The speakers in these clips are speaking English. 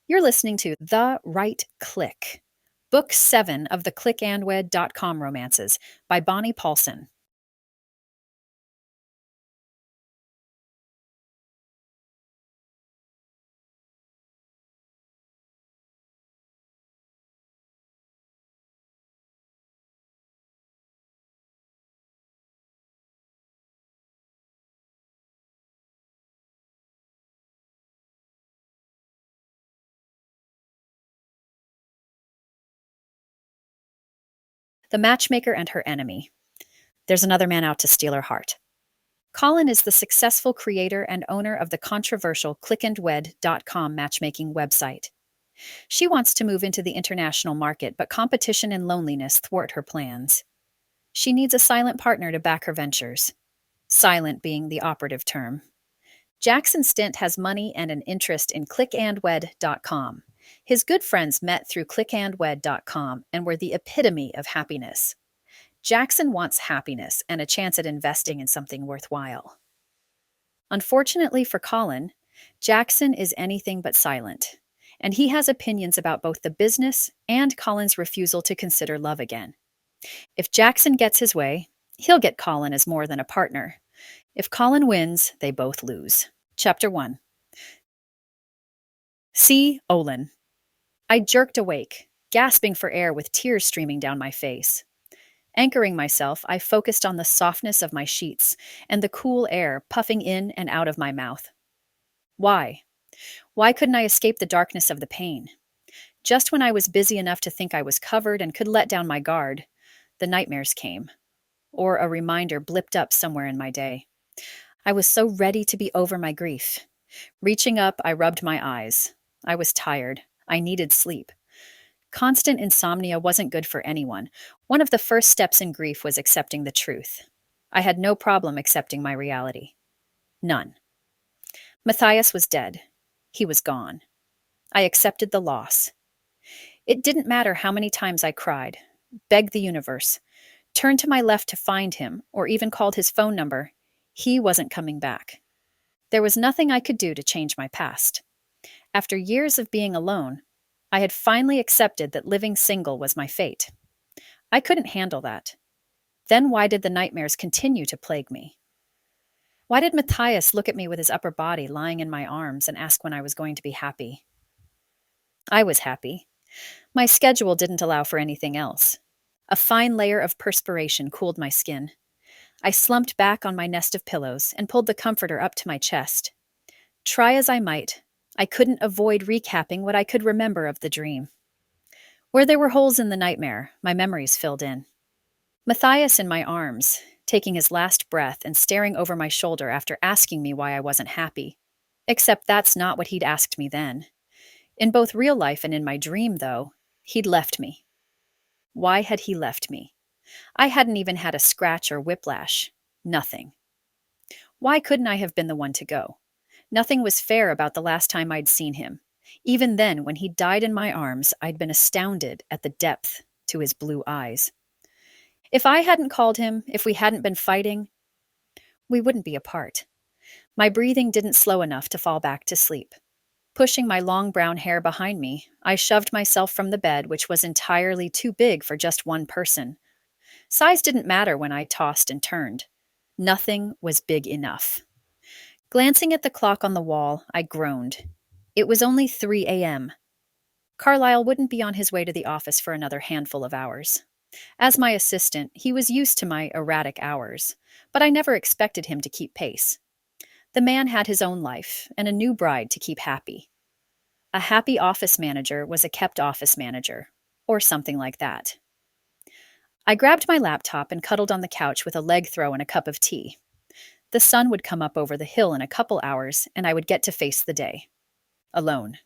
You're listening to The Right Click, Book 7 of the clickandwed.com romances by Bonnie Paulson. The Matchmaker and Her Enemy. There's another man out to steal her heart. Colin is the successful creator and owner of the controversial clickandwed.com matchmaking website. She wants to move into the international market, but competition and loneliness thwart her plans. She needs a silent partner to back her ventures. Silent being the operative term. Jaxon Stint has money and an interest in clickandwed.com. His good friends met through clickandwed.com and were the epitome of happiness. Jaxon wants happiness and a chance at investing in something worthwhile. Unfortunately for Colin, Jaxon is anything but silent, and he has opinions about both the business and Colin's refusal to consider love again. If Jaxon gets his way, he'll get Colin as more than a partner. If Colin wins, they both lose. Chapter 1. See Olin. I jerked awake, gasping for air with tears streaming down my face. Anchoring myself, I focused on the softness of my sheets and the cool air puffing in and out of my mouth. Why? Why couldn't I escape the darkness of the pain? Just when I was busy enough to think I was covered and could let down my guard, the nightmares came, or a reminder blipped up somewhere in my day. I was so ready to be over my grief. Reaching up, I rubbed my eyes. I was tired. I needed sleep. Constant insomnia wasn't good for anyone. One of the first steps in grief was accepting the truth. I had no problem accepting my reality. None. Matthias was dead. He was gone. I accepted the loss. It didn't matter how many times I cried, begged the universe, turned to my left to find him, or even called his phone number. He wasn't coming back. There was nothing I could do to change my past. After years of being alone, I had finally accepted that living single was my fate. I couldn't handle that. Then why did the nightmares continue to plague me? Why did Matthias look at me with his upper body lying in my arms and ask when I was going to be happy? I was happy. My schedule didn't allow for anything else. A fine layer of perspiration cooled my skin. I slumped back on my nest of pillows and pulled the comforter up to my chest. Try as I might, I couldn't avoid recapping what I could remember of the dream. Where there were holes in the nightmare, my memories filled in. Matthias in my arms, taking his last breath and staring over my shoulder after asking me why I wasn't happy. Except that's not what he'd asked me then. In both real life and in my dream, though, he'd left me. Why had he left me? I hadn't even had a scratch or whiplash. Nothing. Why couldn't I have been the one to go? Nothing was fair about the last time I'd seen him. Even then, when he died in my arms, I'd been astounded at the depth to his blue eyes. If I hadn't called him, if we hadn't been fighting, we wouldn't be apart. My breathing didn't slow enough to fall back to sleep. Pushing my long brown hair behind me, I shoved myself from the bed, which was entirely too big for just one person. Size didn't matter when I tossed and turned. Nothing was big enough. Glancing at the clock on the wall, I groaned. It was only 3 a.m. Carlyle wouldn't be on his way to the office for another handful of hours. As my assistant, he was used to my erratic hours, but I never expected him to keep pace. The man had his own life and a new bride to keep happy. A happy office manager was a kept office manager, or something like that. I grabbed my laptop and cuddled on the couch with a leg throw and a cup of tea. The sun would come up over the hill in a couple hours, and I would get to face the day. Alone.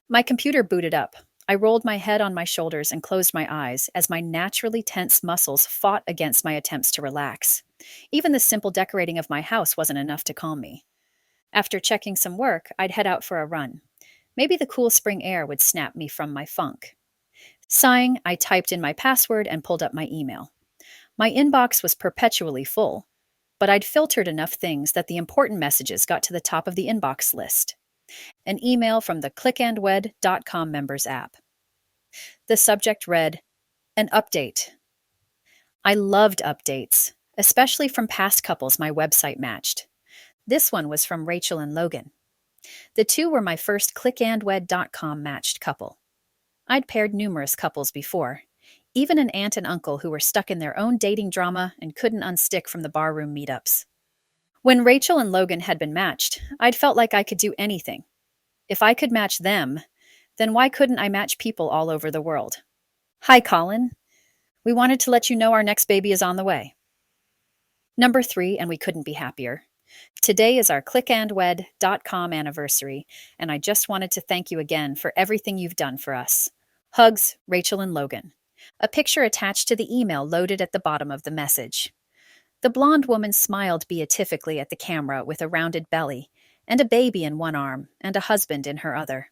My computer booted up. I rolled my head on my shoulders and closed my eyes as my naturally tense muscles fought against my attempts to relax. Even the simple decorating of my house wasn't enough to calm me. After checking some work, I'd head out for a run. Maybe the cool spring air would snap me from my funk. Sighing, I typed in my password and pulled up my email. My inbox was perpetually full, but I'd filtered enough things that the important messages got to the top of the inbox list. An email from the clickandwed.com members app. The subject read, an update. I loved updates, especially from past couples my website matched. This one was from Rachel and Logan. The two were my first clickandwed.com matched couple. I'd paired numerous couples before, even an aunt and uncle who were stuck in their own dating drama and couldn't unstick from the barroom meetups. When Rachel and Logan had been matched, I'd felt like I could do anything. If I could match them, then why couldn't I match people all over the world? Hi, Colin. We wanted to let you know our next baby is on the way. Number 3, and we couldn't be happier. Today is our clickandwed.com anniversary, and I just wanted to thank you again for everything you've done for us. Hugs, Rachel and Logan. A picture attached to the email loaded at the bottom of the message. The blonde woman smiled beatifically at the camera with a rounded belly, and a baby in one arm, and a husband in her other.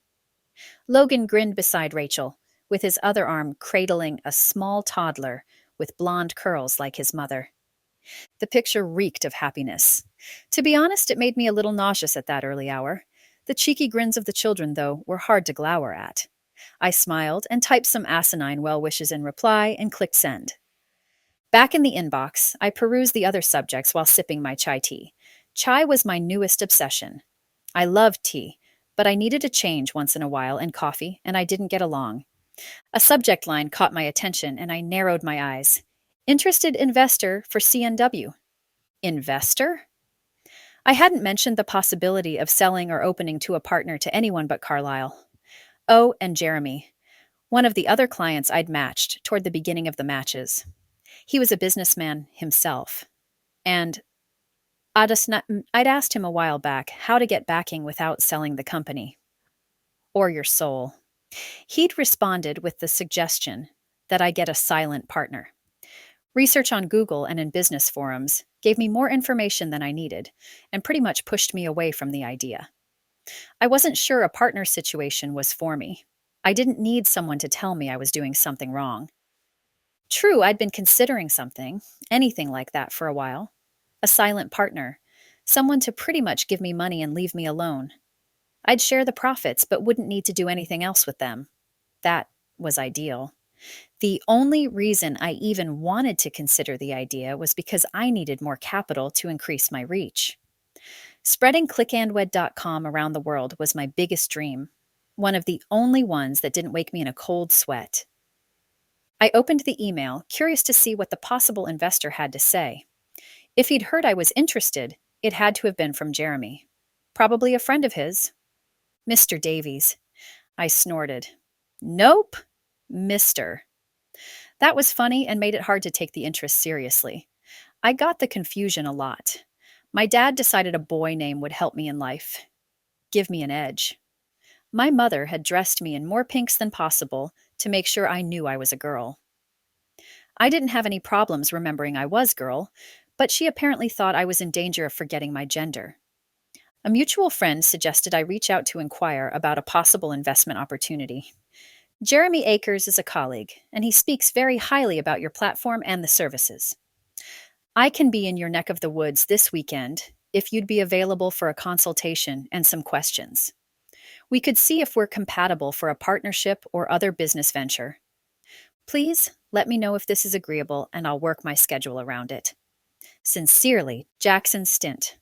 Logan grinned beside Rachel, with his other arm cradling a small toddler with blonde curls like his mother. The picture reeked of happiness. To be honest, it made me a little nauseous at that early hour. The cheeky grins of the children, though, were hard to glower at. I smiled and typed some asinine well wishes in reply and clicked send. Back in the inbox, I perused the other subjects while sipping my chai tea. Chai was my newest obsession. I loved tea, but I needed a change once in a while, and coffee, and I didn't get along. A subject line caught my attention, and I narrowed my eyes. Interested investor for CNW. Investor? I hadn't mentioned the possibility of selling or opening to a partner to anyone but Carlisle. Oh, and Jeremy, one of the other clients I'd matched toward the beginning of the matches. He was a businessman himself. And I'd asked him a while back how to get backing without selling the company. Or your soul. He'd responded with the suggestion that I get a silent partner. Research on Google and in business forums gave me more information than I needed, and pretty much pushed me away from the idea. I wasn't sure a partner situation was for me. I didn't need someone to tell me I was doing something wrong. True, I'd been considering anything like that for a while. A silent partner, someone to pretty much give me money and leave me alone. I'd share the profits, but wouldn't need to do anything else with them. That was ideal. The only reason I even wanted to consider the idea was because I needed more capital to increase my reach. Spreading clickandwed.com around the world was my biggest dream, one of the only ones that didn't wake me in a cold sweat. I opened the email, curious to see what the possible investor had to say. If he'd heard I was interested, it had to have been from Jeremy. Probably a friend of his. Mr. Davies. I snorted. Nope. Mr. That was funny and made it hard to take the interest seriously. I got the confusion a lot. My dad decided a boy name would help me in life. Give me an edge. My mother had dressed me in more pinks than possible to make sure I knew I was a girl. I didn't have any problems remembering I was girl, but she apparently thought I was in danger of forgetting my gender. A mutual friend suggested I reach out to inquire about a possible investment opportunity. Jeremy Akers is a colleague, and he speaks very highly about your platform and the services. I can be in your neck of the woods this weekend if you'd be available for a consultation and some questions. We could see if we're compatible for a partnership or other business venture. Please let me know if this is agreeable, and I'll work my schedule around it. Sincerely, Jaxon Stint.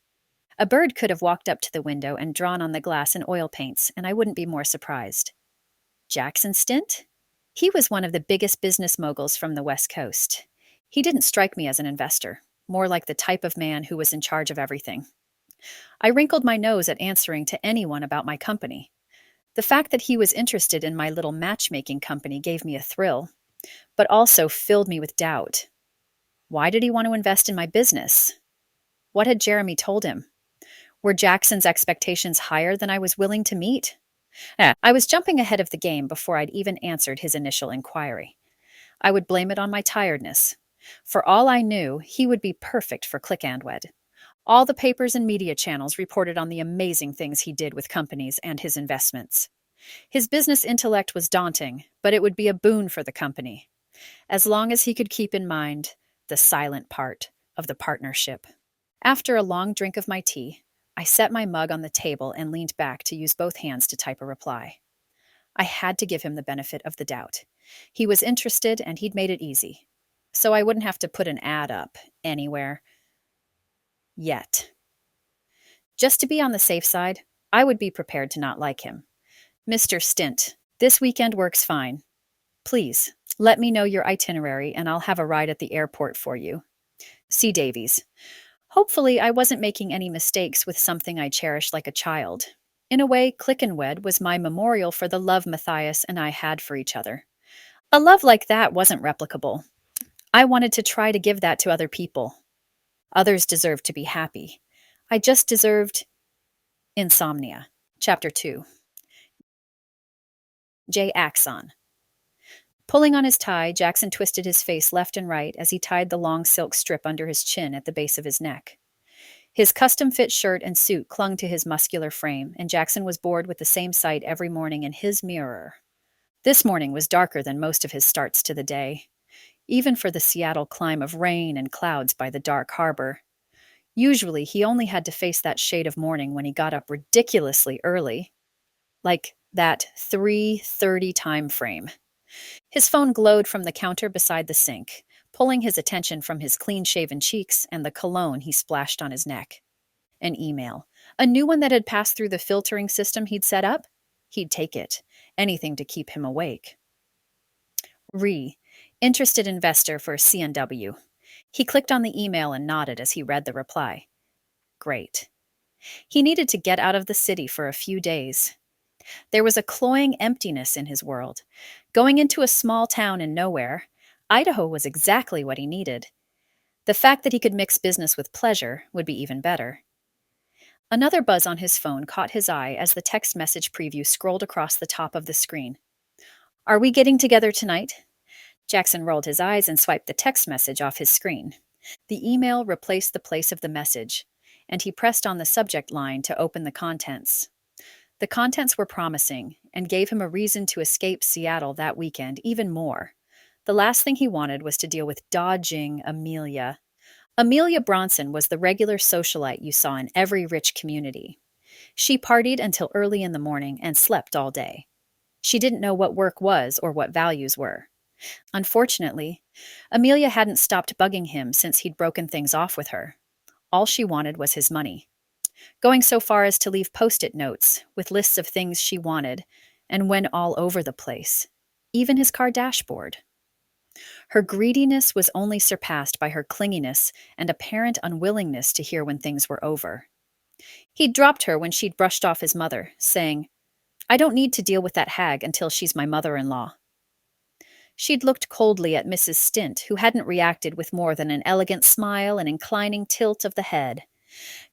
A bird could have walked up to the window and drawn on the glass in oil paints, and I wouldn't be more surprised. Jaxon Stint? He was one of the biggest business moguls from the West Coast. He didn't strike me as an investor, more like the type of man who was in charge of everything. I wrinkled my nose at answering to anyone about my company. The fact that he was interested in my little matchmaking company gave me a thrill, but also filled me with doubt. Why did he want to invest in my business? What had Jeremy told him? Were Jackson's expectations higher than I was willing to meet? I was jumping ahead of the game before I'd even answered his initial inquiry. I would blame it on my tiredness. For all I knew, he would be perfect for Clickandwed. All the papers and media channels reported on the amazing things he did with companies and his investments. His business intellect was daunting, but it would be a boon for the company, as long as he could keep in mind the silent part of the partnership. After a long drink of my tea, I set my mug on the table and leaned back to use both hands to type a reply. I had to give him the benefit of the doubt. He was interested and he'd made it easy. So I wouldn't have to put an ad up anywhere. Yet. Just to be on the safe side, I would be prepared to not like him. Mr. Stint, this weekend works fine. Please, let me know your itinerary and I'll have a ride at the airport for you. C. Davies. Hopefully, I wasn't making any mistakes with something I cherished like a child. In a way, Click and Wed was my memorial for the love Matthias and I had for each other. A love like that wasn't replicable. I wanted to try to give that to other people. Others deserved to be happy. I just deserved insomnia. Chapter 2. Jaxon. Pulling on his tie, Jaxon twisted his face left and right as he tied the long silk strip under his chin at the base of his neck. His custom-fit shirt and suit clung to his muscular frame, and Jaxon was bored with the same sight every morning in his mirror. This morning was darker than most of his starts to the day, even for the Seattle climb of rain and clouds by the dark harbor. Usually, he only had to face that shade of morning when he got up ridiculously early, like that 3:30 time frame. His phone glowed from the counter beside the sink, pulling his attention from his clean-shaven cheeks and the cologne he splashed on his neck. An email. A new one that had passed through the filtering system he'd set up? He'd take it. Anything to keep him awake. Interested investor for CNW. He clicked on the email and nodded as he read the reply. Great. He needed to get out of the city for a few days. There was a cloying emptiness in his world. Going into a small town in nowhere, Idaho was exactly what he needed. The fact that he could mix business with pleasure would be even better. Another buzz on his phone caught his eye as the text message preview scrolled across the top of the screen. Are we getting together tonight? Jaxon rolled his eyes and swiped the text message off his screen. The email replaced the place of the message, and he pressed on the subject line to open the contents. The contents were promising and gave him a reason to escape Seattle that weekend even more. The last thing he wanted was to deal with dodging Amelia. Amelia Bronson was the regular socialite you saw in every rich community. She partied until early in the morning and slept all day. She didn't know what work was or what values were. Unfortunately, Amelia hadn't stopped bugging him since he'd broken things off with her. All she wanted was his money. Going so far as to leave post-it notes with lists of things she wanted, and went all over the place, even his car dashboard. Her greediness was only surpassed by her clinginess and apparent unwillingness to hear when things were over. He'd dropped her when she'd brushed off his mother, saying, I don't need to deal with that hag until she's my mother-in-law. She'd looked coldly at Mrs. Stint, who hadn't reacted with more than an elegant smile and inclining tilt of the head.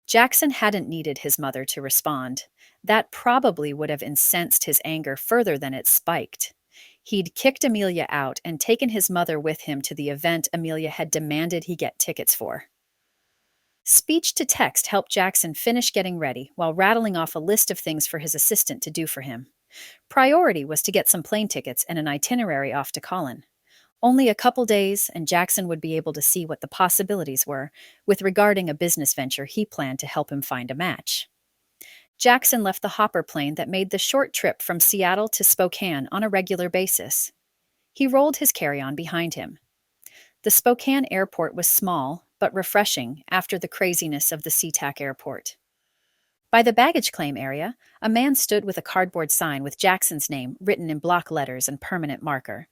Jaxon hadn't needed his mother to respond. That probably would have incensed his anger further than it spiked. He'd kicked Amelia out and taken his mother with him to the event Amelia had demanded he get tickets for. Speech to text helped Jaxon finish getting ready while rattling off a list of things for his assistant to do for him. Priority was to get some plane tickets and an itinerary off to Colin. Only a couple days, and Jaxon would be able to see what the possibilities were with regarding a business venture he planned to help him find a match. Jaxon left the hopper plane that made the short trip from Seattle to Spokane on a regular basis. He rolled his carry-on behind him. The Spokane airport was small, but refreshing after the craziness of the SeaTac airport. By the baggage claim area, a man stood with a cardboard sign with Jaxon's name written in block letters and permanent marker.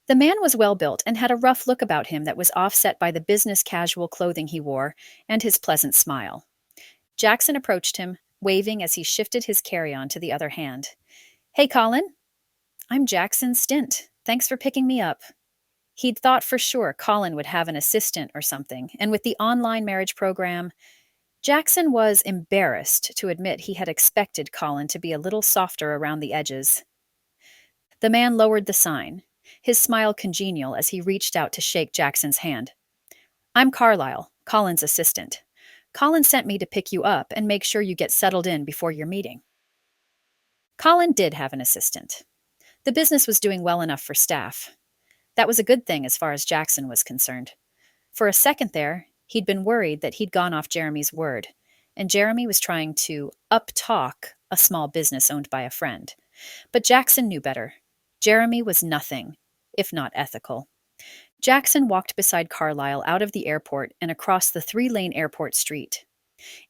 The man was well-built and had a rough look about him that was offset by the business casual clothing he wore and his pleasant smile. Jaxon approached him, waving as he shifted his carry-on to the other hand. Hey, Colin. I'm Jaxon Stint. Thanks for picking me up. He'd thought for sure Colin would have an assistant or something, and with the online marriage program, Jaxon was embarrassed to admit he had expected Colin to be a little softer around the edges. The man lowered the sign, his smile congenial as he reached out to shake Jaxon's hand. I'm Carlisle, Colin's assistant. Colin sent me to pick you up and make sure you get settled in before your meeting. Colin did have an assistant. The business was doing well enough for staff. That was a good thing as far as Jaxon was concerned. For a second there, he'd been worried that he'd gone off Jeremy's word, and Jeremy was trying to uptalk a small business owned by a friend. But Jaxon knew better. Jeremy was nothing, if not ethical. Jaxon walked beside Carlisle out of the airport and across the three-lane airport street.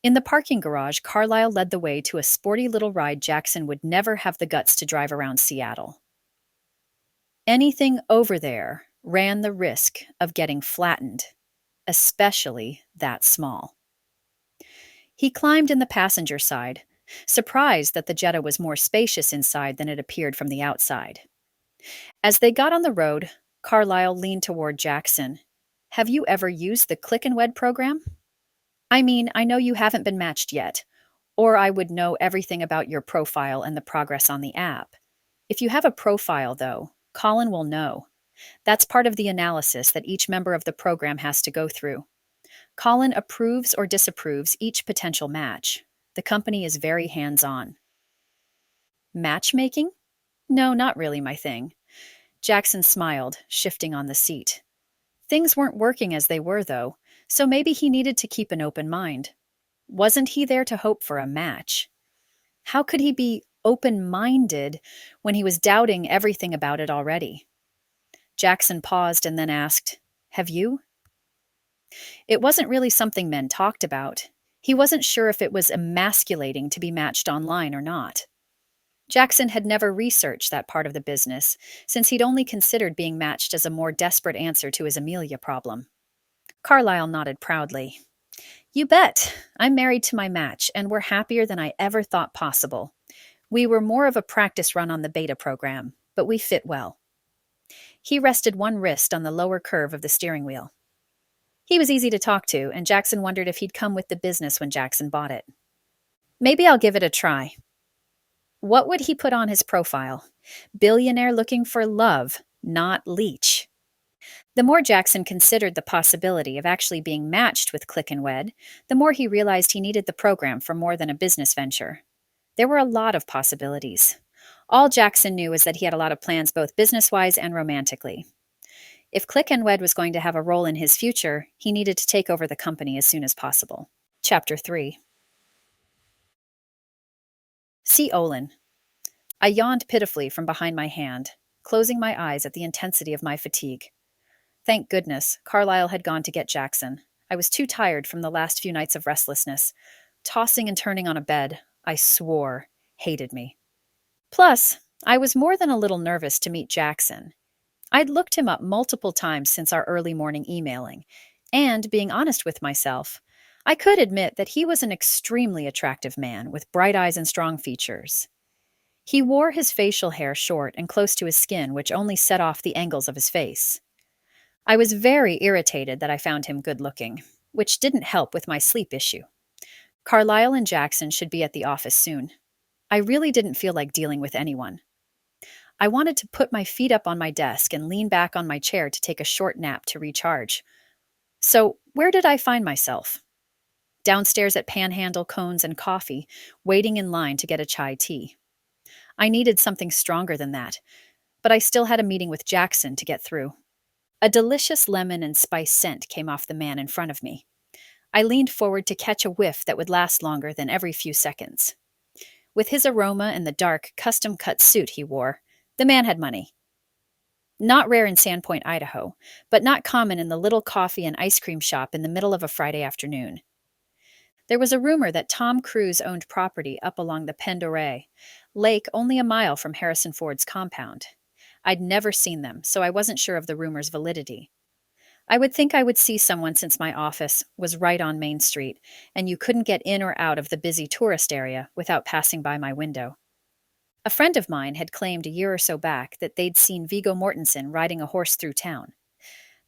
In the parking garage, Carlisle led the way to a sporty little ride Jaxon would never have the guts to drive around Seattle. Anything over there ran the risk of getting flattened, especially that small. He climbed in the passenger side, surprised that the Jetta was more spacious inside than it appeared from the outside. As they got on the road, Carlisle leaned toward Jaxon. Have you ever used the Click and Wed program? I mean, I know you haven't been matched yet, or I would know everything about your profile and the progress on the app. If you have a profile, though, Colin will know. That's part of the analysis that each member of the program has to go through. Colin approves or disapproves each potential match. The company is very hands-on. Matchmaking? No, not really my thing. Jaxon smiled, shifting on the seat. Things weren't working as they were, though, so maybe he needed to keep an open mind. Wasn't he there to hope for a match? How could he be open-minded when he was doubting everything about it already? Jaxon paused and then asked, Have you? It wasn't really something men talked about. He wasn't sure if it was emasculating to be matched online or not. Jaxon had never researched that part of the business, since he'd only considered being matched as a more desperate answer to his Amelia problem. Carlisle nodded proudly. You bet. I'm married to my match, and we're happier than I ever thought possible. We were more of a practice run on the beta program, but we fit well. He rested one wrist on the lower curve of the steering wheel. He was easy to talk to, and Jaxon wondered if he'd come with the business when Jaxon bought it. Maybe I'll give it a try. What would he put on his profile? Billionaire looking for love, not leech. The more Jaxon considered the possibility of actually being matched with Click and Wed, the more he realized he needed the program for more than a business venture. There were a lot of possibilities. All Jaxon knew was that he had a lot of plans both business-wise and romantically. If Click and Wed was going to have a role in his future, he needed to take over the company as soon as possible. Chapter 3. See Olin. I yawned pitifully from behind my hand, closing my eyes at the intensity of my fatigue. Thank goodness, Carlisle had gone to get Jaxon. I was too tired from the last few nights of restlessness. Tossing and turning on a bed, I swore, hated me. Plus, I was more than a little nervous to meet Jaxon. I'd looked him up multiple times since our early morning emailing, and, being honest with myself, I could admit that he was an extremely attractive man with bright eyes and strong features. He wore his facial hair short and close to his skin, which only set off the angles of his face. I was very irritated that I found him good-looking, which didn't help with my sleep issue. Carlisle and Jaxon should be at the office soon. I really didn't feel like dealing with anyone. I wanted to put my feet up on my desk and lean back on my chair to take a short nap to recharge. So, where did I find myself? Downstairs at Panhandle, Cones, and Coffee, waiting in line to get a chai tea. I needed something stronger than that, but I still had a meeting with Jaxon to get through. A delicious lemon and spice scent came off the man in front of me. I leaned forward to catch a whiff that would last longer than every few seconds. With his aroma and the dark, custom-cut suit he wore, the man had money. Not rare in Sandpoint, Idaho, but not common in the little coffee and ice cream shop in the middle of a Friday afternoon. There was a rumor that Tom Cruise owned property up along the Pend Oreille lake only a mile from Harrison Ford's compound. I'd never seen them, so I wasn't sure of the rumor's validity. I would think I would see someone since my office was right on Main Street, and you couldn't get in or out of the busy tourist area without passing by my window. A friend of mine had claimed a year or so back that they'd seen Viggo Mortensen riding a horse through town.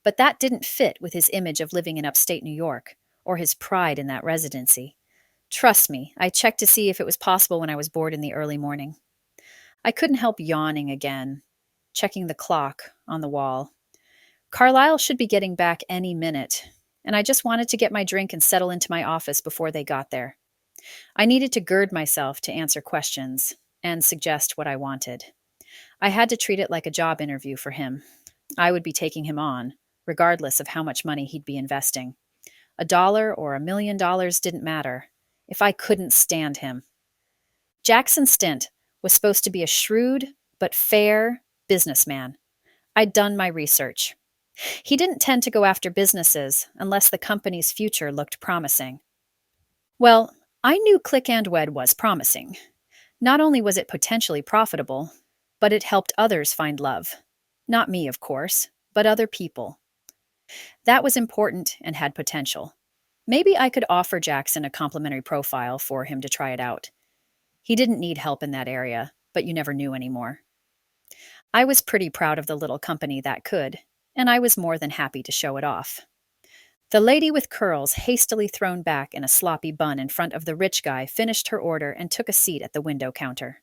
But that didn't fit with his image of living in upstate New York, or his pride in that residency. Trust me, I checked to see if it was possible when I was bored in the early morning. I couldn't help yawning again, checking the clock on the wall. Carlisle should be getting back any minute, and I just wanted to get my drink and settle into my office before they got there. I needed to gird myself to answer questions and suggest what I wanted. I had to treat it like a job interview for him. I would be taking him on, regardless of how much money he'd be investing. $1 or $1 million didn't matter. if I couldn't stand him. Jaxon Stint was supposed to be a shrewd but fair businessman. I'd done my research. He didn't tend to go after businesses unless the company's future looked promising. Well, I knew Click and Wed was promising. Not only was it potentially profitable, but it helped others find love. Not me, of course, but other people. That was important and had potential. Maybe I could offer Jaxon a complimentary profile for him to try it out. He didn't need help in that area, but you never knew anymore. I was pretty proud of the little company that could, and I was more than happy to show it off. The lady with curls hastily thrown back in a sloppy bun in front of the rich guy finished her order and took a seat at the window counter.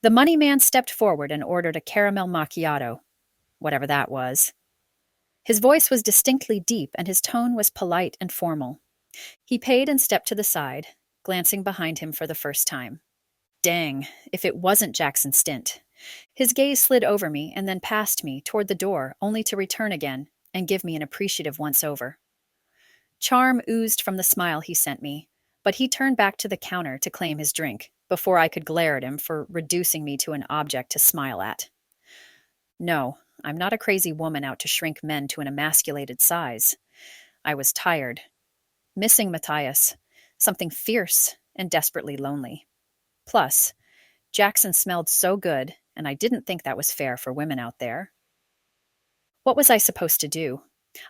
The money man stepped forward and ordered a caramel macchiato, whatever that was. His voice was distinctly deep and his tone was polite and formal. He paid and stepped to the side, glancing behind him for the first time. Dang, if it wasn't Jaxon Stint. His gaze slid over me and then past me toward the door, only to return again and give me an appreciative once-over. Charm oozed from the smile he sent me, but he turned back to the counter to claim his drink before I could glare at him for reducing me to an object to smile at. No, I'm not a crazy woman out to shrink men to an emasculated size. I was tired, missing Matthias, something fierce and desperately lonely. Plus, Jaxon smelled so good, and I didn't think that was fair for women out there. What was I supposed to do?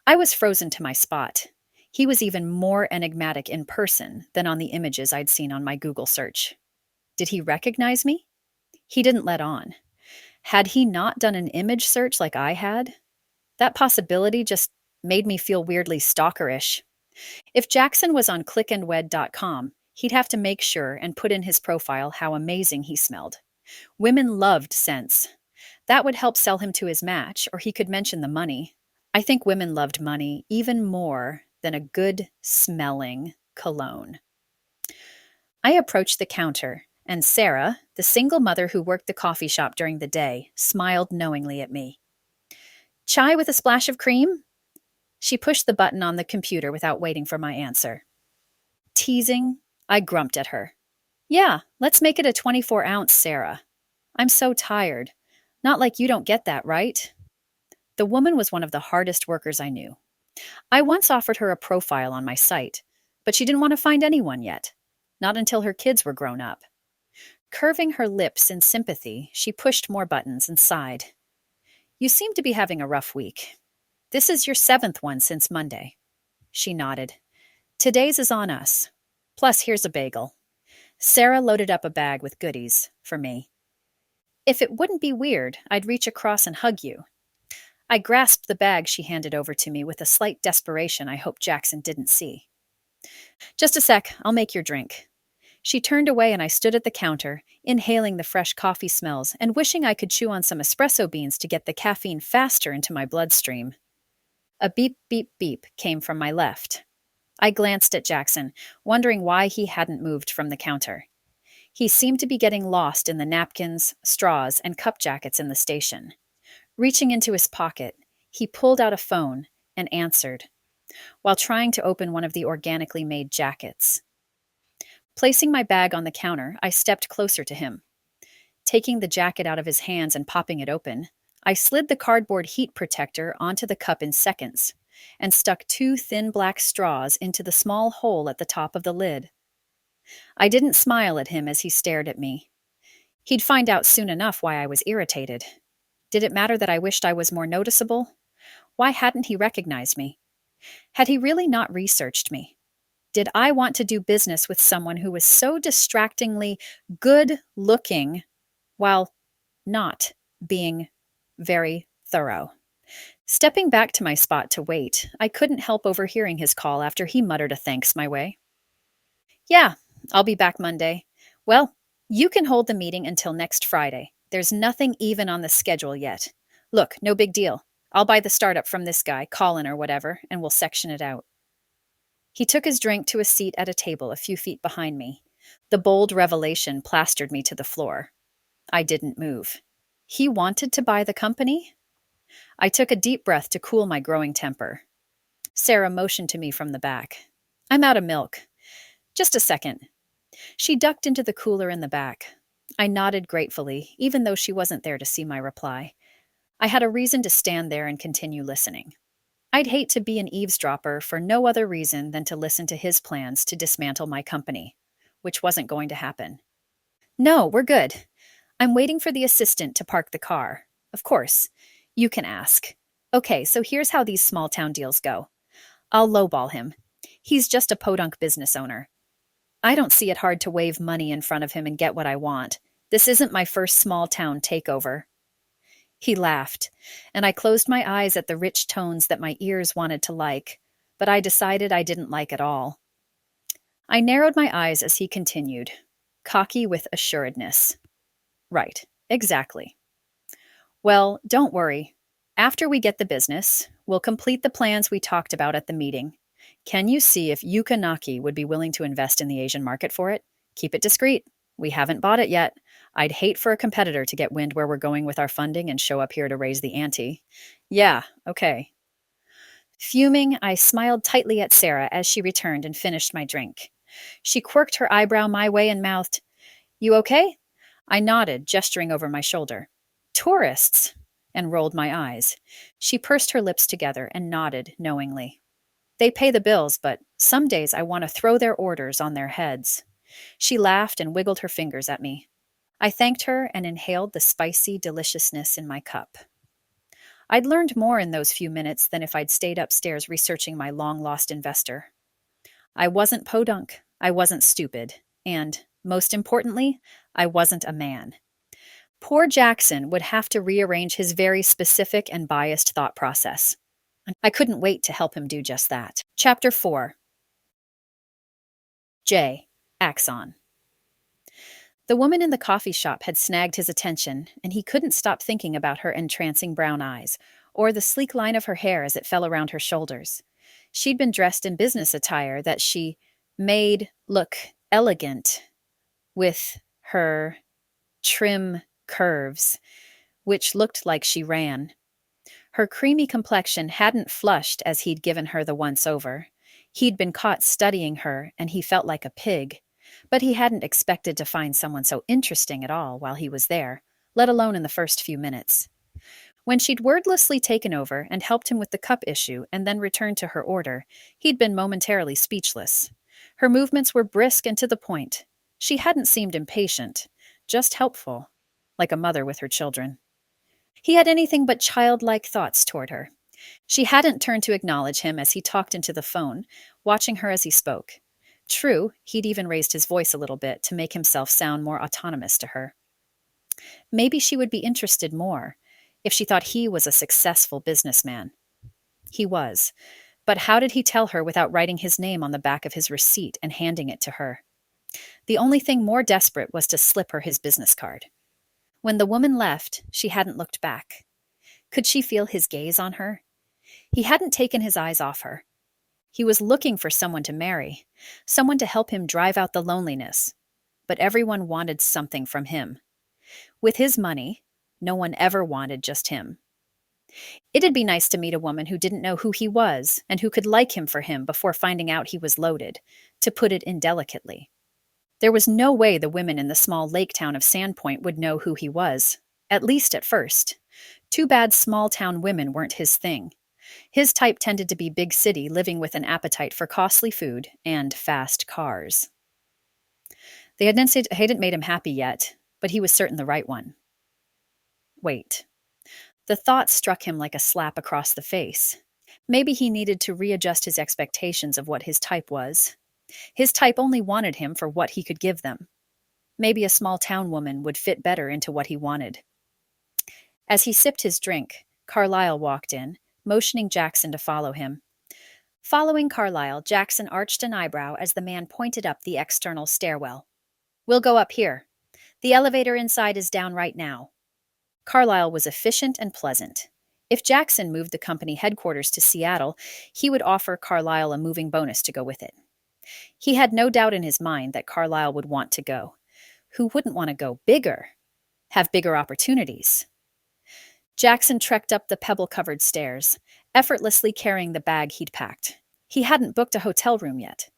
I was frozen to my spot. He was even more enigmatic in person than on the images I'd seen on my Google search. Did he recognize me? He didn't let on. Had he not done an image search like I had? That possibility just made me feel weirdly stalkerish. If Jaxon was on clickandwed.com, he'd have to make sure and put in his profile how amazing he smelled. Women loved scents. That would help sell him to his match, or he could mention the money. I think women loved money even more than a good-smelling cologne. I approached the counter, and Sarah, the single mother who worked the coffee shop during the day, smiled knowingly at me. Chai with a splash of cream? She pushed the button on the computer without waiting for my answer. Teasing, I grumped at her. Yeah, let's make it a 24-ounce, Sarah. I'm so tired. Not like you don't get that, right? The woman was one of the hardest workers I knew. I once offered her a profile on my site, but she didn't want to find anyone yet. Not until her kids were grown up. Curving her lips in sympathy, she pushed more buttons and sighed. You seem to be having a rough week. This is your 7th one since Monday. She nodded. Today's is on us. Plus, here's a bagel. Sarah loaded up a bag with goodies for me. If it wouldn't be weird, I'd reach across and hug you. I grasped the bag she handed over to me with a slight desperation I hoped Jaxon didn't see. Just a sec, I'll make your drink. She turned away and I stood at the counter, inhaling the fresh coffee smells and wishing I could chew on some espresso beans to get the caffeine faster into my bloodstream. A beep, beep, beep came from my left. I glanced at Jaxon, wondering why he hadn't moved from the counter. He seemed to be getting lost in the napkins, straws, and cup jackets in the station. Reaching into his pocket, he pulled out a phone and answered, while trying to open one of the organically made jackets. Placing my bag on the counter, I stepped closer to him. Taking the jacket out of his hands and popping it open, I slid the cardboard heat protector onto the cup in seconds and stuck 2 thin black straws into the small hole at the top of the lid. I didn't smile at him as he stared at me. He'd find out soon enough why I was irritated. Did it matter that I wished I was more noticeable? Why hadn't he recognized me? Had he really not researched me? Did I want to do business with someone who was so distractingly good-looking while not being very thorough? Stepping back to my spot to wait, I couldn't help overhearing his call after he muttered a thanks my way. Yeah, I'll be back Monday. Well, you can hold the meeting until next Friday. There's nothing even on the schedule yet. Look, no big deal. I'll buy the startup from this guy, Colin or whatever, and we'll section it out. He took his drink to a seat at a table a few feet behind me. The bold revelation plastered me to the floor. I didn't move. He wanted to buy the company? I took a deep breath to cool my growing temper. Sarah motioned to me from the back. I'm out of milk. Just a second. She ducked into the cooler in the back. I nodded gratefully, even though she wasn't there to see my reply. I had a reason to stand there and continue listening. I'd hate to be an eavesdropper for no other reason than to listen to his plans to dismantle my company, which wasn't going to happen. No, we're good. I'm waiting for the assistant to park the car. Of course. You can ask. Okay, so here's how these small town deals go. I'll lowball him. He's just a podunk business owner. I don't see it hard to wave money in front of him and get what I want. This isn't my first small town takeover. He laughed, and I closed my eyes at the rich tones that my ears wanted to like, but I decided I didn't like at all. I narrowed my eyes as he continued, cocky with assuredness. Right, exactly. Well, don't worry. After we get the business, we'll complete the plans we talked about at the meeting. Can you see if Yukonaki would be willing to invest in the Asian market for it? Keep it discreet. We haven't bought it yet. I'd hate for a competitor to get wind where we're going with our funding and show up here to raise the ante. Yeah, okay. Fuming, I smiled tightly at Sarah as she returned and finished my drink. She quirked her eyebrow my way and mouthed, You okay? I nodded, gesturing over my shoulder. Tourists! And rolled my eyes. She pursed her lips together and nodded knowingly. They pay the bills, but some days I want to throw their orders on their heads. She laughed and wiggled her fingers at me. I thanked her and inhaled the spicy deliciousness in my cup. I'd learned more in those few minutes than if I'd stayed upstairs researching my long-lost investor. I wasn't podunk, I wasn't stupid, and, most importantly, I wasn't a man. Poor Jaxon would have to rearrange his very specific and biased thought process. I couldn't wait to help him do just that. Chapter 4. J. Axon. The woman in the coffee shop had snagged his attention, and he couldn't stop thinking about her entrancing brown eyes, or the sleek line of her hair as it fell around her shoulders. She'd been dressed in business attire that she made look elegant with her trim curves, which looked like she ran. Her creamy complexion hadn't flushed as he'd given her the once-over. He'd been caught studying her, and he felt like a pig. But he hadn't expected to find someone so interesting at all while he was there, let alone in the first few minutes. When she'd wordlessly taken over and helped him with the cup issue and then returned to her order, he'd been momentarily speechless. Her movements were brisk and to the point. She hadn't seemed impatient, just helpful, like a mother with her children. He had anything but childlike thoughts toward her. She hadn't turned to acknowledge him as he talked into the phone, watching her as he spoke. True, he'd even raised his voice a little bit to make himself sound more autonomous to her. Maybe she would be interested more if she thought he was a successful businessman. He was. But how did he tell her without writing his name on the back of his receipt and handing it to her? The only thing more desperate was to slip her his business card. When the woman left, she hadn't looked back. Could she feel his gaze on her? He hadn't taken his eyes off her. He was looking for someone to marry, someone to help him drive out the loneliness. But everyone wanted something from him. With his money, no one ever wanted just him. It'd be nice to meet a woman who didn't know who he was and who could like him for him before finding out he was loaded, to put it indelicately. There was no way the women in the small lake town of Sandpoint would know who he was, at least at first. Too bad small-town women weren't his thing. His type tended to be big city, living with an appetite for costly food and fast cars. They hadn't made him happy yet, but he was certain the right one. Wait. The thought struck him like a slap across the face. Maybe he needed to readjust his expectations of what his type was. His type only wanted him for what he could give them. Maybe a small-town woman would fit better into what he wanted. As he sipped his drink, Carlyle walked in, motioning Jaxon to follow him. Following Carlyle, Jaxon arched an eyebrow as the man pointed up the external stairwell. We'll go up here. The elevator inside is down right now. Carlyle was efficient and pleasant. If Jaxon moved the company headquarters to Seattle, he would offer Carlyle a moving bonus to go with it. He had no doubt in his mind that Carlyle would want to go. Who wouldn't want to go bigger? Have bigger opportunities? Jaxon trekked up the pebble-covered stairs, effortlessly carrying the bag he'd packed. He hadn't booked a hotel room yet.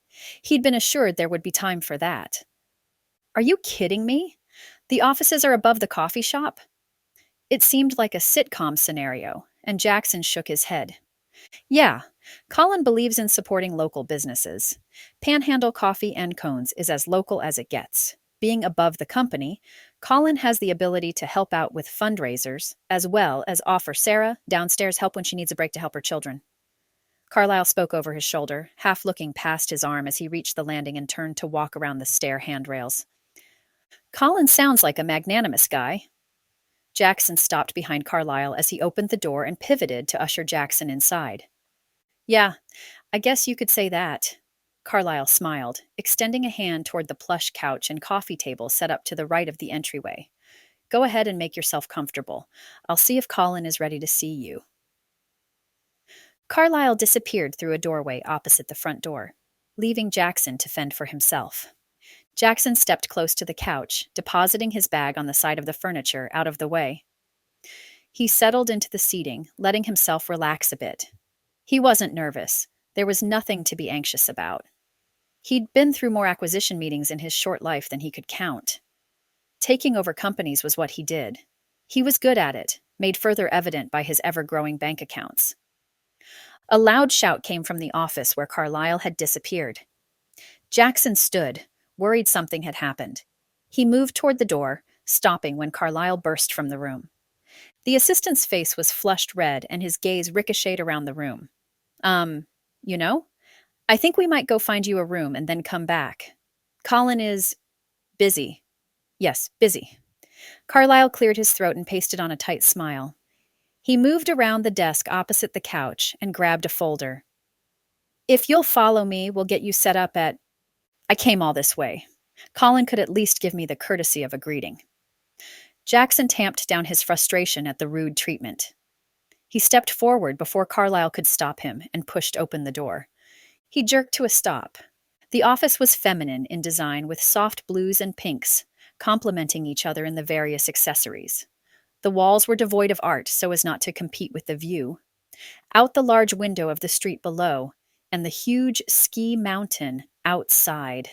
He'd been assured there would be time for that. Are you kidding me? The offices are above the coffee shop? It seemed like a sitcom scenario, and Jackson shook his head. Yeah, Colin believes in supporting local businesses. Panhandle Coffee and Cones is as local as it gets. Being above the company, Colin has the ability to help out with fundraisers, as well as offer Sarah downstairs help when she needs a break to help her children. Carlyle spoke over his shoulder, half looking past his arm as he reached the landing and turned to walk around the stair handrails. Colin sounds like a magnanimous guy. Jackson stopped behind Carlyle as he opened the door and pivoted to usher Jackson inside. Yeah, I guess you could say that. Carlyle smiled, extending a hand toward the plush couch and coffee table set up to the right of the entryway. Go ahead and make yourself comfortable. I'll see if Colin is ready to see you. Carlyle disappeared through a doorway opposite the front door, leaving Jackson to fend for himself. Jackson stepped close to the couch, depositing his bag on the side of the furniture out of the way. He settled into the seating, letting himself relax a bit. He wasn't nervous. There was nothing to be anxious about. He'd been through more acquisition meetings in his short life than he could count. Taking over companies was what he did. He was good at it, made further evident by his ever-growing bank accounts. A loud shout came from the office where Carlyle had disappeared. Jackson stood, worried something had happened. He moved toward the door, stopping when Carlyle burst from the room. The assistant's face was flushed red and his gaze ricocheted around the room. You know? I think we might go find you a room and then come back. Colin is busy. Yes, busy. Carlyle cleared his throat and pasted on a tight smile. He moved around the desk opposite the couch and grabbed a folder. If you'll follow me, we'll get you set up at... I came all this way. Colin could at least give me the courtesy of a greeting. Jackson tamped down his frustration at the rude treatment. He stepped forward before Carlyle could stop him and pushed open the door. He jerked to a stop. The office was feminine in design with soft blues and pinks, complementing each other in the various accessories. The walls were devoid of art so as not to compete with the view. Out the large window of the street below, and the huge ski mountain outside.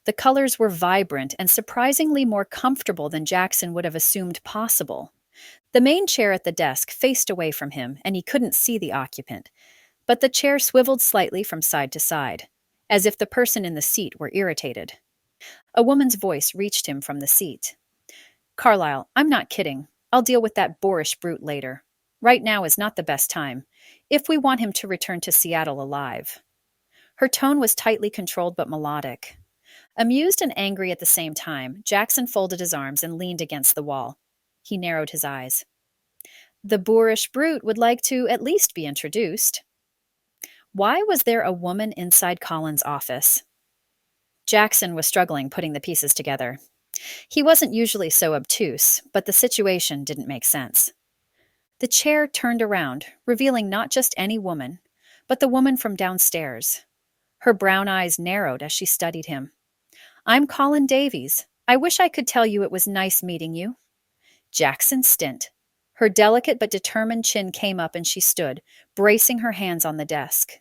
The colors were vibrant and surprisingly more comfortable than Jackson would have assumed possible. The main chair at the desk faced away from him, and he couldn't see the occupant, but the chair swiveled slightly from side to side, as if the person in the seat were irritated. A woman's voice reached him from the seat. Carlyle, I'm not kidding. I'll deal with that boorish brute later. Right now is not the best time, if we want him to return to Seattle alive. Her tone was tightly controlled but melodic. Amused and angry at the same time, Jackson folded his arms and leaned against the wall. He narrowed his eyes. The boorish brute would like to at least be introduced. Why was there a woman inside Colin's office? Jackson was struggling putting the pieces together. He wasn't usually so obtuse, but the situation didn't make sense. The chair turned around, revealing not just any woman, but the woman from downstairs. Her brown eyes narrowed as she studied him. I'm Colin Davies. I wish I could tell you it was nice meeting you. Jaxon Stint. Her delicate but determined chin came up and she stood, bracing her hands on the desk.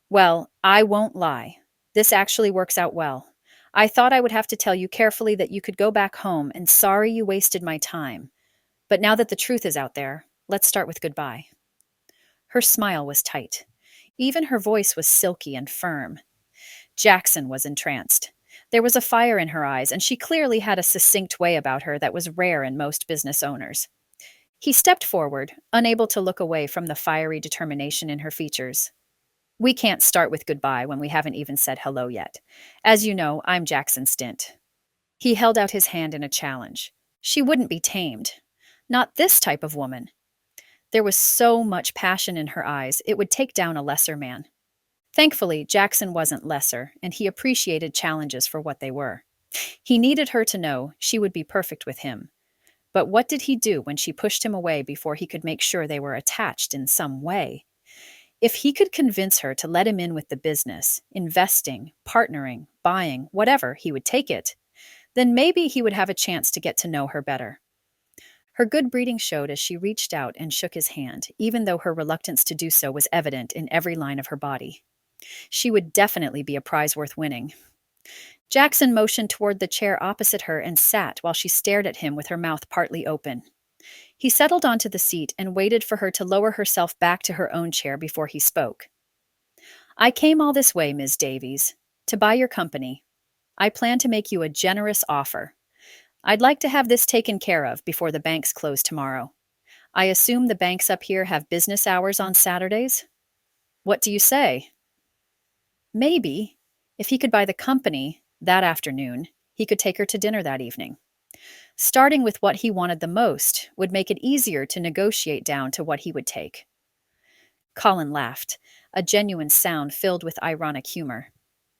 Well, I won't lie. This actually works out well. I thought I would have to tell you carefully that you could go back home, and sorry you wasted my time. But now that the truth is out there, let's start with goodbye. Her smile was tight. Even her voice was silky and firm. Jackson was entranced. There was a fire in her eyes, and she clearly had a succinct way about her that was rare in most business owners. He stepped forward, unable to look away from the fiery determination in her features. We can't start with goodbye when we haven't even said hello yet. As you know, I'm Jaxon Stint. He held out his hand in a challenge. She wouldn't be tamed. Not this type of woman. There was so much passion in her eyes, it would take down a lesser man. Thankfully, Jackson wasn't lesser, and he appreciated challenges for what they were. He needed her to know she would be perfect with him. But what did he do when she pushed him away before he could make sure they were attached in some way? If he could convince her to let him in with the business, investing, partnering, buying, whatever, he would take it, then maybe he would have a chance to get to know her better. Her good breeding showed as she reached out and shook his hand, even though her reluctance to do so was evident in every line of her body. She would definitely be a prize worth winning. Jaxon motioned toward the chair opposite her and sat while she stared at him with her mouth partly open. He settled onto the seat and waited for her to lower herself back to her own chair before he spoke. I came all this way, Ms. Davies, to buy your company. I plan to make you a generous offer. I'd like to have this taken care of before the banks close tomorrow. I assume the banks up here have business hours on Saturdays? What do you say? Maybe, if he could buy the company that afternoon, he could take her to dinner that evening. Starting with what he wanted the most would make it easier to negotiate down to what he would take. Colin laughed, a genuine sound filled with ironic humor.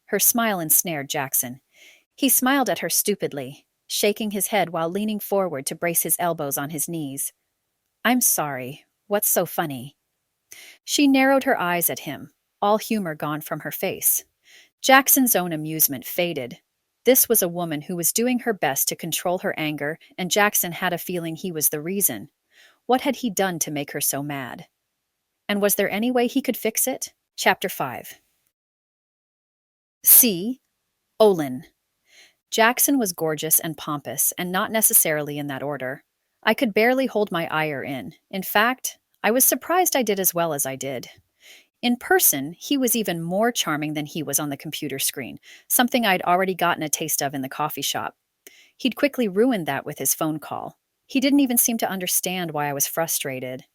Her smile ensnared Jaxon. He smiled at her stupidly, shaking his head while leaning forward to brace his elbows on his knees. I'm sorry. What's so funny? She narrowed her eyes at him, all humor gone from her face. Jackson's own amusement faded. This was a woman who was doing her best to control her anger, and Jaxon had a feeling he was the reason. What had he done to make her so mad? And was there any way he could fix it? Chapter 5. C. Olin. Jaxon was gorgeous and pompous, and not necessarily in that order. I could barely hold my ire in. In fact, I was surprised I did as well as I did. In person, he was even more charming than he was on the computer screen, something I'd already gotten a taste of in the coffee shop. He'd quickly ruined that with his phone call. He didn't even seem to understand why I was frustrated.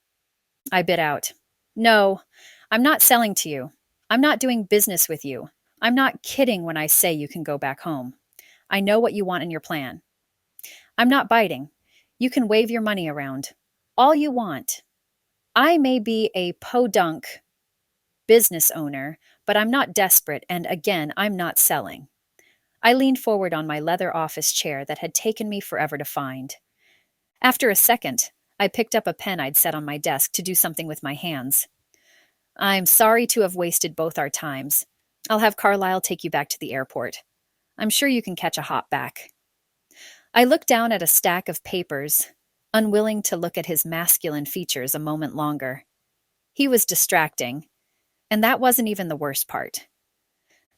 I bit out, No, I'm not selling to you. I'm not doing business with you. I'm not kidding when I say you can go back home. I know what you want in your plan. I'm not biting. You can wave your money around. All you want. I may be a podunk business owner, but I'm not desperate, and again, I'm not selling. I leaned forward on my leather office chair that had taken me forever to find. After a second, I picked up a pen I'd set on my desk to do something with my hands. I'm sorry to have wasted both our times. I'll have Carlisle take you back to the airport. I'm sure you can catch a hop back. I looked down at a stack of papers, unwilling to look at his masculine features a moment longer. He was distracting, and that wasn't even the worst part.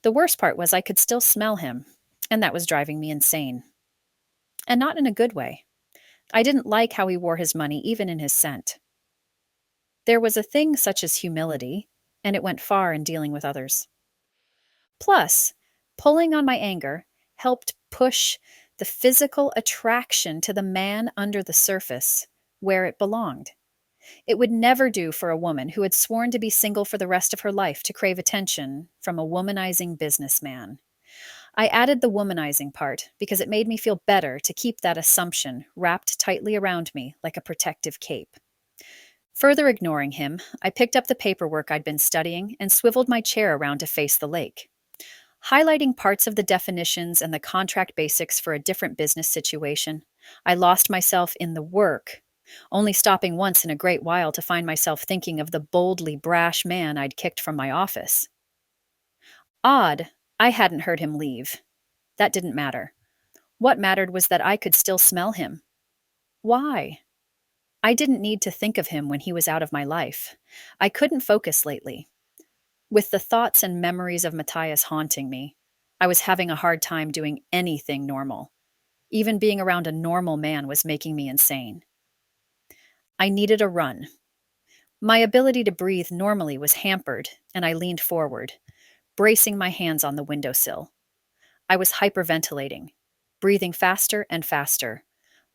The worst part was I could still smell him, and that was driving me insane. And not in a good way. I didn't like how he wore his money, even in his scent. There was a thing such as humility, and it went far in dealing with others. Plus, pulling on my anger helped push the physical attraction to the man under the surface, where it belonged. It would never do for a woman who had sworn to be single for the rest of her life to crave attention from a womanizing businessman. I added the womanizing part because it made me feel better to keep that assumption wrapped tightly around me like a protective cape. Further ignoring him, I picked up the paperwork I'd been studying and swiveled my chair around to face the lake. Highlighting parts of the definitions and the contract basics for a different business situation, I lost myself in the work, only stopping once in a great while to find myself thinking of the boldly brash man I'd kicked from my office. Odd, I hadn't heard him leave. That didn't matter. What mattered was that I could still smell him. Why? I didn't need to think of him when he was out of my life. I couldn't focus lately. With the thoughts and memories of Matthias haunting me, I was having a hard time doing anything normal. Even being around a normal man was making me insane. I needed a run. My ability to breathe normally was hampered, and I leaned forward, bracing my hands on the windowsill. I was hyperventilating, breathing faster and faster,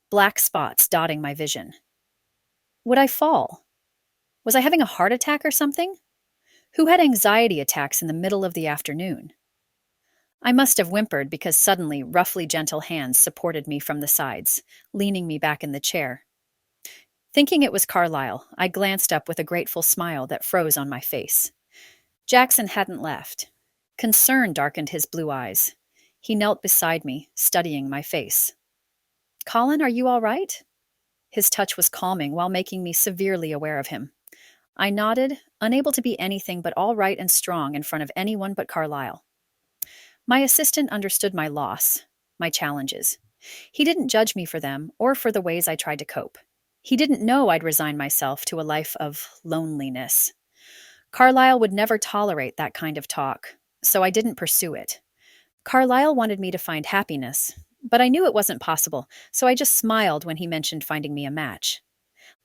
black spots dotting my vision. Would I fall? Was I having a heart attack or something? Who had anxiety attacks in the middle of the afternoon? I must have whimpered because suddenly roughly gentle hands supported me from the sides, leaning me back in the chair. Thinking it was Carlisle, I glanced up with a grateful smile that froze on my face. Jaxon hadn't left. Concern darkened his blue eyes. He knelt beside me, studying my face. Colin, are you all right? His touch was calming while making me severely aware of him. I nodded, unable to be anything but all right and strong in front of anyone but Carlisle. My assistant understood my loss, my challenges. He didn't judge me for them or for the ways I tried to cope. He didn't know I'd resigned myself to a life of loneliness. Carlisle would never tolerate that kind of talk, so I didn't pursue it. Carlisle wanted me to find happiness, but I knew it wasn't possible, so I just smiled when he mentioned finding me a match.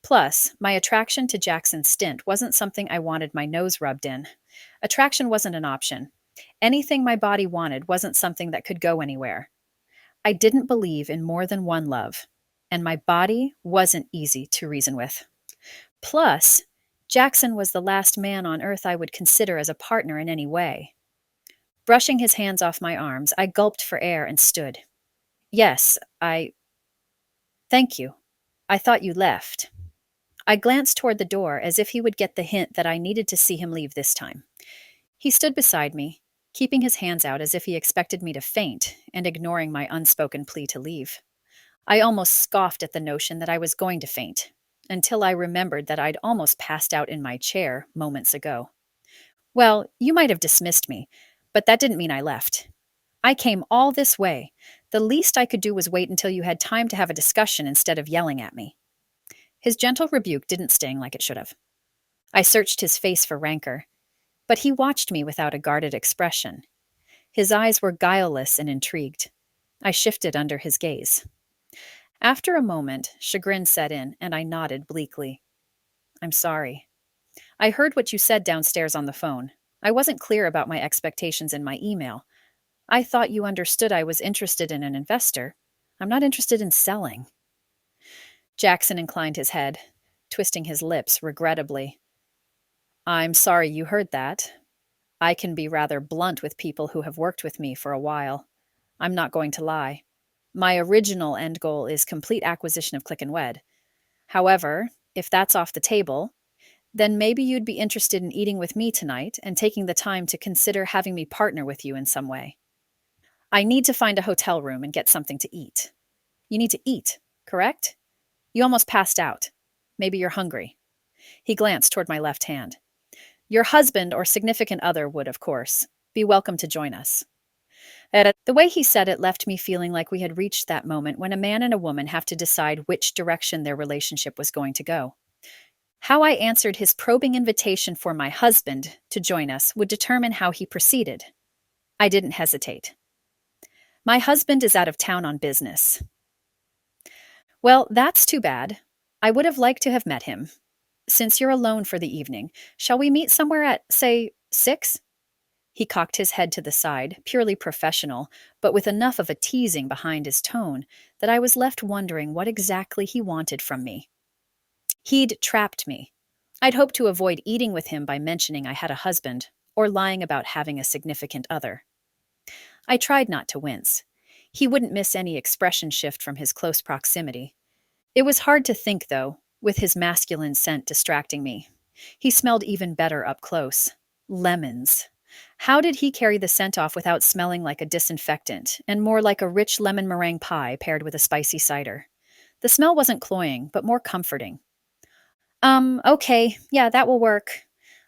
Plus, my attraction to Jaxon Stint wasn't something I wanted my nose rubbed in. Attraction wasn't an option. Anything my body wanted wasn't something that could go anywhere. I didn't believe in more than one love, and my body wasn't easy to reason with. Plus, Jaxon was the last man on earth I would consider as a partner in any way. Brushing his hands off my arms, I gulped for air and stood. Yes, Thank you. I thought you left. I glanced toward the door as if he would get the hint that I needed to see him leave this time. He stood beside me, keeping his hands out as if he expected me to faint and ignoring my unspoken plea to leave. I almost scoffed at the notion that I was going to faint, until I remembered that I'd almost passed out in my chair moments ago. Well, you might have dismissed me, but that didn't mean I left. I came all this way. The least I could do was wait until you had time to have a discussion instead of yelling at me. His gentle rebuke didn't sting like it should have. I searched his face for rancor, but he watched me without a guarded expression. His eyes were guileless and intrigued. I shifted under his gaze. After a moment, chagrin set in, and I nodded bleakly. I'm sorry. I heard what you said downstairs on the phone. I wasn't clear about my expectations in my email. I thought you understood I was interested in an investor. I'm not interested in selling. Jaxon inclined his head, twisting his lips regrettably. I'm sorry you heard that. I can be rather blunt with people who have worked with me for a while. I'm not going to lie. My original end goal is complete acquisition of Click and Wed. However, if that's off the table, then maybe you'd be interested in eating with me tonight and taking the time to consider having me partner with you in some way. I need to find a hotel room and get something to eat. You need to eat, correct? You almost passed out. Maybe you're hungry. He glanced toward my left hand. Your husband or significant other would, of course, be welcome to join us. The way he said it left me feeling like we had reached that moment when a man and a woman have to decide which direction their relationship was going to go. How I answered his probing invitation for my husband to join us would determine how he proceeded. I didn't hesitate. My husband is out of town on business. Well, that's too bad. I would have liked to have met him. Since you're alone for the evening, shall we meet somewhere at, say, 6? He cocked his head to the side, purely professional, but with enough of a teasing behind his tone that I was left wondering what exactly he wanted from me. He'd trapped me. I'd hoped to avoid eating with him by mentioning I had a husband, or lying about having a significant other. I tried not to wince. He wouldn't miss any expression shift from his close proximity. It was hard to think, though, with his masculine scent distracting me. He smelled even better up close. Lemons. How did he carry the scent off without smelling like a disinfectant, and more like a rich lemon meringue pie paired with a spicy cider? The smell wasn't cloying, but more comforting. Okay, yeah, that will work.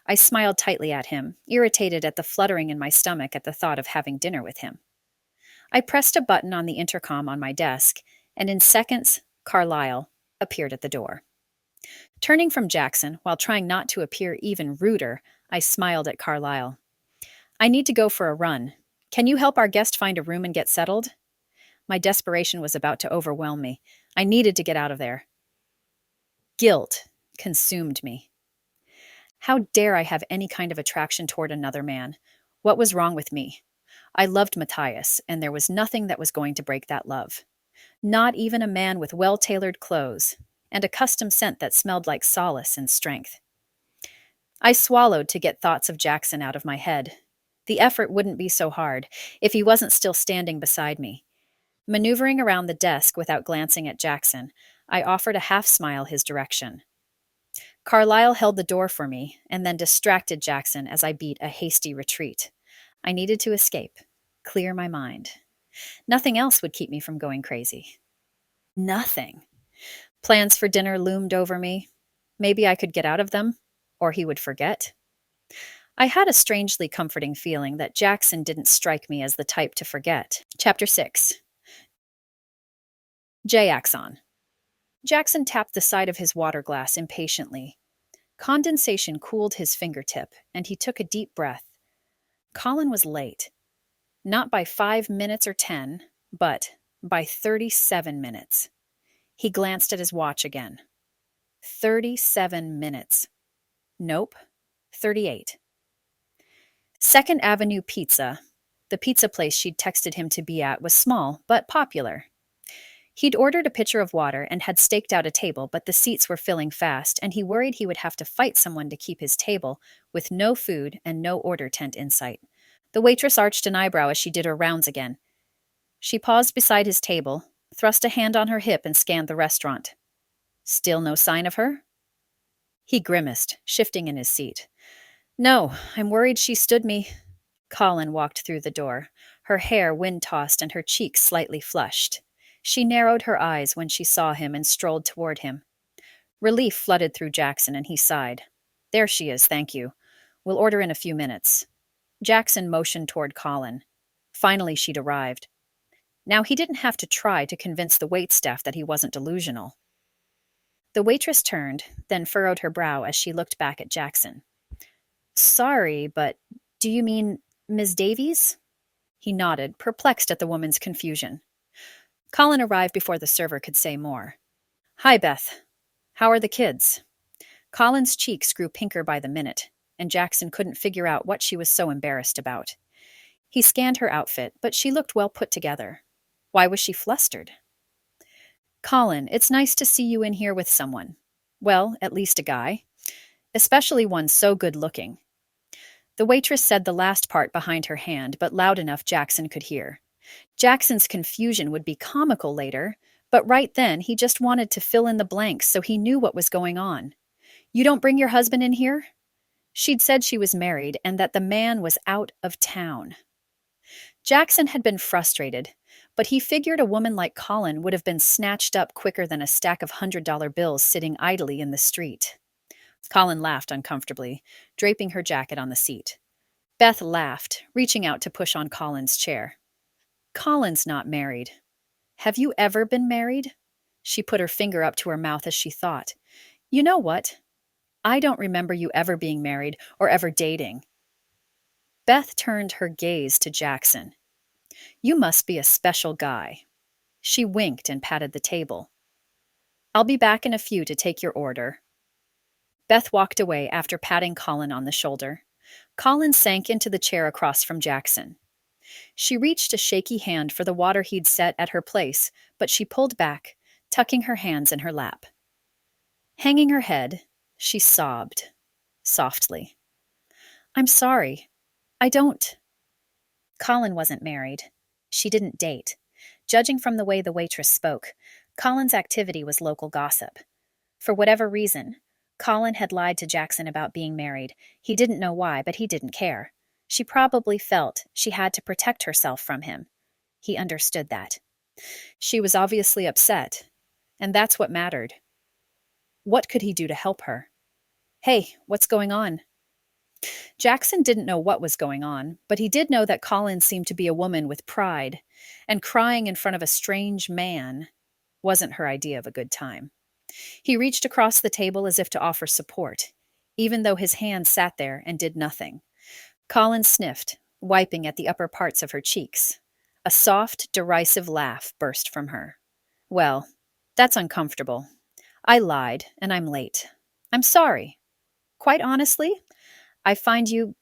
I smiled tightly at him, irritated at the fluttering in my stomach at the thought of having dinner with him. I pressed a button on the intercom on my desk, and in seconds, Carlisle appeared at the door. Turning from Jaxon, while trying not to appear even ruder, I smiled at Carlisle. I need to go for a run. Can you help our guest find a room and get settled? My desperation was about to overwhelm me. I needed to get out of there. Guilt consumed me. How dare I have any kind of attraction toward another man? What was wrong with me? I loved Matthias, and there was nothing that was going to break that love. Not even a man with well-tailored clothes, and a custom scent that smelled like solace and strength. I swallowed to get thoughts of Jaxon out of my head. The effort wouldn't be so hard if he wasn't still standing beside me. Maneuvering around the desk without glancing at Jaxon, I offered a half-smile his direction. Carlisle held the door for me and then distracted Jaxon as I beat a hasty retreat. I needed to escape, clear my mind. Nothing else would keep me from going crazy. Nothing. Plans for dinner loomed over me. Maybe I could get out of them, or he would forget. I had a strangely comforting feeling that Jaxon didn't strike me as the type to forget. Chapter 6. Jaxon. Jaxon tapped the side of his water glass impatiently. Condensation cooled his fingertip, and he took a deep breath. Colin was late. Not by 5 minutes or 10, but by 37 minutes. He glanced at his watch again. 37 minutes. Nope, 38. Second Avenue Pizza, the pizza place she'd texted him to be at, was small, but popular. He'd ordered a pitcher of water and had staked out a table, but the seats were filling fast, and he worried he would have to fight someone to keep his table, with no food and no order tent in sight. The waitress arched an eyebrow as she did her rounds again. She paused beside his table, thrust a hand on her hip, and scanned the restaurant. Still no sign of her? He grimaced, shifting in his seat. No, I'm worried she stood me. Colin walked through the door, her hair wind-tossed and her cheeks slightly flushed. She narrowed her eyes when she saw him and strolled toward him. Relief flooded through Jaxon, and he sighed. There she is, thank you. We'll order in a few minutes. Jaxon motioned toward Colin. Finally she'd arrived. Now he didn't have to try to convince the waitstaff that he wasn't delusional. The waitress turned, then furrowed her brow as she looked back at Jaxon. Sorry, but do you mean Ms. Davies? He nodded, perplexed at the woman's confusion. Colin arrived before the server could say more. Hi, Beth. How are the kids? Colin's cheeks grew pinker by the minute, and Jaxon couldn't figure out what she was so embarrassed about. He scanned her outfit, but she looked well put together. Why was she flustered? Colin, it's nice to see you in here with someone. Well, at least a guy. Especially one so good-looking. The waitress said the last part behind her hand, but loud enough Jaxon could hear. Jackson's confusion would be comical later, but right then he just wanted to fill in the blanks so he knew what was going on. You don't bring your husband in here? She'd said she was married and that the man was out of town. Jaxon had been frustrated, but he figured a woman like Colin would have been snatched up quicker than a stack of $100 bills sitting idly in the street. Colin laughed uncomfortably, draping her jacket on the seat. Beth laughed, reaching out to push on Colin's chair. Colin's not married. Have you ever been married? She put her finger up to her mouth as she thought. You know what? I don't remember you ever being married or ever dating. Beth turned her gaze to Jaxon. You must be a special guy. She winked and patted the table. I'll be back in a few to take your order. Beth walked away after patting Colin on the shoulder. Colin sank into the chair across from Jaxon. She reached a shaky hand for the water he'd set at her place, but she pulled back, tucking her hands in her lap. Hanging her head, she sobbed, softly. I'm sorry. I don't. Colin wasn't married. She didn't date. Judging from the way the waitress spoke, Colin's activity was local gossip. For whatever reason, Colin had lied to Jaxon about being married. He didn't know why, but he didn't care. She probably felt she had to protect herself from him. He understood that. She was obviously upset, and that's what mattered. What could he do to help her? Hey, what's going on? Jaxon didn't know what was going on, but he did know that Colin seemed to be a woman with pride, and crying in front of a strange man wasn't her idea of a good time. He reached across the table as if to offer support, even though his hand sat there and did nothing. Colin sniffed, wiping at the upper parts of her cheeks. A soft, derisive laugh burst from her. Well, that's uncomfortable. I lied, and I'm late. I'm sorry. Quite honestly, I find you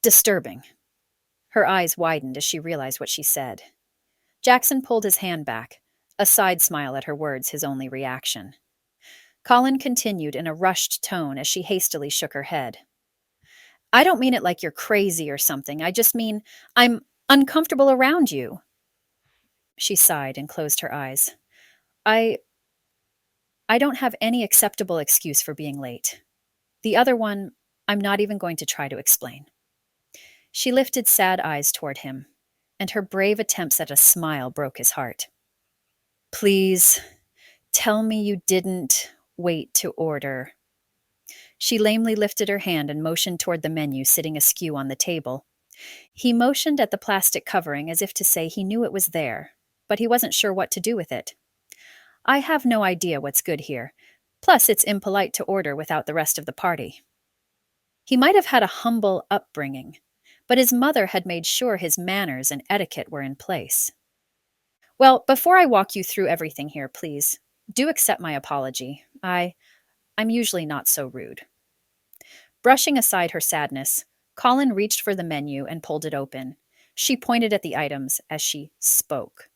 disturbing. Her eyes widened as she realized what she said. Jaxon pulled his hand back, a side smile at her words his only reaction. Colin continued in a rushed tone as she hastily shook her head. I don't mean it like you're crazy or something. I just mean I'm uncomfortable around you. She sighed and closed her eyes. I don't have any acceptable excuse for being late. The other one, I'm not even going to try to explain. She lifted sad eyes toward him, and her brave attempts at a smile broke his heart. Please, tell me you didn't wait to order. She lamely lifted her hand and motioned toward the menu sitting askew on the table. He motioned at the plastic covering as if to say he knew it was there, but he wasn't sure what to do with it. I have no idea what's good here. Plus, it's impolite to order without the rest of the party. He might have had a humble upbringing, but his mother had made sure his manners and etiquette were in place. Well, before I walk you through everything here, please, do accept my apology. I'm usually not so rude. Brushing aside her sadness, Colin reached for the menu and pulled it open. She pointed at the items as she spoke.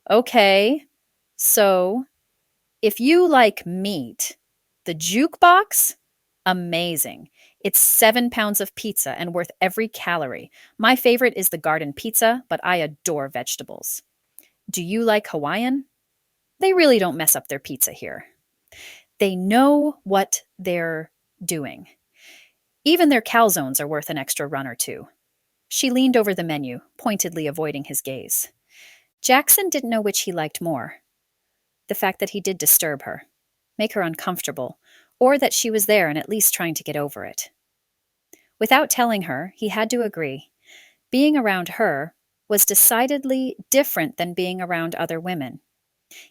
Okay, so if you like meat, the jukebox? Amazing. It's 7 pounds of pizza and worth every calorie. My favorite is the garden pizza, but I adore vegetables. Do you like Hawaiian? They really don't mess up their pizza here. They know what they're doing. Even their calzones are worth an extra run or two. She leaned over the menu, pointedly avoiding his gaze. Jaxon didn't know which he liked more. The fact that he did disturb her, make her uncomfortable, or that she was there and at least trying to get over it. Without telling her, he had to agree. Being around her was decidedly different than being around other women.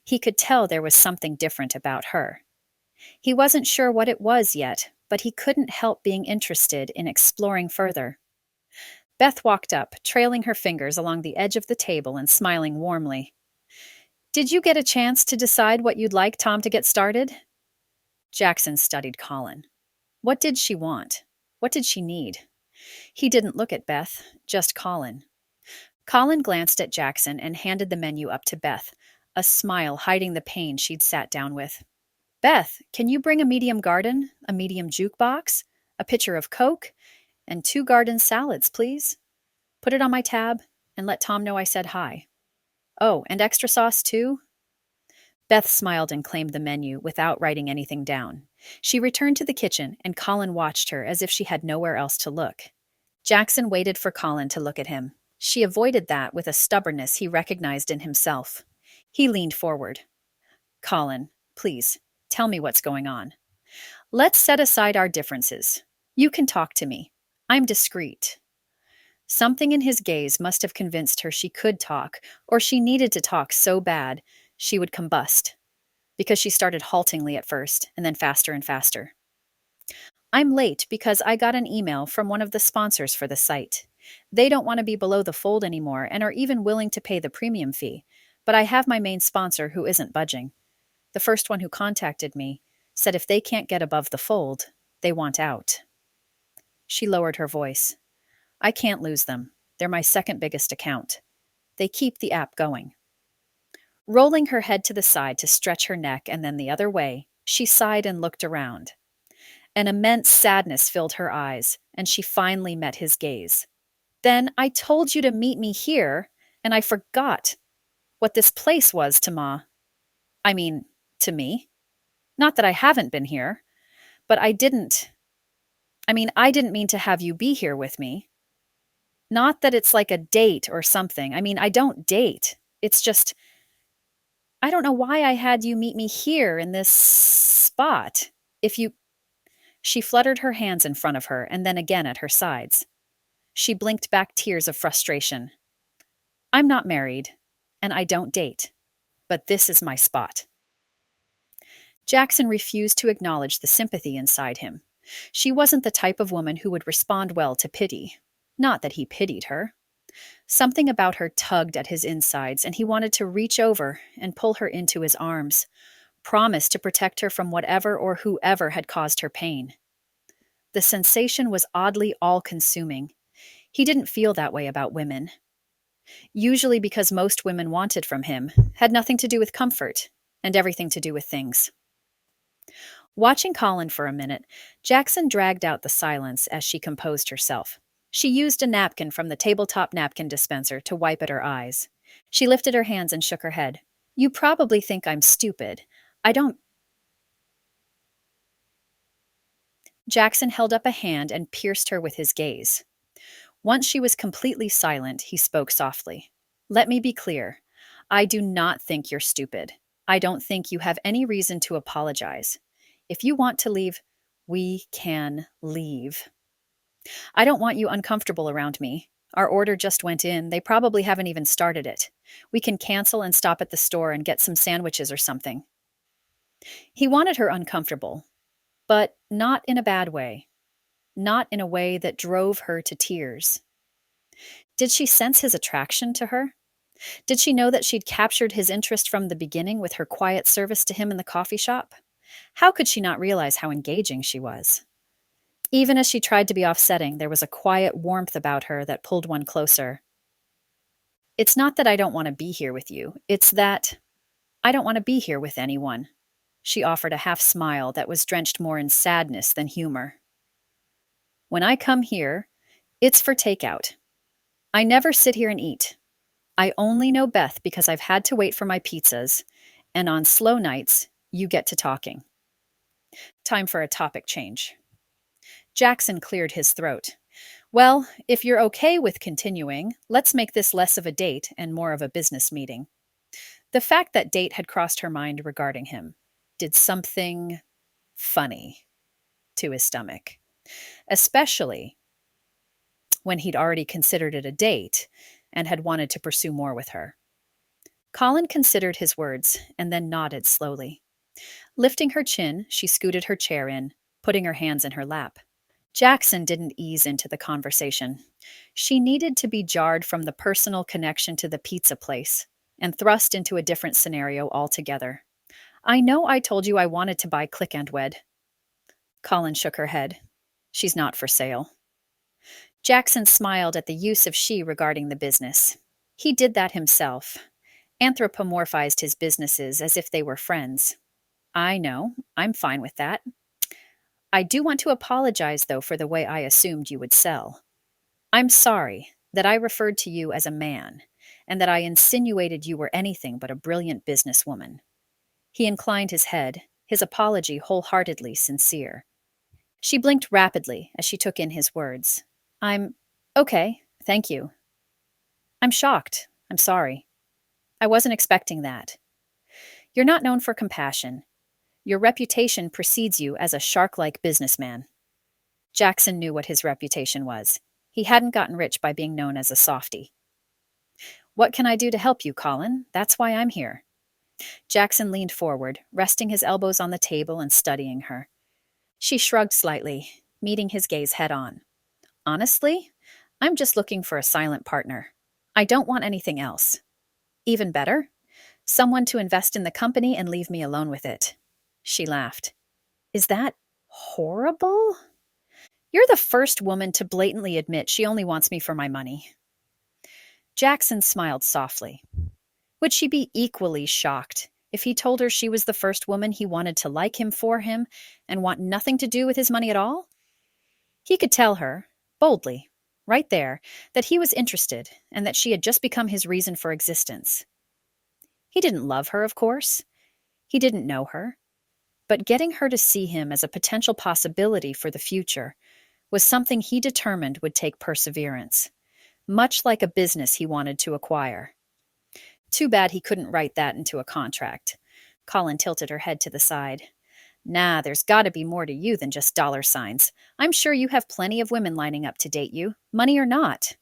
He could tell there was something different about her. He wasn't sure what it was yet, but he couldn't help being interested in exploring further. Beth walked up, trailing her fingers along the edge of the table and smiling warmly. Did you get a chance to decide what you'd like Tom to get started? Jaxon studied Colin. What did she want? What did she need? He didn't look at Beth, just Colin. Colin glanced at Jaxon and handed the menu up to Beth, a smile hiding the pain she'd sat down with. Beth, can you bring a medium garden, a medium jukebox, a pitcher of Coke, and 2 garden salads, please? Put it on my tab and let Tom know I said hi. Oh, and extra sauce too? Beth smiled and claimed the menu without writing anything down. She returned to the kitchen, and Colin watched her as if she had nowhere else to look. Jaxon waited for Colin to look at him. She avoided that with a stubbornness he recognized in himself. He leaned forward. Colin, please, tell me what's going on. Let's set aside our differences. You can talk to me. I'm discreet. Something in his gaze must have convinced her she could talk, or she needed to talk so bad she would combust, because she started haltingly at first, and then faster and faster. I'm late because I got an email from one of the sponsors for the site. They don't want to be below the fold anymore and are even willing to pay the premium fee, but I have my main sponsor who isn't budging. The first one who contacted me said if they can't get above the fold, they want out. She lowered her voice. I can't lose them. They're my second biggest account. They keep the app going. Rolling her head to the side to stretch her neck and then the other way, she sighed and looked around. An immense sadness filled her eyes, and she finally met his gaze. Then I told you to meet me here, and I forgot what this place was to Ma. I mean, to me. Not that I haven't been here, but I didn't mean to have you be here with me. Not that it's like a date or something. I don't date. It's just, I don't know why I had you meet me here in this spot. She fluttered her hands in front of her and then again at her sides. She blinked back tears of frustration. I'm not married, and I don't date, but this is my spot. Jaxon refused to acknowledge the sympathy inside him. She wasn't the type of woman who would respond well to pity. Not that he pitied her. Something about her tugged at his insides, and he wanted to reach over and pull her into his arms, promise to protect her from whatever or whoever had caused her pain. The sensation was oddly all-consuming. He didn't feel that way about women. Usually because most women wanted from him had nothing to do with comfort and everything to do with things. Watching Colin for a minute, Jaxon dragged out the silence as she composed herself. She used a napkin from the tabletop napkin dispenser to wipe at her eyes. She lifted her hands and shook her head. You probably think I'm stupid. I don't. Jaxon held up a hand and pierced her with his gaze. Once she was completely silent, he spoke softly. Let me be clear. I do not think you're stupid. I don't think you have any reason to apologize. If you want to leave, we can leave. I don't want you uncomfortable around me. Our order just went in. They probably haven't even started it. We can cancel and stop at the store and get some sandwiches or something. He wanted her uncomfortable, but not in a bad way, not in a way that drove her to tears. Did she sense his attraction to her? Did she know that she'd captured his interest from the beginning with her quiet service to him in the coffee shop? How could she not realize how engaging she was? Even as she tried to be offsetting, there was a quiet warmth about her that pulled one closer. It's not that I don't want to be here with you, it's that I don't want to be here with anyone. She offered a half smile that was drenched more in sadness than humor. When I come here, it's for takeout. I never sit here and eat. I only know Beth because I've had to wait for my pizzas, and on slow nights, you get to talking. Time for a topic change. Jaxon cleared his throat. Well, if you're okay with continuing, let's make this less of a date and more of a business meeting. The fact that date had crossed her mind regarding him did something funny to his stomach, especially when he'd already considered it a date and had wanted to pursue more with her. Colin considered his words and then nodded slowly. Lifting her chin, she scooted her chair in, putting her hands in her lap. Jaxon didn't ease into the conversation. She needed to be jarred from the personal connection to the pizza place and thrust into a different scenario altogether. I know I told you I wanted to buy Click and Wed. Colin shook her head. She's not for sale. Jaxon smiled at the use of she regarding the business. He did that himself, anthropomorphized his businesses as if they were friends. I know, I'm fine with that. I do want to apologize, though, for the way I assumed you would sell. I'm sorry that I referred to you as a man, and that I insinuated you were anything but a brilliant businesswoman. He inclined his head, his apology wholeheartedly sincere. She blinked rapidly as she took in his words. I'm okay, thank you. I'm shocked. I'm sorry. I wasn't expecting that. You're not known for compassion. Your reputation precedes you as a shark-like businessman. Jaxon knew what his reputation was. He hadn't gotten rich by being known as a softy. What can I do to help you, Colin? That's why I'm here. Jaxon leaned forward, resting his elbows on the table and studying her. She shrugged slightly, meeting his gaze head-on. Honestly, I'm just looking for a silent partner. I don't want anything else. Even better, someone to invest in the company and leave me alone with it. She laughed. Is that horrible? You're the first woman to blatantly admit she only wants me for my money. Jaxon smiled softly. Would she be equally shocked if he told her she was the first woman he wanted to like him for him and want nothing to do with his money at all? He could tell her, boldly, right there, that he was interested and that she had just become his reason for existence. He didn't love her, of course. He didn't know her. But getting her to see him as a potential possibility for the future was something he determined would take perseverance, much like a business he wanted to acquire. Too bad he couldn't write that into a contract. Colin tilted her head to the side. Nah, there's got to be more to you than just dollar signs. I'm sure you have plenty of women lining up to date you, money or not.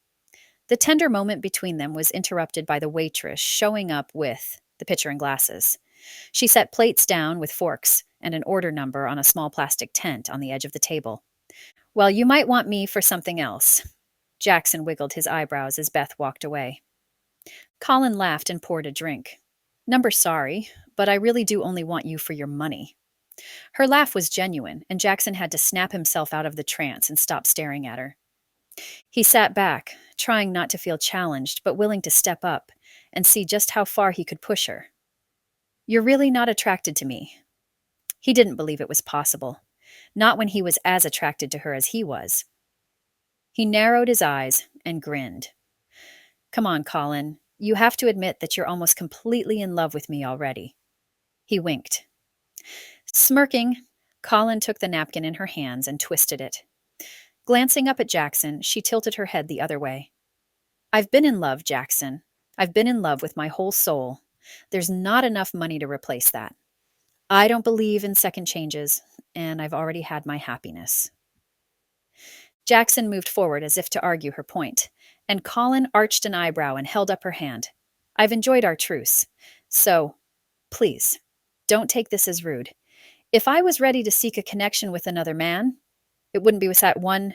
The tender moment between them was interrupted by the waitress showing up with the pitcher and glasses. She set plates down with forks and an order number on a small plastic tent on the edge of the table. Well, you might want me for something else. Jaxon wiggled his eyebrows as Beth walked away. Colin laughed and poured a drink. Number sorry, but I really do only want you for your money. Her laugh was genuine, and Jaxon had to snap himself out of the trance and stop staring at her. He sat back, trying not to feel challenged, but willing to step up and see just how far he could push her. You're really not attracted to me. He didn't believe it was possible, not when he was as attracted to her as he was. He narrowed his eyes and grinned. Come on, Colin. You have to admit that you're almost completely in love with me already. He winked. Smirking, Colin took the napkin in her hands and twisted it. Glancing up at Jaxon, she tilted her head the other way. I've been in love, Jaxon. I've been in love with my whole soul. There's not enough money to replace that. I don't believe in second changes, and I've already had my happiness. Jaxon moved forward as if to argue her point, and Colin arched an eyebrow and held up her hand. I've enjoyed our truce, so, please, don't take this as rude. If I was ready to seek a connection with another man, it wouldn't be with that one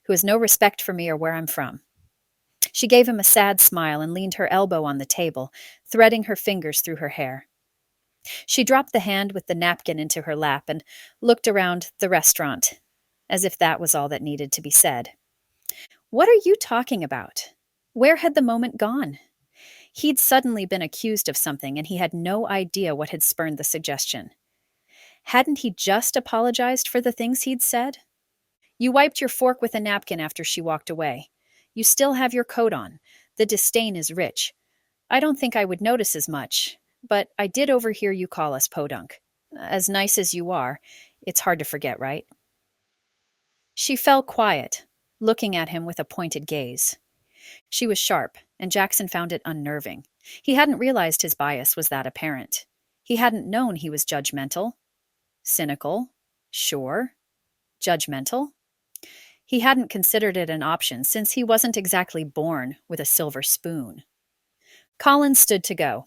who has no respect for me or where I'm from. She gave him a sad smile and leaned her elbow on the table, threading her fingers through her hair. She dropped the hand with the napkin into her lap and looked around the restaurant, as if that was all that needed to be said. What are you talking about? Where had the moment gone? He'd suddenly been accused of something, and he had no idea what had spurned the suggestion. Hadn't he just apologized for the things he'd said? You wiped your fork with a napkin after she walked away. You still have your coat on. The disdain is rich. I don't think I would notice as much, but I did overhear you call us podunk. As nice as you are, it's hard to forget, right? She fell quiet, looking at him with a pointed gaze. She was sharp, and Jaxon found it unnerving. He hadn't realized his bias was that apparent. He hadn't known he was judgmental. Cynical. Sure. Judgmental. He hadn't considered it an option since he wasn't exactly born with a silver spoon. Colin stood to go.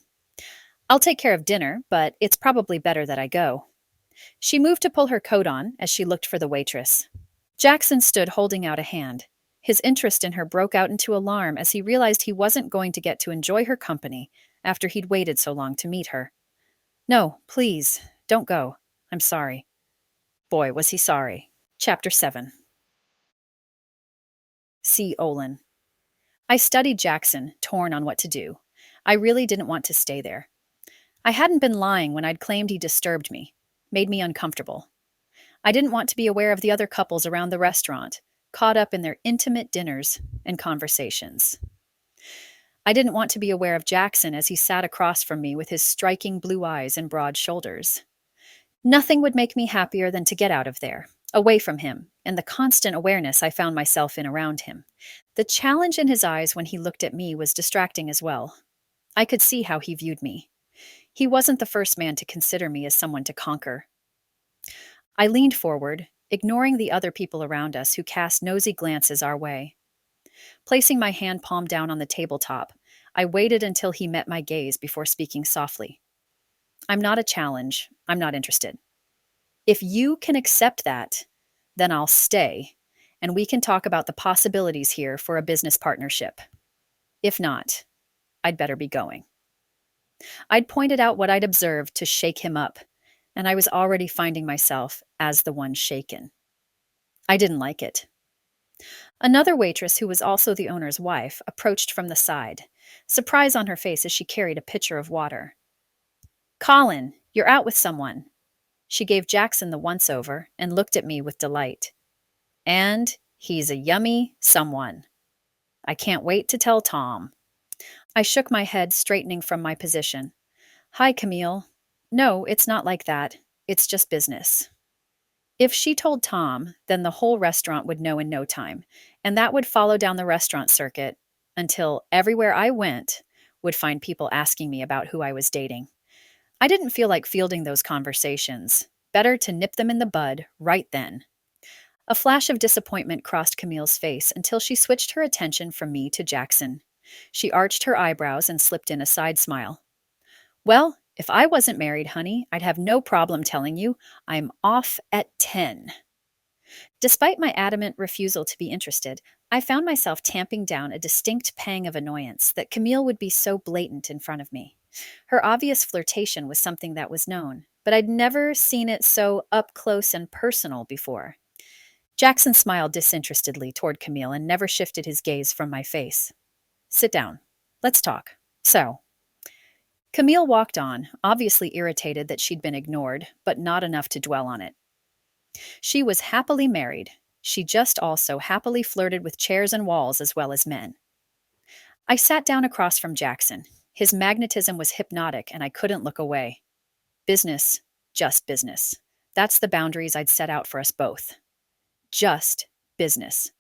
I'll take care of dinner, but it's probably better that I go. She moved to pull her coat on as she looked for the waitress. Jaxon stood holding out a hand. His interest in her broke out into alarm as he realized he wasn't going to get to enjoy her company after he'd waited so long to meet her. No, please, don't go. I'm sorry. Boy, was he sorry. Chapter 7. See Olin. I studied Jaxon, torn on what to do. I really didn't want to stay there. I hadn't been lying when I'd claimed he disturbed me, made me uncomfortable. I didn't want to be aware of the other couples around the restaurant, caught up in their intimate dinners and conversations. I didn't want to be aware of Jaxon as he sat across from me with his striking blue eyes and broad shoulders. Nothing would make me happier than to get out of there, away from him, and the constant awareness I found myself in around him. The challenge in his eyes when he looked at me was distracting as well. I could see how he viewed me. He wasn't the first man to consider me as someone to conquer. I leaned forward, ignoring the other people around us who cast nosy glances our way. Placing my hand palm down on the tabletop, I waited until he met my gaze before speaking softly. I'm not a challenge. I'm not interested. If you can accept that, then I'll stay, and we can talk about the possibilities here for a business partnership. If not, I'd better be going. I'd pointed out what I'd observed to shake him up, and I was already finding myself as the one shaken. I didn't like it. Another waitress, who was also the owner's wife, approached from the side, surprise on her face as she carried a pitcher of water. Colin, you're out with someone. She gave Jaxon the once-over and looked at me with delight. And he's a yummy someone. I can't wait to tell Tom. I shook my head, straightening from my position. Hi, Camille. No, it's not like that. It's just business. If she told Tom, then the whole restaurant would know in no time, and that would follow down the restaurant circuit until everywhere I went would find people asking me about who I was dating. I didn't feel like fielding those conversations. Better to nip them in the bud right then. A flash of disappointment crossed Camille's face until she switched her attention from me to Jaxon. She arched her eyebrows and slipped in a side smile. Well, if I wasn't married, honey, I'd have no problem telling you I'm off at 10. Despite my adamant refusal to be interested, I found myself tamping down a distinct pang of annoyance that Camille would be so blatant in front of me. Her obvious flirtation was something that was known, but I'd never seen it so up close and personal before. Jaxon smiled disinterestedly toward Camille and never shifted his gaze from my face. Sit down. Let's talk. So, Camille walked on, obviously irritated that she'd been ignored, but not enough to dwell on it. She was happily married. She just also happily flirted with chairs and walls as well as men. I sat down across from Jaxon. His magnetism was hypnotic, and I couldn't look away. Business, just business. That's the boundaries I'd set out for us both. Just business.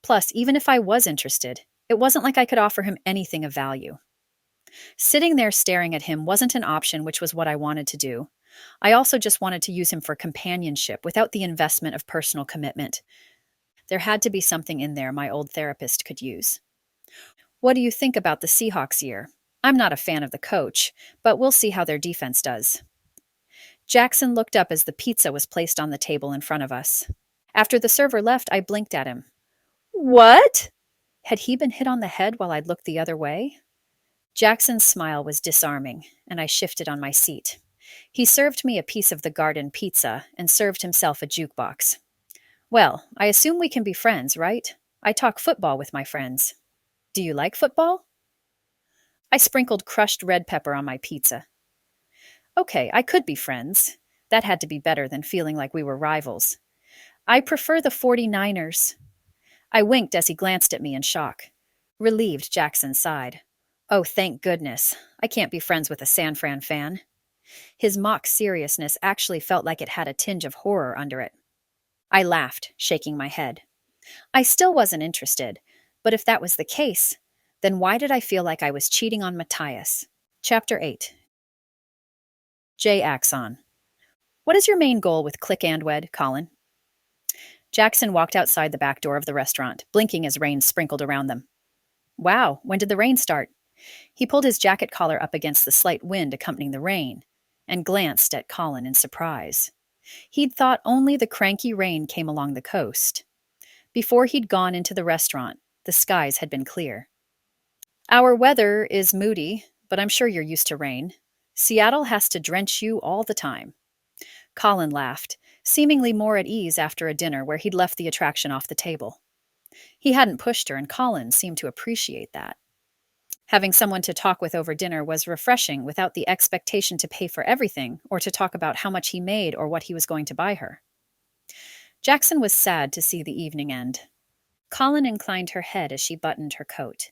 Plus, even if I was interested, it wasn't like I could offer him anything of value. Sitting there staring at him wasn't an option, which was what I wanted to do. I also just wanted to use him for companionship without the investment of personal commitment. There had to be something in there my old therapist could use. What do you think about the Seahawks year? I'm not a fan of the coach, but we'll see how their defense does. Jaxon looked up as the pizza was placed on the table in front of us. After the server left, I blinked at him. What? Had he been hit on the head while I'd looked the other way? Jackson's smile was disarming, and I shifted on my seat. He served me a piece of the garden pizza and served himself a jukebox. Well, I assume we can be friends, right? I talk football with my friends. Do you like football? I sprinkled crushed red pepper on my pizza. Okay, I could be friends. That had to be better than feeling like we were rivals. I prefer the 49ers. I winked as he glanced at me in shock. Relieved, Jaxon sighed. Oh, thank goodness. I can't be friends with a San Fran fan. His mock seriousness actually felt like it had a tinge of horror under it. I laughed, shaking my head. I still wasn't interested, but if that was the case, then why did I feel like I was cheating on Matthias? Chapter 8. Jaxon. What is your main goal with Click and Wed, Colin? Jaxon walked outside the back door of the restaurant, blinking as rain sprinkled around them. Wow, when did the rain start? He pulled his jacket collar up against the slight wind accompanying the rain, and glanced at Colin in surprise. He'd thought only the cranky rain came along the coast. Before he'd gone into the restaurant, the skies had been clear. Our weather is moody, but I'm sure you're used to rain. Seattle has to drench you all the time. Colin laughed, seemingly more at ease after a dinner where he'd left the attraction off the table. He hadn't pushed her, and Colin seemed to appreciate that. Having someone to talk with over dinner was refreshing without the expectation to pay for everything or to talk about how much he made or what he was going to buy her. Jaxon was sad to see the evening end. Colin inclined her head as she buttoned her coat.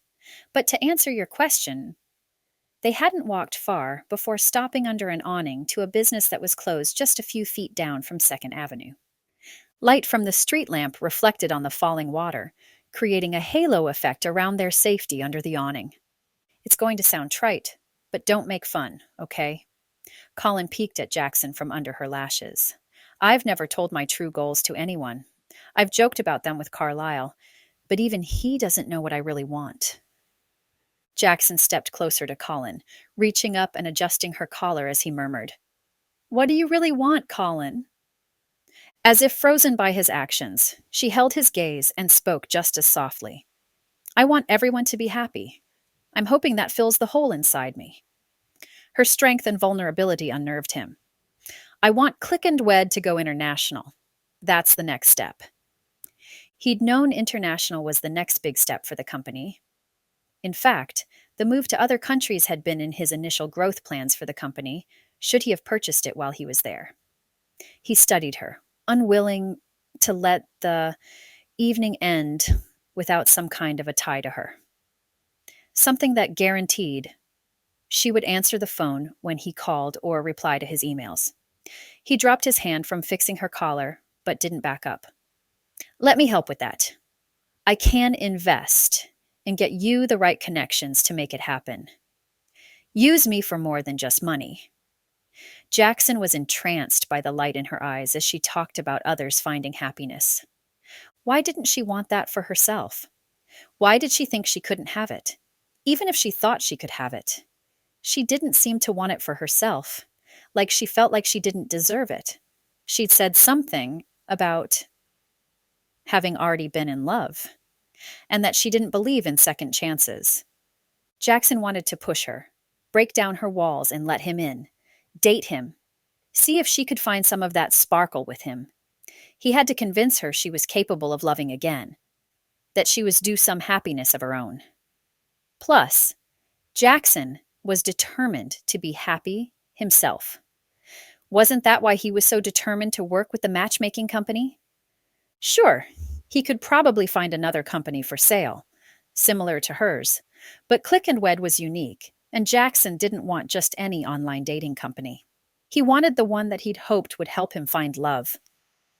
But to answer your question, they hadn't walked far before stopping under an awning to a business that was closed just a few feet down from 2nd Avenue. Light from the street lamp reflected on the falling water, creating a halo effect around their safety under the awning. It's going to sound trite, but don't make fun, okay? Colin peeked at Jaxon from under her lashes. I've never told my true goals to anyone. I've joked about them with Carlisle, but even he doesn't know what I really want. Jaxon stepped closer to Colin, reaching up and adjusting her collar as he murmured, What do you really want, Colin? As if frozen by his actions, she held his gaze and spoke just as softly. I want everyone to be happy. I'm hoping that fills the hole inside me. Her strength and vulnerability unnerved him. I want Click and Wed to go international. That's the next step. He'd known international was the next big step for the company. In fact, the move to other countries had been in his initial growth plans for the company, should he have purchased it while he was there. He studied her, unwilling to let the evening end without some kind of a tie to her. Something that guaranteed she would answer the phone when he called or reply to his emails. He dropped his hand from fixing her collar, but didn't back up. Let me help with that. I can invest and get you the right connections to make it happen. Use me for more than just money. Jaxon was entranced by the light in her eyes as she talked about others finding happiness. Why didn't she want that for herself? Why did she think she couldn't have it? Even if she thought she could have it. She didn't seem to want it for herself, like she felt like she didn't deserve it. She'd said something about having already been in love, and that she didn't believe in second chances. Jaxon wanted to push her, break down her walls and let him in, date him, see if she could find some of that sparkle with him. He had to convince her she was capable of loving again, that she was due some happiness of her own. Plus, Jaxon was determined to be happy himself. Wasn't that why he was so determined to work with the matchmaking company? Sure, he could probably find another company for sale, similar to hers, but Click and Wed was unique, and Jaxon didn't want just any online dating company. He wanted the one that he'd hoped would help him find love.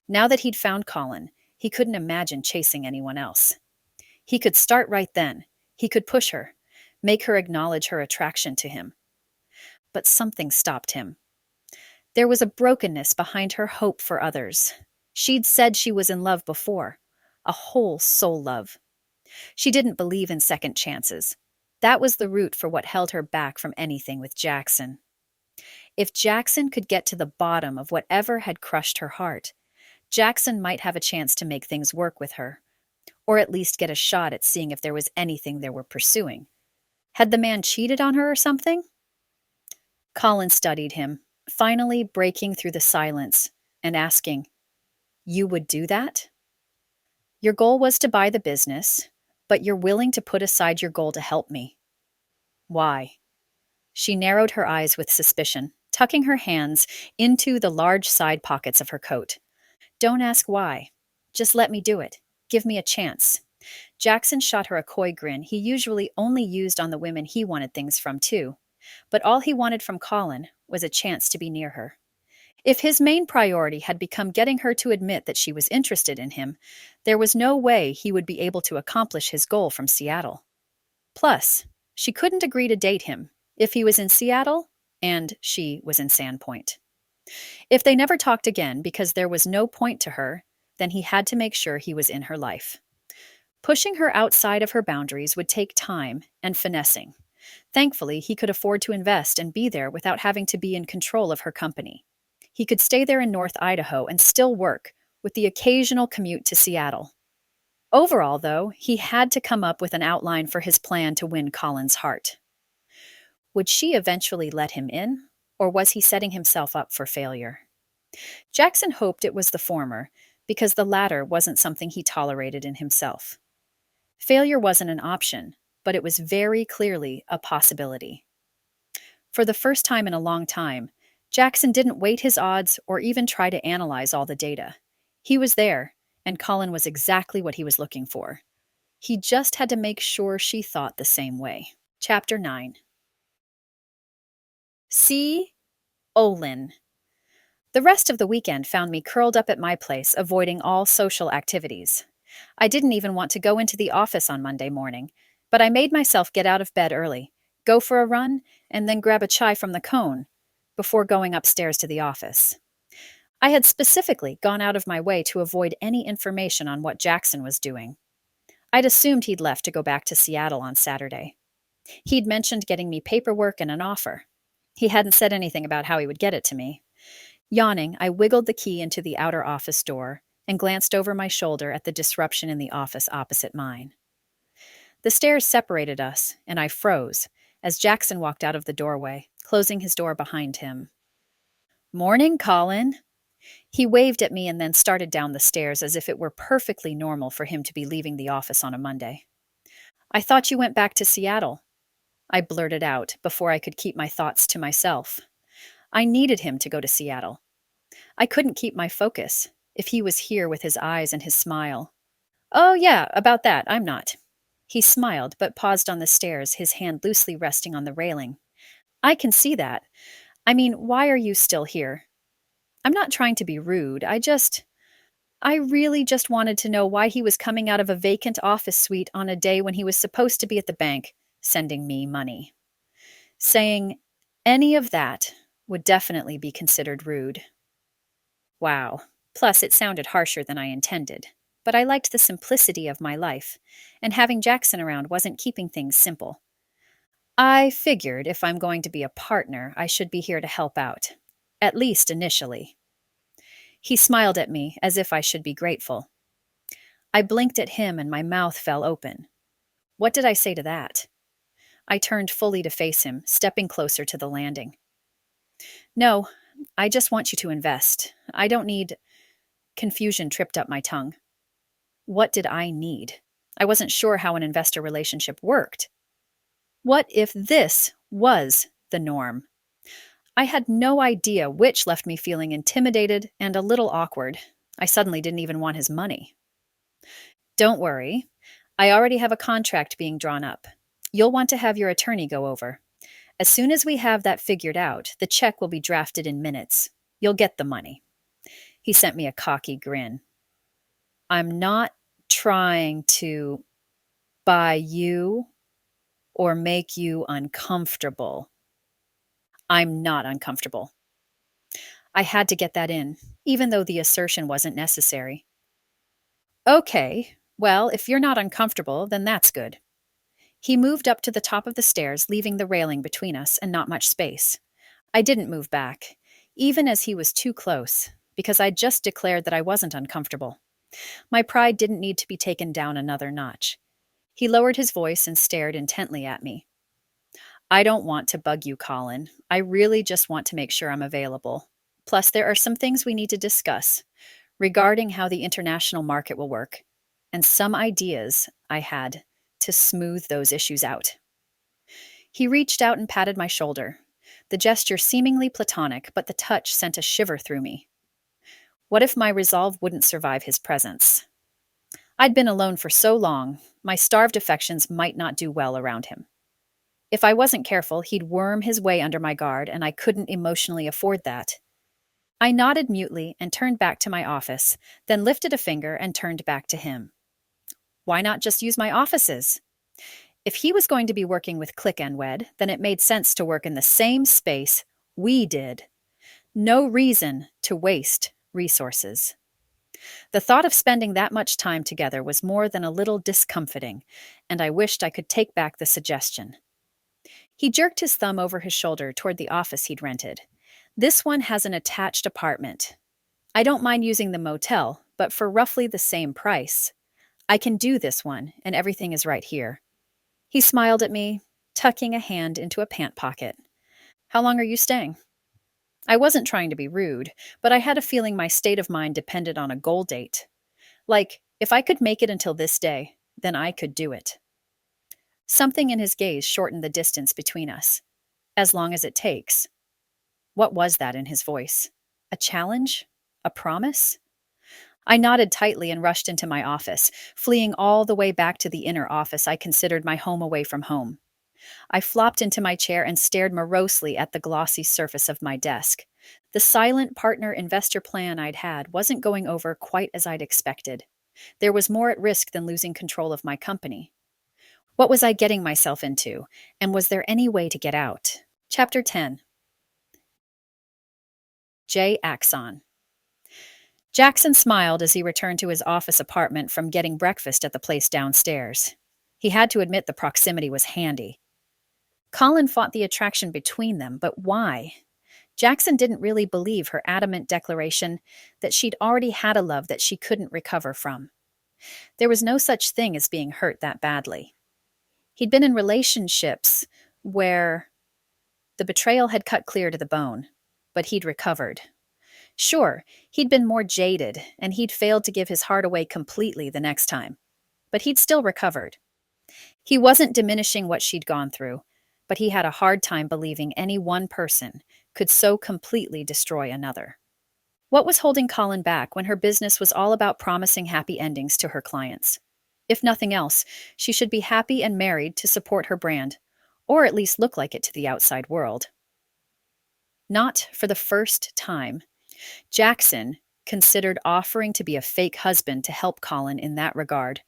Now that he'd found Colin, he couldn't imagine chasing anyone else. He could start right then. He could push her, make her acknowledge her attraction to him. But something stopped him. There was a brokenness behind her hope for others. She'd said she was in love before, a whole soul love. She didn't believe in second chances. That was the root for what held her back from anything with Jaxon. If Jaxon could get to the bottom of whatever had crushed her heart, Jaxon might have a chance to make things work with her, or at least get a shot at seeing if there was anything they were pursuing. Had the man cheated on her or something? Colin studied him, finally breaking through the silence and asking, "You would do that? Your goal was to buy the business, but you're willing to put aside your goal to help me. Why?" She narrowed her eyes with suspicion, tucking her hands into the large side pockets of her coat. "Don't ask why. Just let me do it. Give me a chance." Jaxon shot her a coy grin he usually only used on the women he wanted things from, too. But all he wanted from Colin was a chance to be near her. If his main priority had become getting her to admit that she was interested in him, there was no way he would be able to accomplish his goal from Seattle. Plus, she couldn't agree to date him if he was in Seattle and she was in Sandpoint. If they never talked again because there was no point to her, then he had to make sure he was in her life. Pushing her outside of her boundaries would take time and finessing. Thankfully, he could afford to invest and be there without having to be in control of her company. He could stay there in North Idaho and still work, with the occasional commute to Seattle. Overall, though, he had to come up with an outline for his plan to win Colin's heart. Would she eventually let him in, or was he setting himself up for failure? Jaxon hoped it was the former, because the latter wasn't something he tolerated in himself. Failure wasn't an option, but it was very clearly a possibility. For the first time in a long time, Jaxon didn't weight his odds or even try to analyze all the data. He was there, and Colin was exactly what he was looking for. He just had to make sure she thought the same way. Chapter 9. C. Olin. The rest of the weekend found me curled up at my place, avoiding all social activities. I didn't even want to go into the office on Monday morning, but I made myself get out of bed early, go for a run, and then grab a chai from the cone before going upstairs to the office. I had specifically gone out of my way to avoid any information on what Jaxon was doing. I'd assumed he'd left to go back to Seattle on Saturday. He'd mentioned getting me paperwork and an offer. He hadn't said anything about how he would get it to me. Yawning, I wiggled the key into the outer office door and glanced over my shoulder at the disruption in the office opposite mine. The stairs separated us, and I froze as Jaxon walked out of the doorway, closing his door behind him. "Morning, Colin." He waved at me and then started down the stairs as if it were perfectly normal for him to be leaving the office on a Monday. "I thought you went back to Seattle," I blurted out before I could keep my thoughts to myself. I needed him to go to Seattle. I couldn't keep my focus if he was here with his eyes and his smile. "Oh, yeah, about that, I'm not." He smiled, but paused on the stairs, his hand loosely resting on the railing. "I can see that. I mean, why are you still here? I'm not trying to be rude. I really just wanted to know why he was coming out of a vacant office suite on a day when he was supposed to be at the bank sending me money." Saying any of that would definitely be considered rude. Wow. Plus, it sounded harsher than I intended. But I liked the simplicity of my life, and having Jaxon around wasn't keeping things simple. I figured if I'm going to be a partner, I should be here to help out. At least initially. He smiled at me as if I should be grateful. I blinked at him and my mouth fell open. What did I say to that? I turned fully to face him, stepping closer to the landing. "No, I just want you to invest. I don't need..." Confusion tripped up my tongue. What did I need? I wasn't sure how an investor relationship worked. What if this was the norm? I had no idea, which left me feeling intimidated and a little awkward. I suddenly didn't even want his money. "Don't worry. I already have a contract being drawn up. You'll want to have your attorney go over. As soon as we have that figured out, the check will be drafted in minutes. You'll get the money." He sent me a cocky grin. "I'm not trying to buy you or make you uncomfortable." I'm not uncomfortable. I had to get that in, even though the assertion wasn't necessary. "Okay, well, if you're not uncomfortable, then that's good." He moved up to the top of the stairs, leaving the railing between us and not much space. I didn't move back, even as he was too close, because I'd just declared that I wasn't uncomfortable. My pride didn't need to be taken down another notch. He lowered his voice and stared intently at me. I don't want to bug you, Colin. I really just want to make sure I'm available. Plus, there are some things we need to discuss regarding how the international market will work, and some ideas I had to smooth those issues out. He reached out and patted my shoulder, the gesture seemingly platonic, but the touch sent a shiver through me. What if my resolve wouldn't survive his presence? I'd been alone for so long, my starved affections might not do well around him. If I wasn't careful, he'd worm his way under my guard, and I couldn't emotionally afford that. I nodded mutely and turned back to my office, then lifted a finger and turned back to him. Why not just use my offices? If he was going to be working with Click and Wed, then it made sense to work in the same space we did. No reason to waste resources. The thought of spending that much time together was more than a little discomfiting, and I wished I could take back the suggestion. He jerked his thumb over his shoulder toward the office he'd rented. This one has an attached apartment. I don't mind using the motel, but for roughly the same price. I can do this one, and everything is right here. He smiled at me, tucking a hand into a pant pocket. How long are you staying? I wasn't trying to be rude, but I had a feeling my state of mind depended on a goal date. Like, if I could make it until this day, then I could do it. Something in his gaze shortened the distance between us. As long as it takes. What was that in his voice? A challenge? A promise? I nodded tightly and rushed into my office, fleeing all the way back to the inner office I considered my home away from home. I flopped into my chair and stared morosely at the glossy surface of my desk. The silent partner investor plan I'd had wasn't going over quite as I'd expected. There was more at risk than losing control of my company. What was I getting myself into, and was there any way to get out? Chapter 10. Jaxon. Jaxon smiled as he returned to his office apartment from getting breakfast at the place downstairs. He had to admit the proximity was handy. Colin fought the attraction between them, but why? Jaxon didn't really believe her adamant declaration that she'd already had a love that she couldn't recover from. There was no such thing as being hurt that badly. He'd been in relationships where the betrayal had cut clear to the bone, but he'd recovered. Sure, he'd been more jaded, and he'd failed to give his heart away completely the next time, but he'd still recovered. He wasn't diminishing what she'd gone through, but he had a hard time believing any one person could so completely destroy another. What was holding Colin back when her business was all about promising happy endings to her clients? If nothing else, she should be happy and married to support her brand, or at least look like it to the outside world. Not for the first time, Jaxon considered offering to be a fake husband to help Colin in that regard,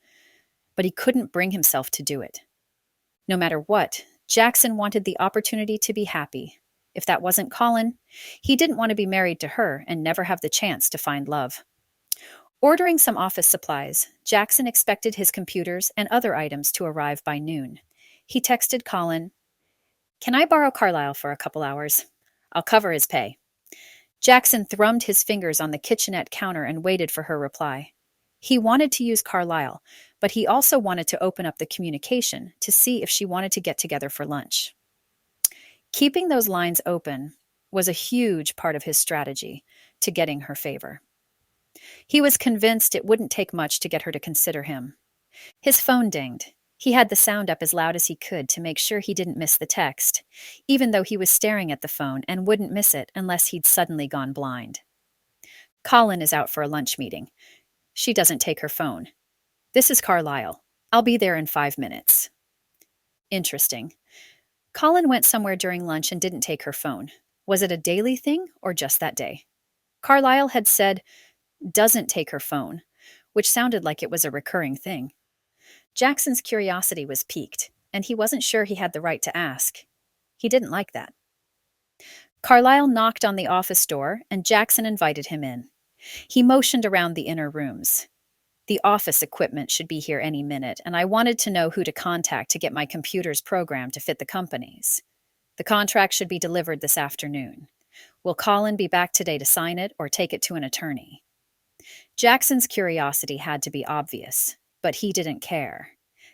but he couldn't bring himself to do it. No matter what, Jaxon wanted the opportunity to be happy. If that wasn't Colin, he didn't want to be married to her and never have the chance to find love. Ordering some office supplies, Jaxon expected his computers and other items to arrive by noon. He texted Colin, "Can I borrow Carlisle for a couple hours? I'll cover his pay." Jaxon thrummed his fingers on the kitchenette counter and waited for her reply. He wanted to use Carlisle, but he also wanted to open up the communication to see if she wanted to get together for lunch. Keeping those lines open was a huge part of his strategy to getting her favor. He was convinced it wouldn't take much to get her to consider him. His phone dinged. He had the sound up as loud as he could to make sure he didn't miss the text, even though he was staring at the phone and wouldn't miss it unless he'd suddenly gone blind. Colin is out for a lunch meeting. She doesn't take her phone. This is Carlisle. I'll be there in 5 minutes. Interesting. Colin went somewhere during lunch and didn't take her phone. Was it a daily thing or just that day? Carlisle had said, "doesn't take her phone," which sounded like it was a recurring thing. Jackson's curiosity was piqued, and he wasn't sure he had the right to ask. He didn't like that. Carlisle knocked on the office door, and Jaxon invited him in. He motioned around the inner rooms. The office equipment should be here any minute, and I wanted to know who to contact to get my computers programmed to fit the company's. The contract should be delivered this afternoon. Will Colin be back today to sign it or take it to an attorney? Jackson's curiosity had to be obvious, but he didn't care.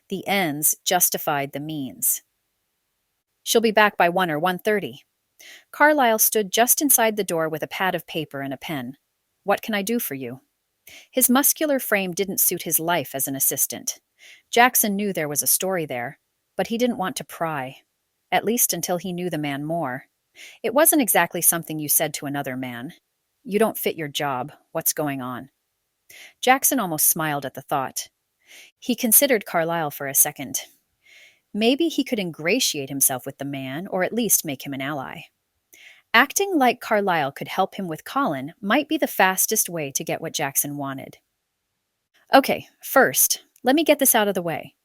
The ends justified the means. She'll be back by 1 or 1:30. Carlyle stood just inside the door with a pad of paper and a pen. What can I do for you? His muscular frame didn't suit his life as an assistant. Jaxon knew there was a story there, but he didn't want to pry, at least until he knew the man more. It wasn't exactly something you said to another man. You don't fit your job. What's going on? Jaxon almost smiled at the thought. He considered Carlyle for a second. Maybe he could ingratiate himself with the man, or at least make him an ally. Acting like Carlyle could help him with Colin might be the fastest way to get what Jaxon wanted. Okay, first, let me get this out of the way.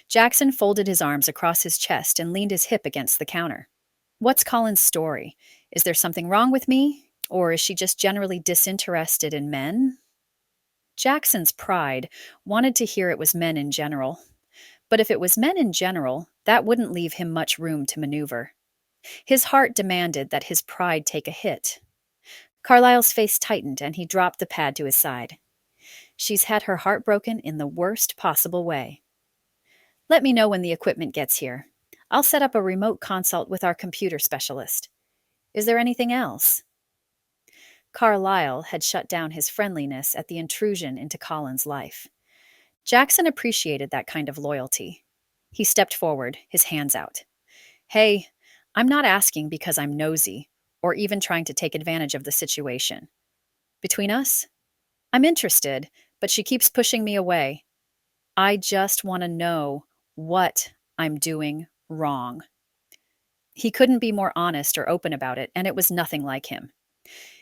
Jaxon folded his arms across his chest and leaned his hip against the counter. What's Colin's story? Is there something wrong with me? Or is she just generally disinterested in men? Jackson's pride wanted to hear it was men in general. But if it was men in general, that wouldn't leave him much room to maneuver. His heart demanded that his pride take a hit. Carlyle's face tightened and he dropped the pad to his side. She's had her heart broken in the worst possible way. Let me know when the equipment gets here. I'll set up a remote consult with our computer specialist. Is there anything else? Carlyle had shut down his friendliness at the intrusion into Colin's life. Jaxon appreciated that kind of loyalty. He stepped forward, his hands out. Hey, I'm not asking because I'm nosy, or even trying to take advantage of the situation. Between us? I'm interested, but she keeps pushing me away. I just want to know what I'm doing wrong. He couldn't be more honest or open about it, and it was nothing like him.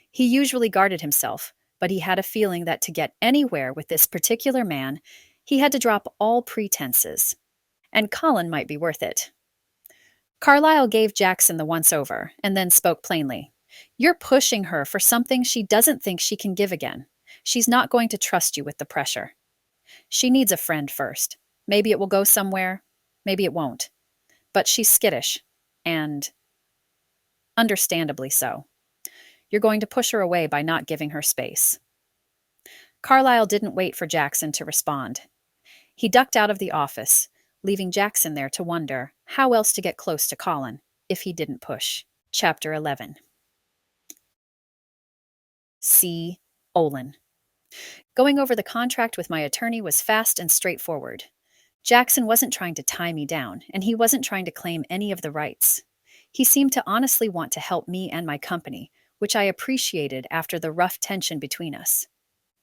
He usually guarded himself, but he had a feeling that to get anywhere with this particular man, he had to drop all pretenses. And Colin might be worth it. Carlyle gave Jaxon the once-over, and then spoke plainly. You're pushing her for something she doesn't think she can give again. She's not going to trust you with the pressure. She needs a friend first. Maybe it will go somewhere. Maybe it won't. But she's skittish. And understandably so. You're going to push her away by not giving her space. Carlyle didn't wait for Jaxon to respond. He ducked out of the office, leaving Jaxon there to wonder how else to get close to Colin if he didn't push. Chapter 11. C. Olin. Going over the contract with my attorney was fast and straightforward. Jaxon wasn't trying to tie me down, and he wasn't trying to claim any of the rights. He seemed to honestly want to help me and my company, which I appreciated after the rough tension between us.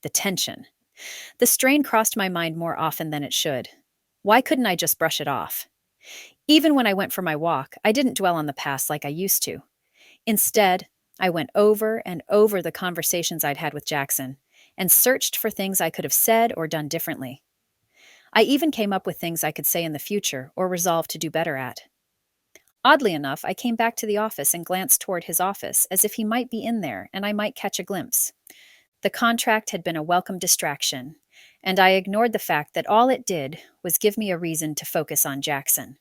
The tension. The strain crossed my mind more often than it should. Why couldn't I just brush it off? Even when I went for my walk, I didn't dwell on the past like I used to. Instead, I went over and over the conversations I'd had with Jaxon and searched for things I could have said or done differently. I even came up with things I could say in the future or resolve to do better at. Oddly enough, I came back to the office and glanced toward his office as if he might be in there and I might catch a glimpse. The contract had been a welcome distraction, and I ignored the fact that all it did was give me a reason to focus on Jaxon.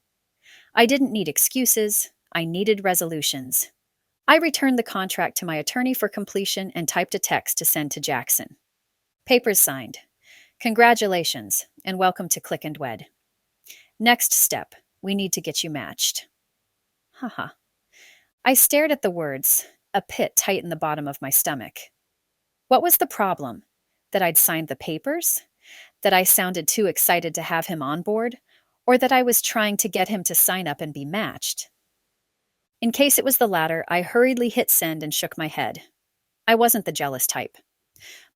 I didn't need excuses, I needed resolutions. I returned the contract to my attorney for completion and typed a text to send to Jaxon. Papers signed. Congratulations, and welcome to Click and Wed. Next step, we need to get you matched. Haha. I stared at the words, a pit tight in the bottom of my stomach. What was the problem? That I'd signed the papers? That I sounded too excited to have him on board? Or that I was trying to get him to sign up and be matched? In case it was the latter, I hurriedly hit send and shook my head. I wasn't the jealous type.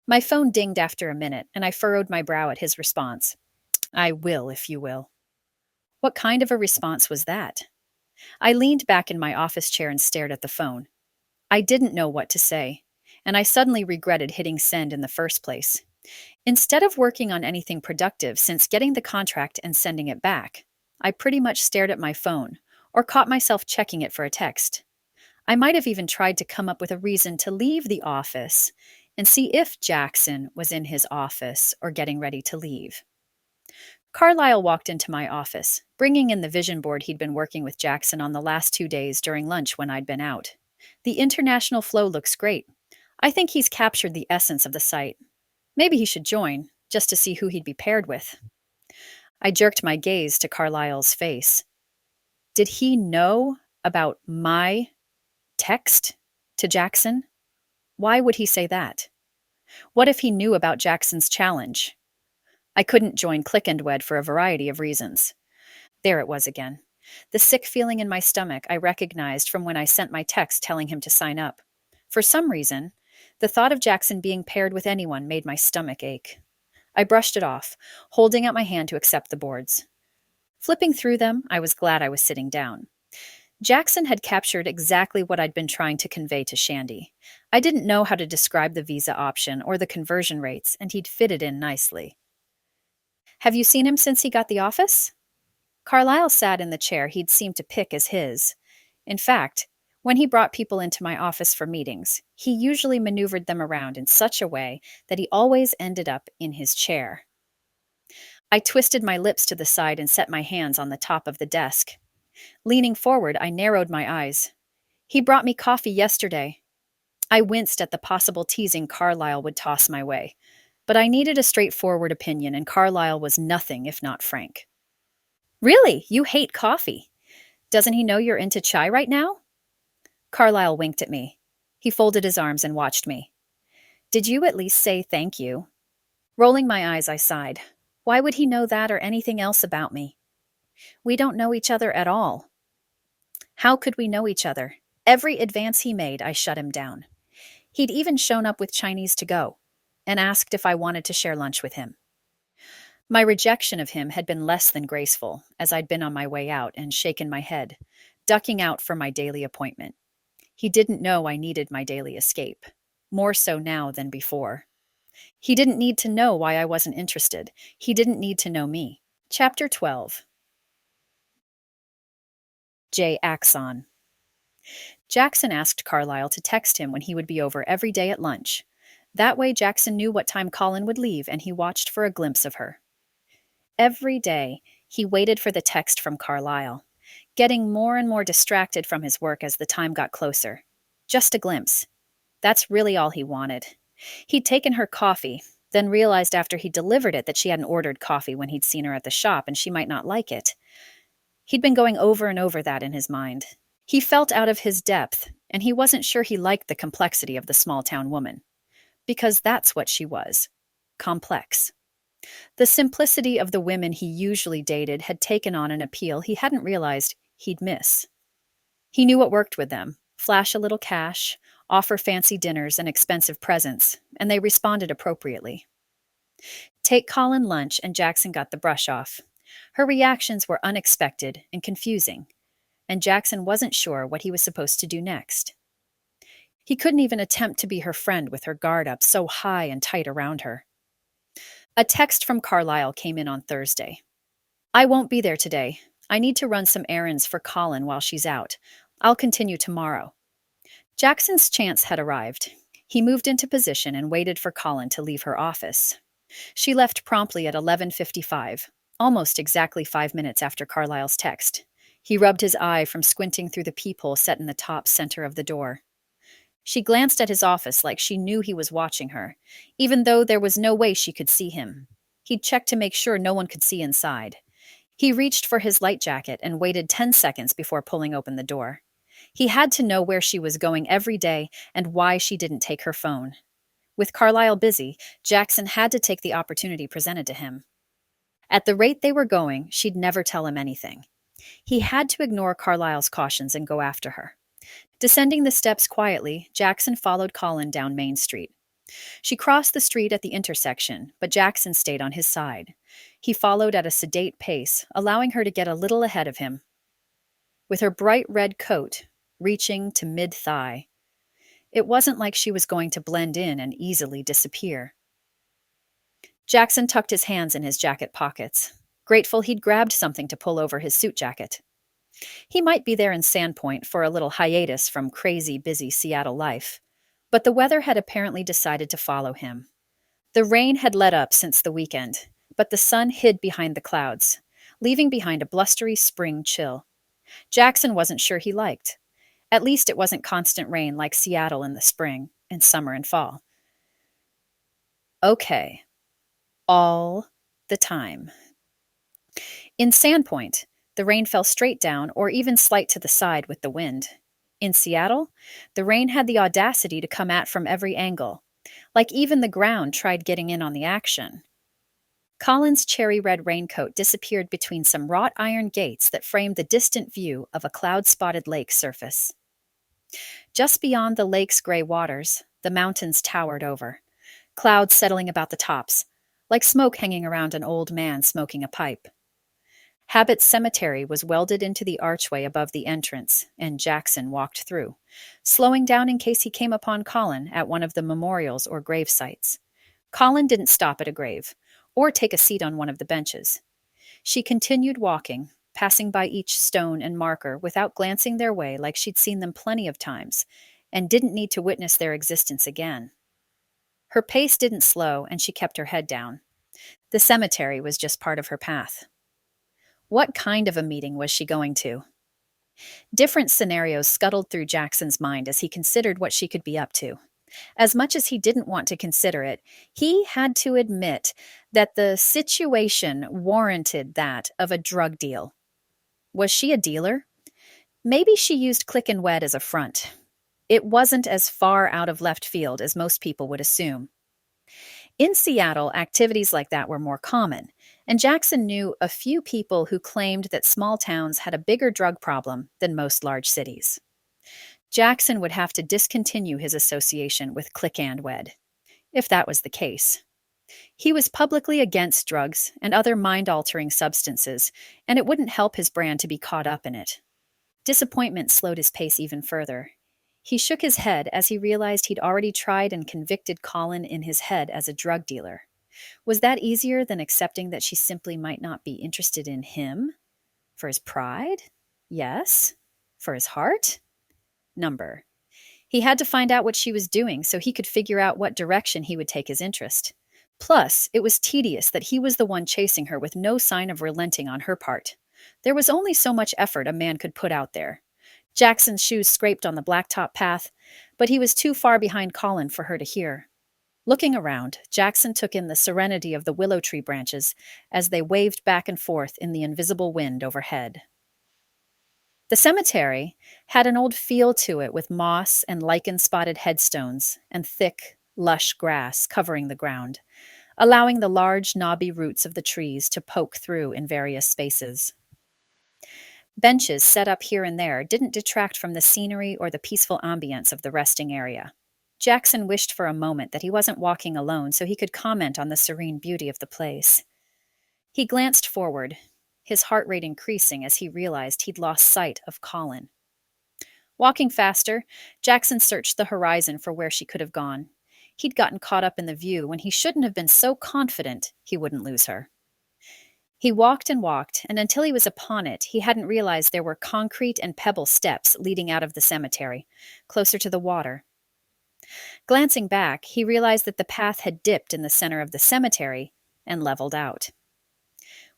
My phone dinged after a minute, and I furrowed my brow at his response. I will, if you will. What kind of a response was that? I leaned back in my office chair and stared at the phone. I didn't know what to say, and I suddenly regretted hitting send in the first place. Instead of working on anything productive since getting the contract and sending it back, I pretty much stared at my phone, or caught myself checking it for a text. I might have even tried to come up with a reason to leave the office and see if Jaxon was in his office or getting ready to leave. Carlisle walked into my office, bringing in the vision board he'd been working with Jaxon on the last 2 days during lunch when I'd been out. The international flow looks great. I think he's captured the essence of the site. Maybe he should join, just to see who he'd be paired with. I jerked my gaze to Carlisle's face. Did he know about my text to Jaxon? Why would he say that? What if he knew about Jackson's challenge? I couldn't join Click and Wed for a variety of reasons. There it was again. The sick feeling in my stomach I recognized from when I sent my text telling him to sign up. For some reason, the thought of Jaxon being paired with anyone made my stomach ache. I brushed it off, holding out my hand to accept the boards. Flipping through them, I was glad I was sitting down. Jaxon had captured exactly what I'd been trying to convey to Shandy. I didn't know how to describe the visa option or the conversion rates, and he'd fit it in nicely. Have you seen him since he got the office? Carlisle sat in the chair he'd seemed to pick as his. In fact, when he brought people into my office for meetings, he usually maneuvered them around in such a way that he always ended up in his chair. I twisted my lips to the side and set my hands on the top of the desk. Leaning forward, I narrowed my eyes. He brought me coffee yesterday. I winced at the possible teasing Carlisle would toss my way, but I needed a straightforward opinion, and Carlisle was nothing if not frank. Really? You hate coffee? Doesn't he know you're into chai right now? Carlisle winked at me. He folded his arms and watched me. Did you at least say thank you? Rolling my eyes, I sighed. Why would he know that or anything else about me? We don't know each other at all. How could we know each other? Every advance he made, I shut him down. He'd even shown up with Chinese to go and asked if I wanted to share lunch with him. My rejection of him had been less than graceful, as I'd been on my way out and shaken my head, ducking out for my daily appointment. He didn't know I needed my daily escape, more so now than before. He didn't need to know why I wasn't interested. He didn't need to know me. Chapter 12. Jaxon. Jaxon asked Carlisle to text him when he would be over every day at lunch. That way Jaxon knew what time Colin would leave, and he watched for a glimpse of her. Every day, he waited for the text from Carlisle, getting more and more distracted from his work as the time got closer. Just a glimpse. That's really all he wanted. He'd taken her coffee, then realized after he delivered it that she hadn't ordered coffee when he'd seen her at the shop and she might not like it. He'd been going over and over that in his mind. He felt out of his depth, and he wasn't sure he liked the complexity of the small-town woman. Because that's what she was. Complex. The simplicity of the women he usually dated had taken on an appeal he hadn't realized he'd miss. He knew what worked with them. Flash a little cash, offer fancy dinners and expensive presents, and they responded appropriately. Take Colin lunch, and Jaxon got the brush off. Her reactions were unexpected and confusing, and Jaxon wasn't sure what he was supposed to do next. He couldn't even attempt to be her friend with her guard up so high and tight around her. A text from Carlisle came in on Thursday. I won't be there today. I need to run some errands for Colin while she's out. I'll continue tomorrow. Jackson's chance had arrived. He moved into position and waited for Colin to leave her office. She left promptly at 11:55, almost exactly 5 minutes after Carlisle's text. He rubbed his eye from squinting through the peephole set in the top center of the door. She glanced at his office like she knew he was watching her, even though there was no way she could see him. He'd checked to make sure no one could see inside. He reached for his light jacket and waited 10 seconds before pulling open the door. He had to know where she was going every day and why she didn't take her phone. With Carlisle busy, Jaxon had to take the opportunity presented to him. At the rate they were going, she'd never tell him anything. He had to ignore Carlisle's cautions and go after her. Descending the steps quietly, Jaxon followed Colin down Main Street. She crossed the street at the intersection, but Jaxon stayed on his side. He followed at a sedate pace, allowing her to get a little ahead of him. With her bright red coat reaching to mid-thigh, it wasn't like she was going to blend in and easily disappear. Jaxon tucked his hands in his jacket pockets, grateful he'd grabbed something to pull over his suit jacket. He might be there in Sandpoint for a little hiatus from crazy, busy Seattle life, but the weather had apparently decided to follow him. The rain had let up since the weekend, but the sun hid behind the clouds, leaving behind a blustery spring chill. Jaxon wasn't sure he liked. At least it wasn't constant rain like Seattle in the spring, in summer and fall. Okay, all the time. In Sandpoint, the rain fell straight down or even slight to the side with the wind. In Seattle, the rain had the audacity to come at from every angle, like even the ground tried getting in on the action. Colin's cherry red raincoat disappeared between some wrought iron gates that framed the distant view of a cloud spotted lake surface. Just beyond the lake's gray waters, the mountains towered over, clouds settling about the tops, like smoke hanging around an old man smoking a pipe. Habit's cemetery was welded into the archway above the entrance, and Jaxon walked through, slowing down in case he came upon Colin at one of the memorials or grave sites. Colin didn't stop at a grave, or take a seat on one of the benches. She continued walking, passing by each stone and marker without glancing their way like she'd seen them plenty of times, and didn't need to witness their existence again. Her pace didn't slow, and she kept her head down. The cemetery was just part of her path. What kind of a meeting was she going to? Different scenarios scuttled through Jaxon's mind as he considered what she could be up to. As much as he didn't want to consider it, he had to admit that the situation warranted that of a drug deal. Was she a dealer? Maybe she used click and wed as a front. It wasn't as far out of left field as most people would assume. In Seattle, activities like that were more common, and Jaxon knew a few people who claimed that small towns had a bigger drug problem than most large cities. Jaxon would have to discontinue his association with Click and Wed, if that was the case. He was publicly against drugs and other mind-altering substances, and it wouldn't help his brand to be caught up in it. Disappointment slowed his pace even further. He shook his head as he realized he'd already tried and convicted Colin in his head as a drug dealer. Was that easier than accepting that she simply might not be interested in him? For his pride? Yes. For his heart? Number. He had to find out what she was doing so he could figure out what direction he would take his interest. Plus, it was tedious that he was the one chasing her with no sign of relenting on her part. There was only so much effort a man could put out there. Jaxon's shoes scraped on the blacktop path, but he was too far behind Colin for her to hear. Looking around, Jaxon took in the serenity of the willow tree branches as they waved back and forth in the invisible wind overhead. The cemetery had an old feel to it with moss and lichen-spotted headstones and thick, lush grass covering the ground, allowing the large, knobby roots of the trees to poke through in various spaces. Benches set up here and there didn't detract from the scenery or the peaceful ambience of the resting area. Jaxon wished for a moment that he wasn't walking alone so he could comment on the serene beauty of the place. He glanced forward, his heart rate increasing as he realized he'd lost sight of Colin. Walking faster, Jaxon searched the horizon for where she could have gone. He'd gotten caught up in the view when he shouldn't have been so confident he wouldn't lose her. He walked, and until he was upon it, he hadn't realized there were concrete and pebble steps leading out of the cemetery, closer to the water. Glancing back, he realized that the path had dipped in the center of the cemetery and leveled out.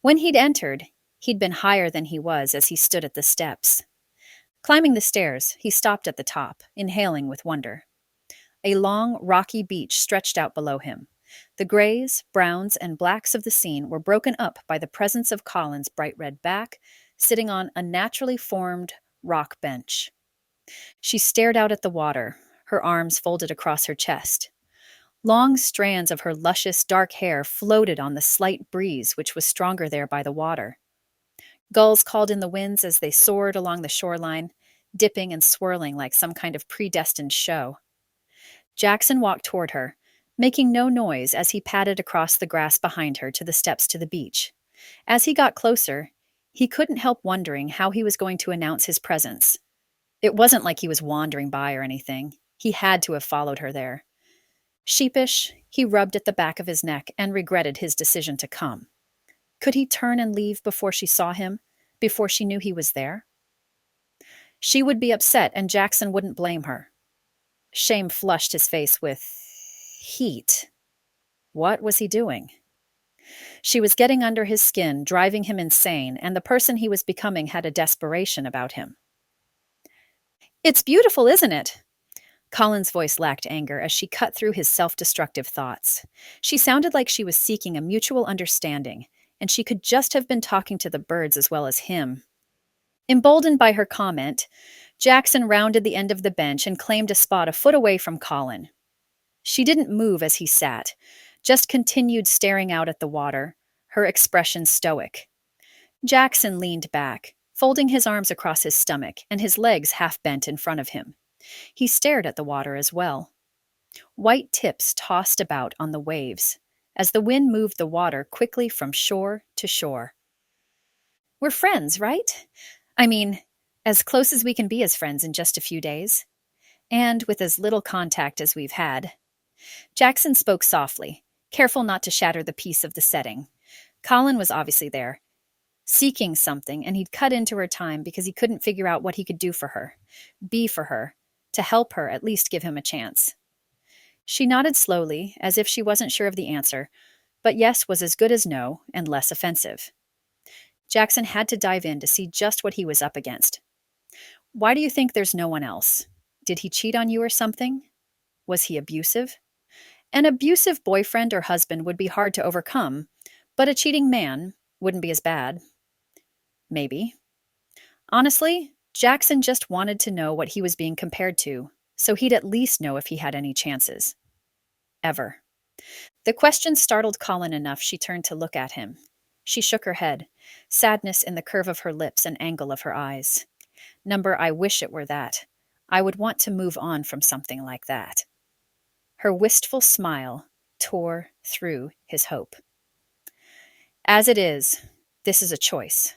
When he'd entered, he'd been higher than he was as he stood at the steps. Climbing the stairs, he stopped at the top, inhaling with wonder. A long, rocky beach stretched out below him. The grays, browns, and blacks of the scene were broken up by the presence of Colin's bright red back, sitting on a naturally formed rock bench. She stared out at the water, her arms folded across her chest. Long strands of her luscious dark hair floated on the slight breeze which was stronger there by the water. Gulls called in the winds as they soared along the shoreline, dipping and swirling like some kind of predestined show. Jaxon walked toward her, making no noise as he padded across the grass behind her to the steps to the beach. As he got closer, he couldn't help wondering how he was going to announce his presence. It wasn't like he was wandering by or anything. He had to have followed her there. Sheepish, he rubbed at the back of his neck and regretted his decision to come. Could he turn and leave before she saw him, before she knew he was there? She would be upset, and Jaxon wouldn't blame her. Shame flushed his face with heat. What was he doing? She was getting under his skin, driving him insane, and the person he was becoming had a desperation about him. It's beautiful, isn't it? Colin's voice lacked anger as she cut through his self destructive thoughts. She sounded like she was seeking a mutual understanding, and she could just have been talking to the birds as well as him. Emboldened by her comment, Jaxon rounded the end of the bench and claimed a spot a foot away from Colin. She didn't move as he sat, just continued staring out at the water, her expression stoic. Jaxon leaned back, folding his arms across his stomach and his legs half bent in front of him. He stared at the water as well. White tips tossed about on the waves as the wind moved the water quickly from shore to shore. We're friends, right? I mean, as close as we can be as friends in just a few days. And with as little contact as we've had. Jaxon spoke softly, careful not to shatter the peace of the setting. Colin was obviously there, seeking something, and he'd cut into her time because he couldn't figure out what he could do for her, be for her, to help her at least give him a chance. She nodded slowly, as if she wasn't sure of the answer, but yes was as good as no and less offensive. Jaxon had to dive in to see just what he was up against. Why do you think there's no one else? Did he cheat on you or something? Was he abusive? An abusive boyfriend or husband would be hard to overcome, but a cheating man wouldn't be as bad. Maybe. Honestly, Jaxon just wanted to know what he was being compared to, so he'd at least know if he had any chances. Ever. The question startled Colin enough she turned to look at him. She shook her head, sadness in the curve of her lips and angle of her eyes. Number, I wish it were that. I would want to move on from something like that. Her wistful smile tore through his hope. As it is, this is a choice.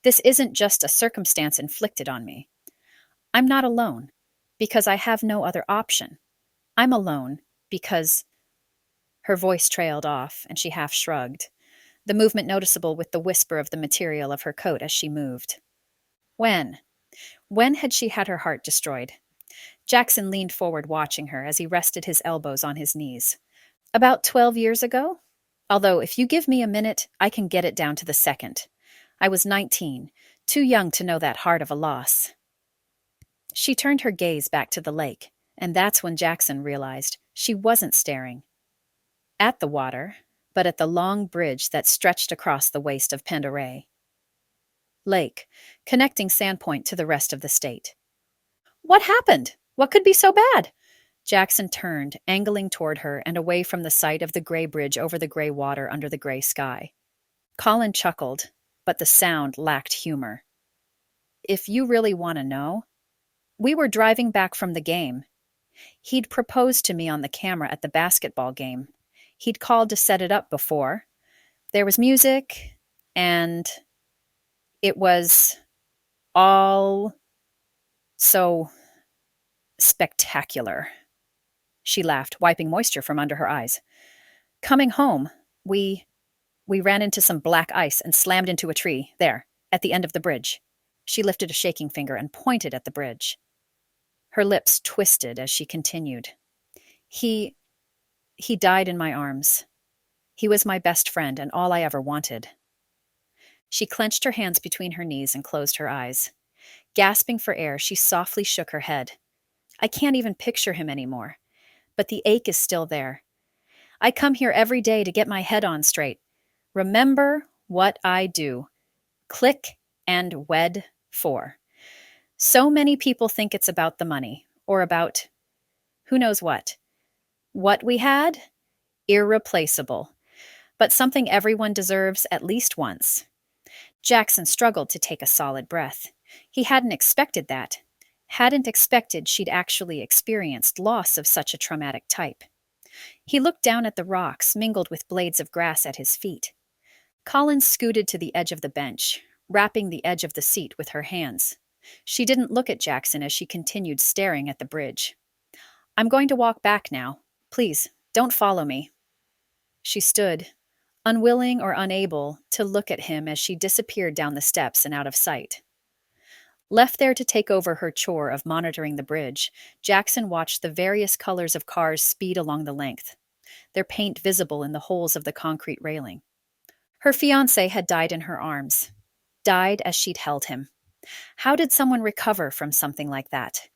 This isn't just a circumstance inflicted on me. I'm not alone, because I have no other option. I'm alone because... Her voice trailed off, and she half shrugged, the movement noticeable with the whisper of the material of her coat as she moved. When? When had she had her heart destroyed? Jaxon leaned forward watching her as he rested his elbows on his knees. About 12 years ago? Although, if you give me a minute, I can get it down to the second. I was 19, too young to know that hard of a loss. She turned her gaze back to the lake, and that's when Jaxon realized she wasn't staring at the water, but at the long bridge that stretched across the waste of Pandoray Lake, connecting Sandpoint to the rest of the state. What happened? What could be so bad? Jaxon turned, angling toward her and away from the sight of the gray bridge over the gray water under the gray sky. Colin chuckled, but the sound lacked humor. If you really want to know, we were driving back from the game. He'd proposed to me on the camera at the basketball game. He'd called to set it up before. There was music, and it was all so spectacular. She laughed, wiping moisture from under her eyes. Coming home, we ran into some black ice and slammed into a tree, there, at the end of the bridge. She lifted a shaking finger and pointed at the bridge. Her lips twisted as she continued. He died in my arms. He was my best friend and all I ever wanted. She clenched her hands between her knees and closed her eyes. Gasping for air, she softly shook her head. I can't even picture him anymore, but the ache is still there. I come here every day to get my head on straight. Remember what I do. Click and wed for. So many people think it's about the money, or about who knows what. What we had? Irreplaceable. But something everyone deserves at least once. Jaxon struggled to take a solid breath. He hadn't expected that. Hadn't expected she'd actually experienced loss of such a traumatic type. He looked down at the rocks mingled with blades of grass at his feet. Colin scooted to the edge of the bench, wrapping the edge of the seat with her hands. She didn't look at Jaxon as she continued staring at the bridge. I'm going to walk back now. Please, don't follow me. She stood, unwilling or unable to look at him as she disappeared down the steps and out of sight. Left there to take over her chore of monitoring the bridge, Jaxon watched the various colors of cars speed along the length. their paint visible in the holes of the concrete railing. Her fiancé had died in her arms, died as she'd held him. How did someone recover from something like that?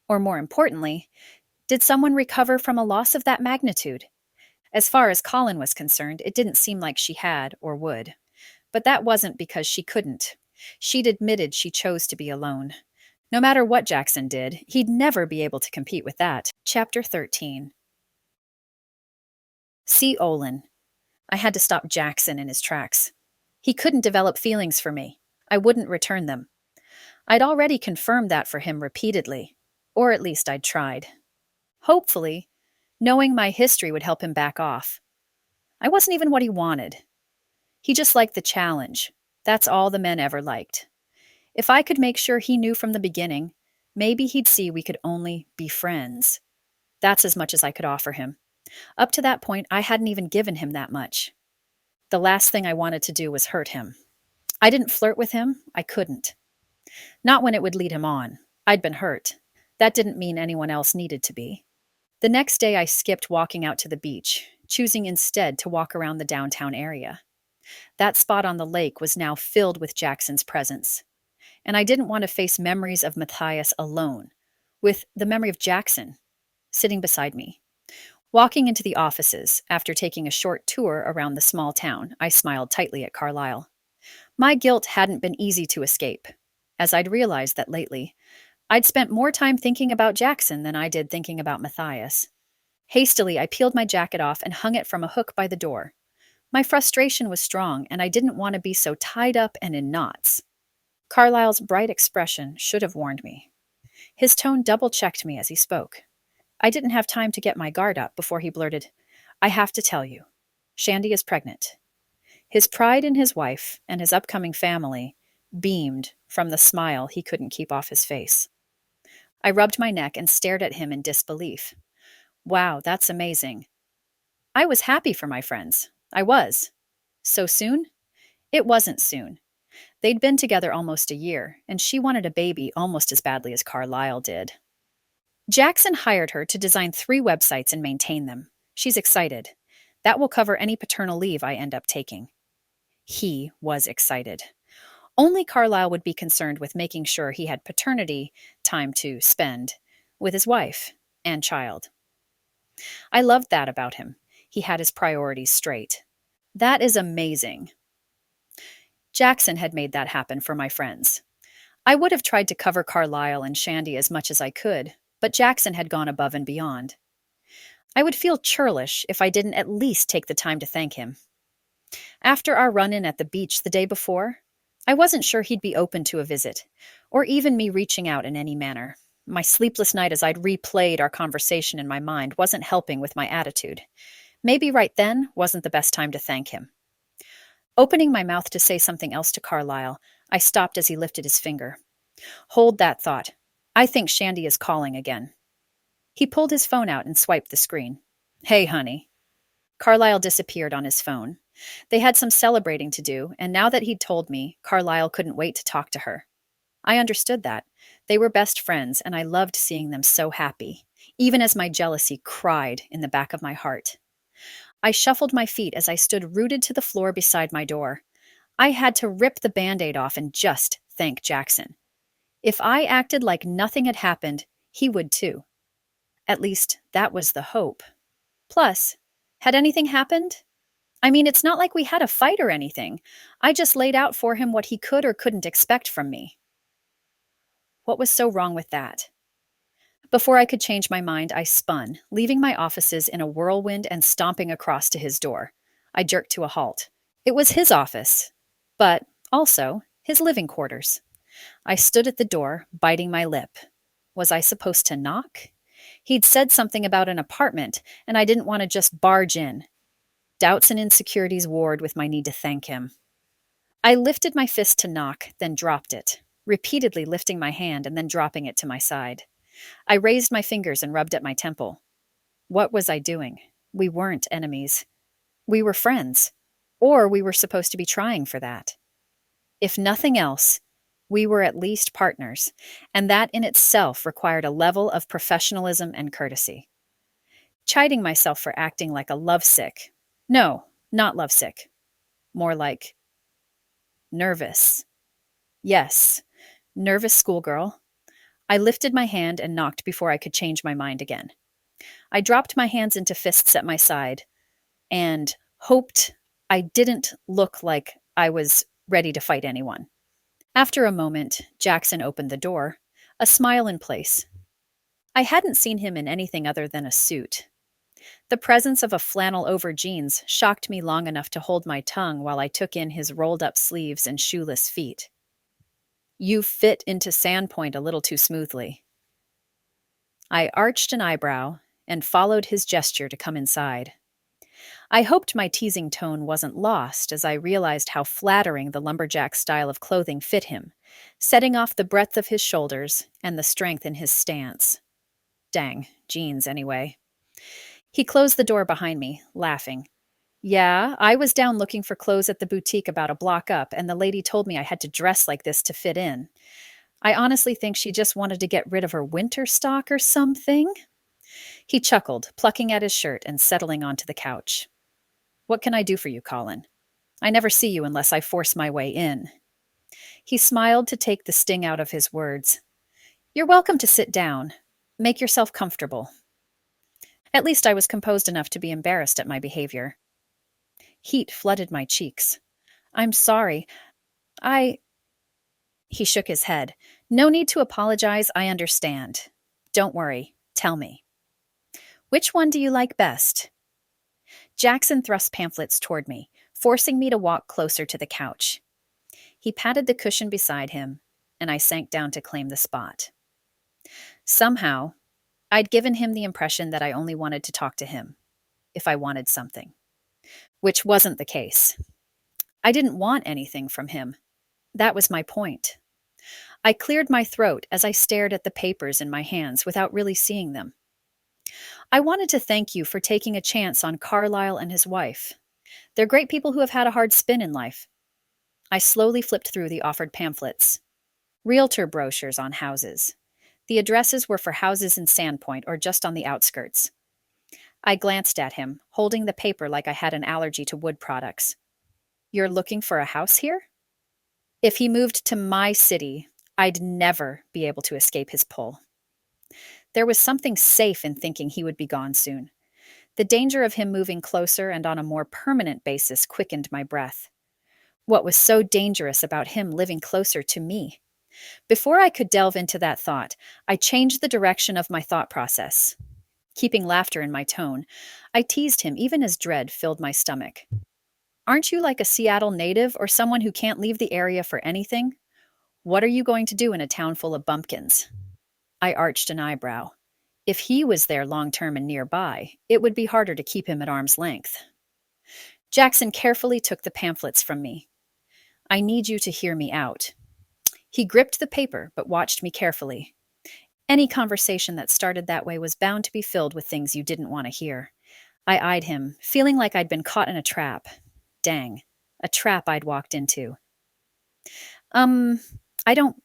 Or more importantly, did someone recover from a loss of that magnitude? As far as Colin was concerned, it didn't seem like she had or would. But that wasn't because she couldn't. She'd admitted she chose to be alone. No matter what Jaxon did, he'd never be able to compete with that. Chapter 13. See Olin. I had to stop Jaxon in his tracks. He couldn't develop feelings for me. I wouldn't return them. I'd already confirmed that for him repeatedly. Or at least I'd tried. Hopefully, knowing my history would help him back off. I wasn't even what he wanted. He just liked the challenge. That's all the men ever liked. If I could make sure he knew from the beginning, maybe he'd see we could only be friends. That's as much as I could offer him. Up to that point, I hadn't even given him that much. The last thing I wanted to do was hurt him. I didn't flirt with him. I couldn't. Not when it would lead him on. I'd been hurt. That didn't mean anyone else needed to be. The next day, I skipped walking out to the beach, choosing instead to walk around the downtown area. That spot on the lake was now filled with Jaxon's presence. And I didn't want to face memories of Matthias alone, with the memory of Jaxon sitting beside me. Walking into the offices, after taking a short tour around the small town, I smiled tightly at Carlyle. My guilt hadn't been easy to escape, as I'd realized that lately, I'd spent more time thinking about Jaxon than I did thinking about Matthias. Hastily, I peeled my jacket off and hung it from a hook by the door. My frustration was strong, and I didn't want to be so tied up and in knots. Carlyle's bright expression should have warned me. His tone double-checked me as he spoke. I didn't have time to get my guard up before he blurted, "I have to tell you, Shandy is pregnant." His pride in his wife and his upcoming family beamed from the smile he couldn't keep off his face. I rubbed my neck and stared at him in disbelief. Wow, that's amazing. I was happy for my friends. I was. So soon? It wasn't soon. They'd been together almost a year, and she wanted a baby almost as badly as Carlyle did. Jaxon hired her to design 3 websites and maintain them. She's excited. That will cover any paternal leave I end up taking. He was excited. Only Carlyle would be concerned with making sure he had paternity time to spend with his wife and child. I loved that about him. He had his priorities straight. That is amazing. Jaxon had made that happen for my friends. I would have tried to cover Carlyle and Shandy as much as I could, but Jaxon had gone above and beyond. I would feel churlish if I didn't at least take the time to thank him. After our run-in at the beach the day before, I wasn't sure he'd be open to a visit, or even me reaching out in any manner. My sleepless night as I'd replayed our conversation in my mind wasn't helping with my attitude. Maybe right then wasn't the best time to thank him. Opening my mouth to say something else to Carlyle, I stopped as he lifted his finger. Hold that thought. I think Shandy is calling again. He pulled his phone out and swiped the screen. Hey, honey. Carlyle disappeared on his phone. They had some celebrating to do, and now that he'd told me, Carlyle couldn't wait to talk to her. I understood that. They were best friends, and I loved seeing them so happy, even as my jealousy cried in the back of my heart. I shuffled my feet as I stood rooted to the floor beside my door. I had to rip the Band-Aid off and just thank Jaxon. If I acted like nothing had happened, he would too. At least, that was the hope. Plus, had anything happened? I mean, it's not like we had a fight or anything. I just laid out for him what he could or couldn't expect from me. What was so wrong with that? Before I could change my mind, I spun, leaving my offices in a whirlwind and stomping across to his door. I jerked to a halt. It was his office, but also his living quarters. I stood at the door, biting my lip. Was I supposed to knock? He'd said something about an apartment, and I didn't want to just barge in. Doubts and insecurities warred with my need to thank him. I lifted my fist to knock, then dropped it, repeatedly lifting my hand and then dropping it to my side. I raised my fingers and rubbed at my temple. What was I doing? We weren't enemies. We were friends. Or we were supposed to be trying for that. If nothing else, we were at least partners, and that in itself required a level of professionalism and courtesy. chiding myself for acting like a lovesick. No, not lovesick. More like nervous. Yes, nervous schoolgirl. I lifted my hand and knocked before I could change my mind again. I dropped my hands into fists at my side and hoped I didn't look like I was ready to fight anyone. After a moment, Jaxon opened the door, a smile in place. I hadn't seen him in anything other than a suit. The presence of a flannel over jeans shocked me long enough to hold my tongue while I took in his rolled up sleeves and shoeless feet. You fit into Sandpoint a little too smoothly. I arched an eyebrow and followed his gesture to come inside. I hoped my teasing tone wasn't lost as I realized how flattering the lumberjack style of clothing fit him, setting off the breadth of his shoulders and the strength in his stance. Dang, jeans anyway. He closed the door behind me, laughing. Yeah, I was down looking for clothes at the boutique about a block up, and the lady told me I had to dress like this to fit in. I honestly think she just wanted to get rid of her winter stock or something. He chuckled, plucking at his shirt and settling onto the couch. What can I do for you, Colin? I never see you unless I force my way in. He smiled to take the sting out of his words. You're welcome to sit down. Make yourself comfortable. At least I was composed enough to be embarrassed at my behavior. Heat flooded my cheeks. I'm sorry. He shook his head. No need to apologize, I understand. Don't worry. Tell me. Which one do you like best? Jaxon thrust pamphlets toward me, forcing me to walk closer to the couch. He patted the cushion beside him, and I sank down to claim the spot. Somehow, I'd given him the impression that I only wanted to talk to him, if I wanted something. Which wasn't the case. I didn't want anything from him. That was my point. I cleared my throat as I stared at the papers in my hands without really seeing them. I wanted to thank you for taking a chance on Carlyle and his wife. They're great people who have had a hard spin in life. I slowly flipped through the offered pamphlets. Realtor brochures on houses. The addresses were for houses in Sandpoint or just on the outskirts. I glanced at him, holding the paper like I had an allergy to wood products. You're looking for a house here? If he moved to my city, I'd never be able to escape his pull. There was something safe in thinking he would be gone soon. The danger of him moving closer and on a more permanent basis quickened my breath. What was so dangerous about him living closer to me? Before I could delve into that thought, I changed the direction of my thought process. Keeping laughter in my tone, I teased him even as dread filled my stomach. Aren't you like a Seattle native or someone who can't leave the area for anything? What are you going to do in a town full of bumpkins? I arched an eyebrow. If he was there long-term and nearby, it would be harder to keep him at arm's length. Jaxon carefully took the pamphlets from me. I need you to hear me out. He gripped the paper, but watched me carefully. Any conversation that started that way was bound to be filled with things you didn't want to hear. I eyed him, feeling like I'd been caught in a trap. Dang, a trap I'd walked into. I don't...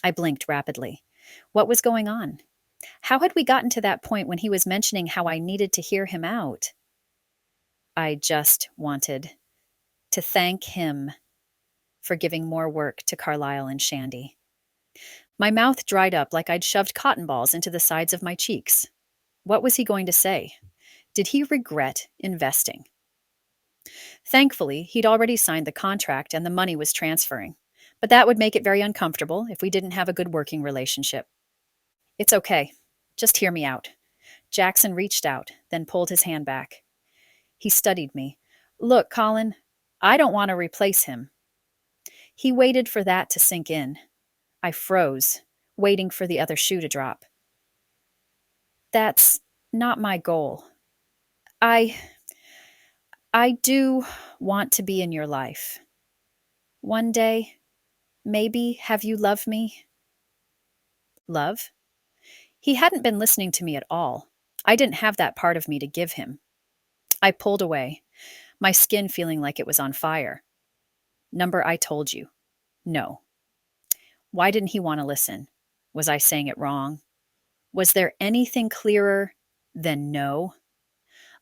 I blinked rapidly. What was going on? How had we gotten to that point when he was mentioning how I needed to hear him out? I just wanted to thank him for giving more work to Carlyle and Shandy. My mouth dried up like I'd shoved cotton balls into the sides of my cheeks. What was he going to say? Did he regret investing? Thankfully, he'd already signed the contract and the money was transferring. But that would make it very uncomfortable if we didn't have a good working relationship. It's okay. Just hear me out. Jaxon reached out, then pulled his hand back. He studied me. Look, Colin, I don't want to replace him. He waited for that to sink in. I froze, waiting for the other shoe to drop. That's not my goal. I do want to be in your life. One day, maybe have you love me? Love? He hadn't been listening to me at all. I didn't have that part of me to give him. I pulled away, my skin feeling like it was on fire. Number I told you. No. Why didn't he want to listen? Was I saying it wrong? Was there anything clearer than no?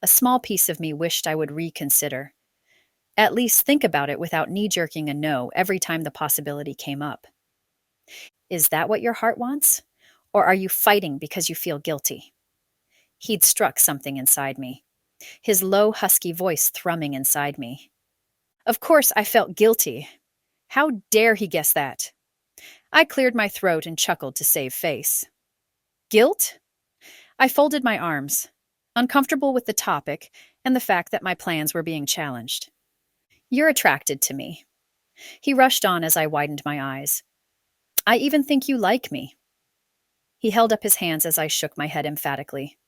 A small piece of me wished I would reconsider. At least think about it without knee-jerking a no every time the possibility came up. Is that what your heart wants? Or are you fighting because you feel guilty? He'd struck something inside me, his low, husky voice thrumming inside me. Of course I felt guilty. How dare he guess that? I cleared my throat and chuckled to save face. Guilt? I folded my arms, uncomfortable with the topic and the fact that my plans were being challenged. You're attracted to me. He rushed on as I widened my eyes. I even think you like me. He held up his hands as I shook my head emphatically.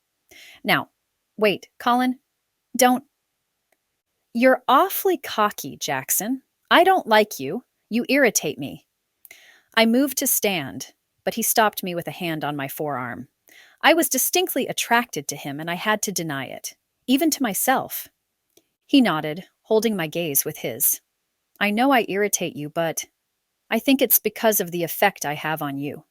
Now, wait, Colin, don't. You're awfully cocky, Jaxon. I don't like you. You irritate me. I moved to stand, but he stopped me with a hand on my forearm. I was distinctly attracted to him, and I had to deny it, even to myself. He nodded, holding my gaze with his. I know I irritate you, but I think it's because of the effect I have on you.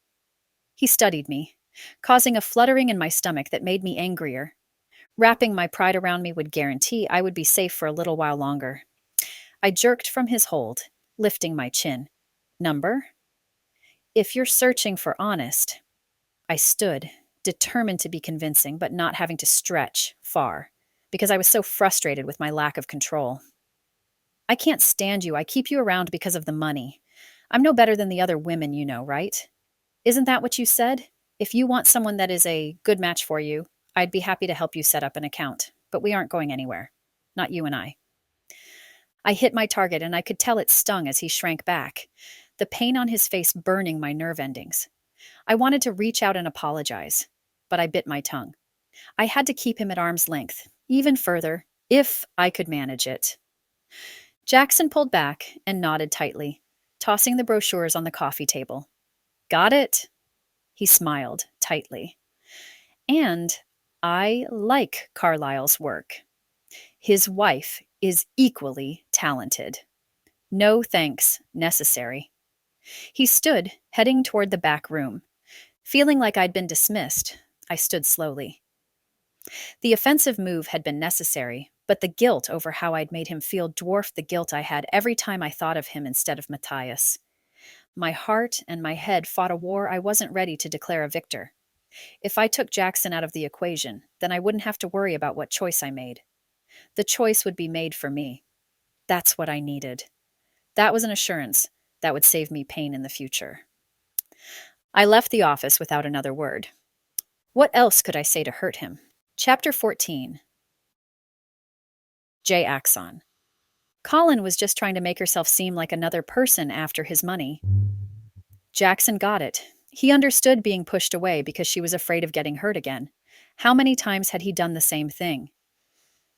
He studied me, causing a fluttering in my stomach that made me angrier. Wrapping my pride around me would guarantee I would be safe for a little while longer. I jerked from his hold, lifting my chin. Number? If you're searching for honest. I stood, determined to be convincing, but not having to stretch far, because I was so frustrated with my lack of control. I can't stand you. I keep you around because of the money. I'm no better than the other women you know, right? Isn't that what you said? If you want someone that is a good match for you, I'd be happy to help you set up an account, but we aren't going anywhere. Not you and I. I hit my target, and I could tell it stung as he shrank back, the pain on his face burning my nerve endings. I wanted to reach out and apologize, but I bit my tongue. I had to keep him at arm's length, even further, if I could manage it. Jaxon pulled back and nodded tightly, tossing the brochures on the coffee table. Got it? He smiled tightly. And I like Carlyle's work. His wife is equally talented. No thanks necessary. He stood, heading toward the back room. Feeling like I'd been dismissed, I stood slowly. The offensive move had been necessary, but the guilt over how I'd made him feel dwarfed the guilt I had every time I thought of him instead of Matthias. My heart and my head fought a war I wasn't ready to declare a victor. If I took Jaxon out of the equation, then I wouldn't have to worry about what choice I made. The choice would be made for me. That's what I needed. That was an assurance that would save me pain in the future. I left the office without another word. What else could I say to hurt him? Chapter 14. Jaxon. Colin was just trying to make herself seem like another person after his money. Jaxon got it. He understood being pushed away because she was afraid of getting hurt again. How many times had he done the same thing?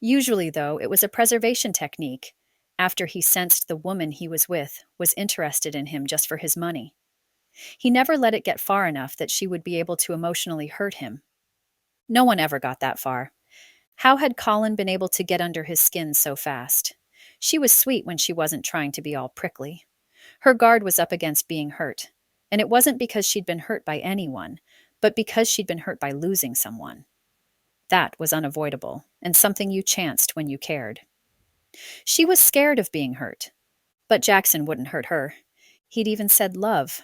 Usually, though, it was a preservation technique, after he sensed the woman he was with was interested in him just for his money. He never let it get far enough that she would be able to emotionally hurt him. No one ever got that far. How had Colin been able to get under his skin so fast? She was sweet when she wasn't trying to be all prickly. Her guard was up against being hurt, and it wasn't because she'd been hurt by anyone, but because she'd been hurt by losing someone. That was unavoidable, and something you chanced when you cared. She was scared of being hurt, but Jaxon wouldn't hurt her. He'd even said love.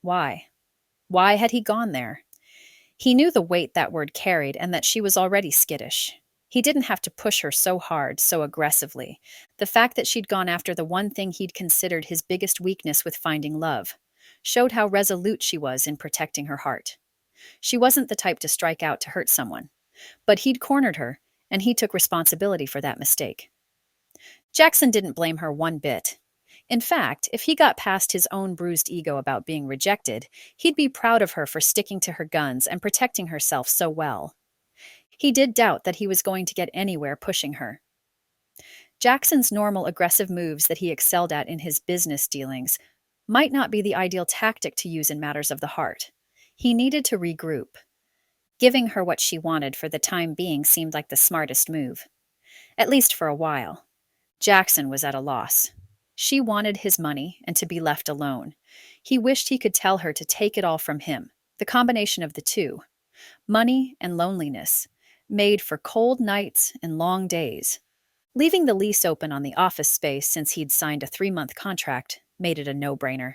Why? Why had he gone there? He knew the weight that word carried and that she was already skittish. He didn't have to push her so hard, so aggressively. The fact that she'd gone after the one thing he'd considered his biggest weakness with finding love showed how resolute she was in protecting her heart. She wasn't the type to strike out to hurt someone, but he'd cornered her, and he took responsibility for that mistake. Jaxon didn't blame her one bit. In fact, if he got past his own bruised ego about being rejected, he'd be proud of her for sticking to her guns and protecting herself so well. He did doubt that he was going to get anywhere pushing her. Jackson's normal aggressive moves that he excelled at in his business dealings might not be the ideal tactic to use in matters of the heart. He needed to regroup. Giving her what she wanted for the time being seemed like the smartest move. At least for a while. Jaxon was at a loss. She wanted his money and to be left alone. He wished he could tell her to take it all from him, the combination of the two. Money and loneliness. made for cold nights and long days. Leaving the lease open on the office space since he'd signed a 3-month contract made it a no brainer.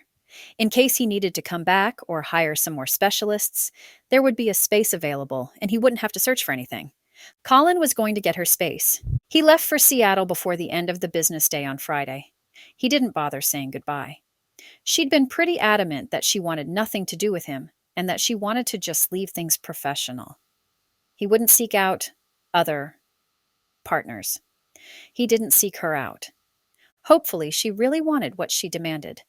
In case he needed to come back or hire some more specialists, there would be a space available and he wouldn't have to search for anything. Colin was going to get her space. He left for Seattle before the end of the business day on Friday. He didn't bother saying goodbye. She'd been pretty adamant that she wanted nothing to do with him and that she wanted to just leave things professional. He wouldn't seek out other partners. He didn't seek her out. Hopefully, she really wanted what she demanded.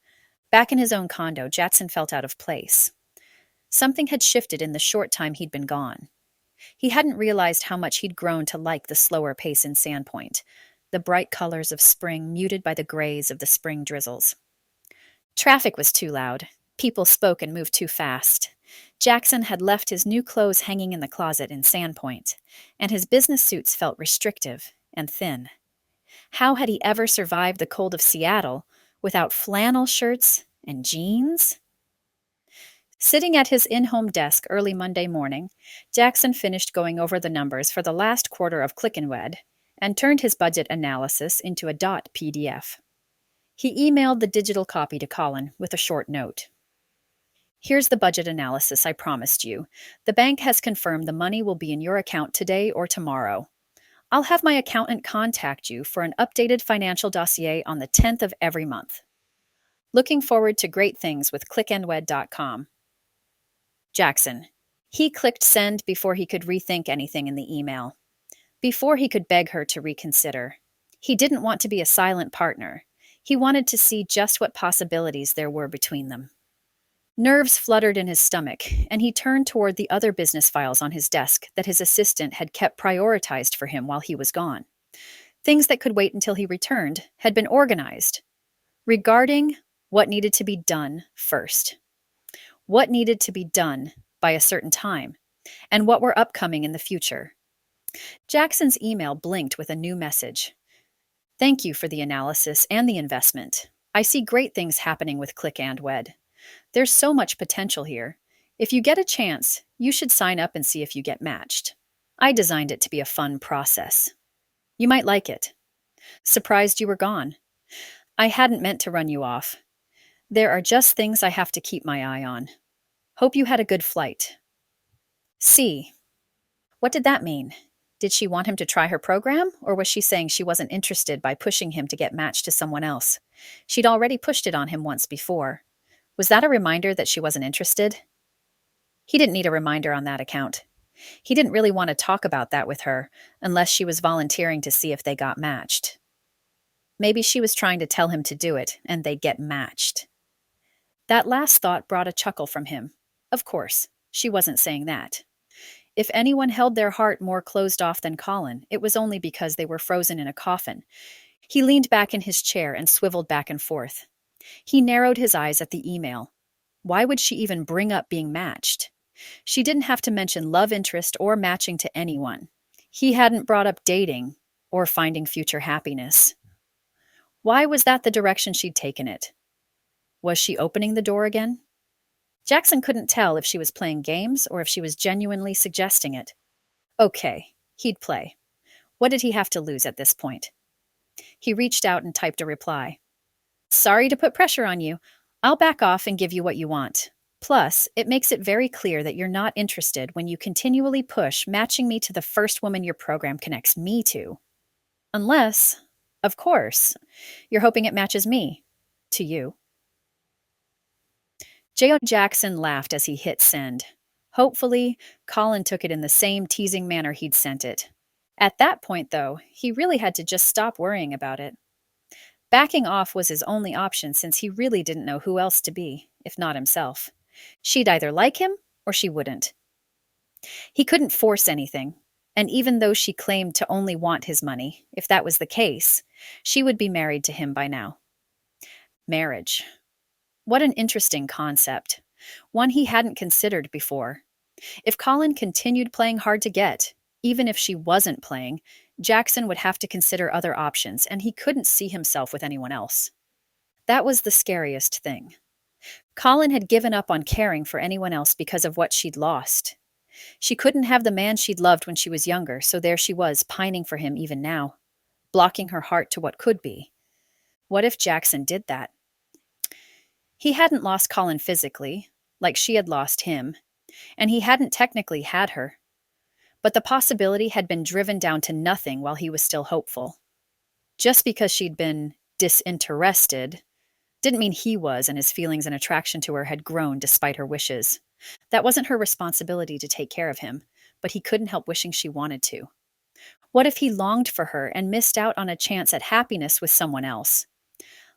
Back in his own condo, Jaxon felt out of place. Something had shifted in the short time he'd been gone. He hadn't realized how much he'd grown to like the slower pace in Sandpoint, the bright colors of spring muted by the grays of the spring drizzles. Traffic was too loud. People spoke and moved too fast. Jaxon had left his new clothes hanging in the closet in Sandpoint, and his business suits felt restrictive and thin. How had he ever survived the cold of Seattle without flannel shirts and jeans? Sitting at his in-home desk early Monday morning, Jaxon finished going over the numbers for the last quarter of Click and Wed and turned his budget analysis into a .pdf. He emailed the digital copy to Colin with a short note. Here's the budget analysis I promised you. The bank has confirmed the money will be in your account today or tomorrow. I'll have my accountant contact you for an updated financial dossier on the 10th of every month. Looking forward to great things with clickandwed.com. Jaxon. He clicked send before he could rethink anything in the email. Before he could beg her to reconsider. He didn't want to be a silent partner. He wanted to see just what possibilities there were between them. Nerves fluttered in his stomach, and he turned toward the other business files on his desk that his assistant had kept prioritized for him while he was gone. Things that could wait until he returned had been organized, regarding what needed to be done first. What needed to be done by a certain time, and what were upcoming in the future. Jackson's email blinked with a new message. Thank you for the analysis and the investment. I see great things happening with Click and Wed. There's so much potential here. If you get a chance, you should sign up and see if you get matched. I designed it to be a fun process. You might like it. Surprised you were gone. I hadn't meant to run you off. There are just things I have to keep my eye on. Hope you had a good flight. C. What did that mean? Did she want him to try her program, or was she saying she wasn't interested by pushing him to get matched to someone else? She'd already pushed it on him once before. Was that a reminder that she wasn't interested? He didn't need a reminder on that account. He didn't really want to talk about that with her, unless she was volunteering to see if they got matched. Maybe she was trying to tell him to do it, and they'd get matched. That last thought brought a chuckle from him. Of course, she wasn't saying that. If anyone held their heart more closed off than Colin, it was only because they were frozen in a coffin. He leaned back in his chair and swiveled back and forth. He narrowed his eyes at the email. Why would she even bring up being matched? She didn't have to mention love interest or matching to anyone. He hadn't brought up dating or finding future happiness. Why was that the direction she'd taken it? Was she opening the door again? Jaxon couldn't tell if she was playing games or if she was genuinely suggesting it. Okay, he'd play. What did he have to lose at this point? He reached out and typed a reply. Sorry to put pressure on you. I'll back off and give you what you want. Plus, it makes it very clear that you're not interested when you continually push matching me to the first woman your program connects me to. Unless, of course, you're hoping it matches me to you. J.O. Jaxon laughed as he hit send. Hopefully, Colin took it in the same teasing manner he'd sent it. At that point, though, he really had to just stop worrying about it. Backing off was his only option since he really didn't know who else to be, if not himself. She'd either like him or she wouldn't. He couldn't force anything, and even though she claimed to only want his money, if that was the case, she would be married to him by now. Marriage. What an interesting concept. One he hadn't considered before. If Colin continued playing hard to get, even if she wasn't playing, Jaxon would have to consider other options, and he couldn't see himself with anyone else. That was the scariest thing. Colin had given up on caring for anyone else because of what she'd lost. She couldn't have the man she'd loved when she was younger, so there she was, pining for him even now, blocking her heart to what could be. What if Jaxon did that? He hadn't lost Colin physically, like she had lost him, and he hadn't technically had her. But the possibility had been driven down to nothing while he was still hopeful. Just because she'd been disinterested didn't mean he was, and his feelings and attraction to her had grown despite her wishes. That wasn't her responsibility to take care of him, but he couldn't help wishing she wanted to. What if he longed for her and missed out on a chance at happiness with someone else,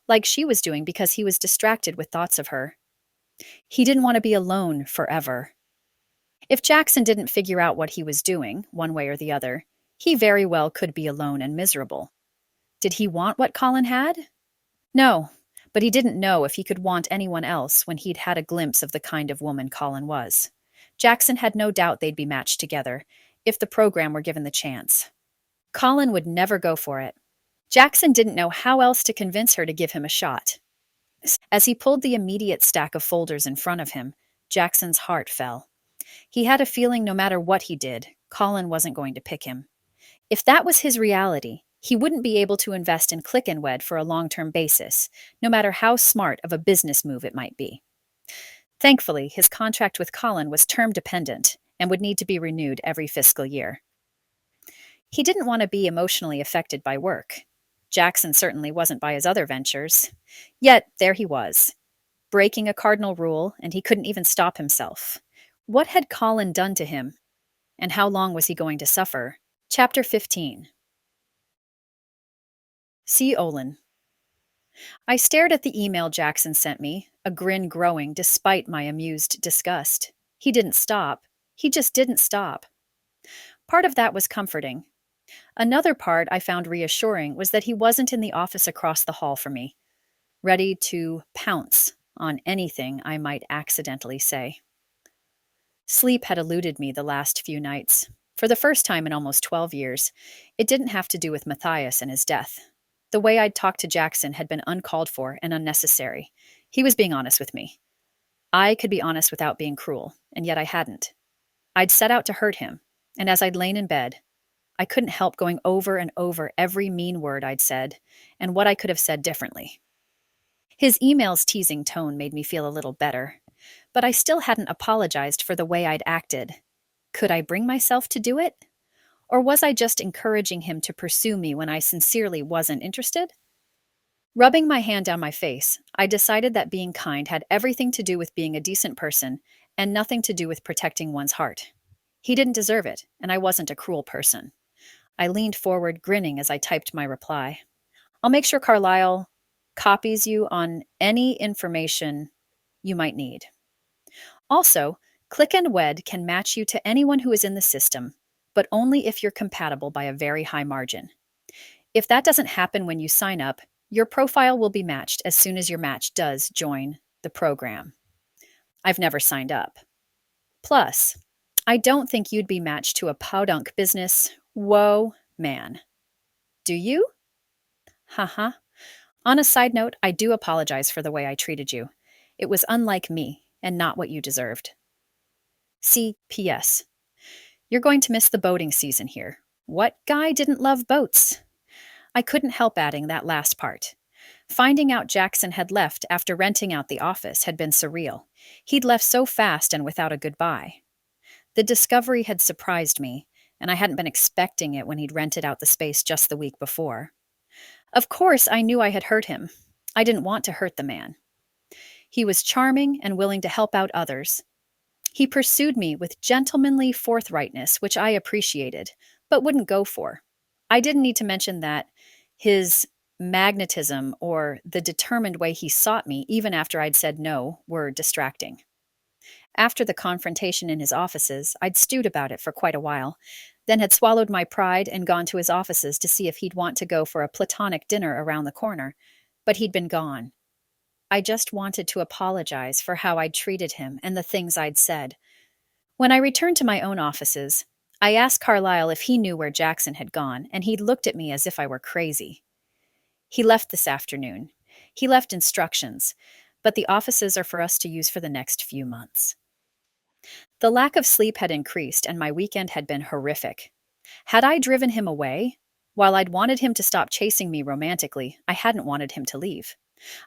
like she was doing because he was distracted with thoughts of her? He didn't want to be alone forever. If Jaxon didn't figure out what he was doing, one way or the other, he very well could be alone and miserable. Did he want what Colin had? No, but he didn't know if he could want anyone else when he'd had a glimpse of the kind of woman Colin was. Jaxon had no doubt they'd be matched together, if the program were given the chance. Colin would never go for it. Jaxon didn't know how else to convince her to give him a shot. As he pulled the immediate stack of folders in front of him, Jackson's heart fell. He had a feeling no matter what he did, Colin wasn't going to pick him. If that was his reality, he wouldn't be able to invest in Click and Wed for a long-term basis, no matter how smart of a business move it might be. Thankfully, his contract with Colin was term-dependent and would need to be renewed every fiscal year. He didn't want to be emotionally affected by work. Jaxon certainly wasn't by his other ventures. Yet, there he was, breaking a cardinal rule, and he couldn't even stop himself. What had Colin done to him? And how long was he going to suffer? Chapter 15. See Olin. I stared at the email Jaxon sent me, a grin growing despite my amused disgust. He didn't stop. He just didn't stop. Part of that was comforting. Another part I found reassuring was that he wasn't in the office across the hall from me, ready to pounce on anything I might accidentally say. Sleep had eluded me the last few nights. For the first time in almost 12 years, it didn't have to do with Matthias and his death. The way I'd talked to Jaxon had been uncalled for and unnecessary. He was being honest with me. I could be honest without being cruel, and yet I hadn't. I'd set out to hurt him, and as I'd lain in bed, I couldn't help going over and over every mean word I'd said and what I could have said differently. His email's teasing tone made me feel a little better, but I still hadn't apologized for the way I'd acted. Could I bring myself to do it? Or was I just encouraging him to pursue me when I sincerely wasn't interested? Rubbing my hand down my face, I decided that being kind had everything to do with being a decent person and nothing to do with protecting one's heart. He didn't deserve it, and I wasn't a cruel person. I leaned forward, grinning as I typed my reply. I'll make sure Carlisle copies you on any information you might need. Also, Click and Wed can match you to anyone who is in the system, but only if you're compatible by a very high margin. If that doesn't happen when you sign up, your profile will be matched as soon as your match does join the program. I've never signed up. Plus, I don't think you'd be matched to a podunk business. Whoa, man. Do you? Haha. On a side note, I do apologize for the way I treated you. It was unlike me and not what you deserved. See P.S. You're going to miss the boating season here. What guy didn't love boats? I couldn't help adding that last part. Finding out Jaxon had left after renting out the office had been surreal. He'd left so fast and without a goodbye. The discovery had surprised me, and I hadn't been expecting it when he'd rented out the space just the week before. Of course, I knew I had hurt him. I didn't want to hurt the man. He was charming and willing to help out others. He pursued me with gentlemanly forthrightness, which I appreciated, but wouldn't go for. I didn't need to mention that his magnetism or the determined way he sought me, even after I'd said no, were distracting. After the confrontation in his offices, I'd stewed about it for quite a while, then had swallowed my pride and gone to his offices to see if he'd want to go for a platonic dinner around the corner, but he'd been gone. I just wanted to apologize for how I'd treated him and the things I'd said. When I returned to my own offices, I asked Carlisle if he knew where Jaxon had gone, and he looked at me as if I were crazy. He left this afternoon. He left instructions, but the offices are for us to use for the next few months. The lack of sleep had increased, and my weekend had been horrific. Had I driven him away? While I'd wanted him to stop chasing me romantically, I hadn't wanted him to leave.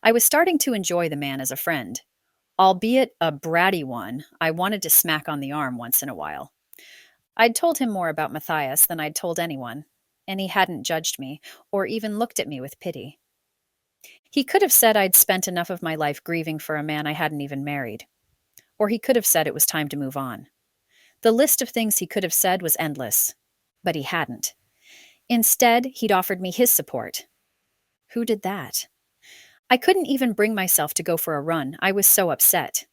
I was starting to enjoy the man as a friend. Albeit a bratty one, I wanted to smack on the arm once in a while. I'd told him more about Matthias than I'd told anyone, and he hadn't judged me or even looked at me with pity. He could have said I'd spent enough of my life grieving for a man I hadn't even married. Or he could have said it was time to move on. The list of things he could have said was endless. But he hadn't. Instead, he'd offered me his support. Who did that? I couldn't even bring myself to go for a run. I was so upset.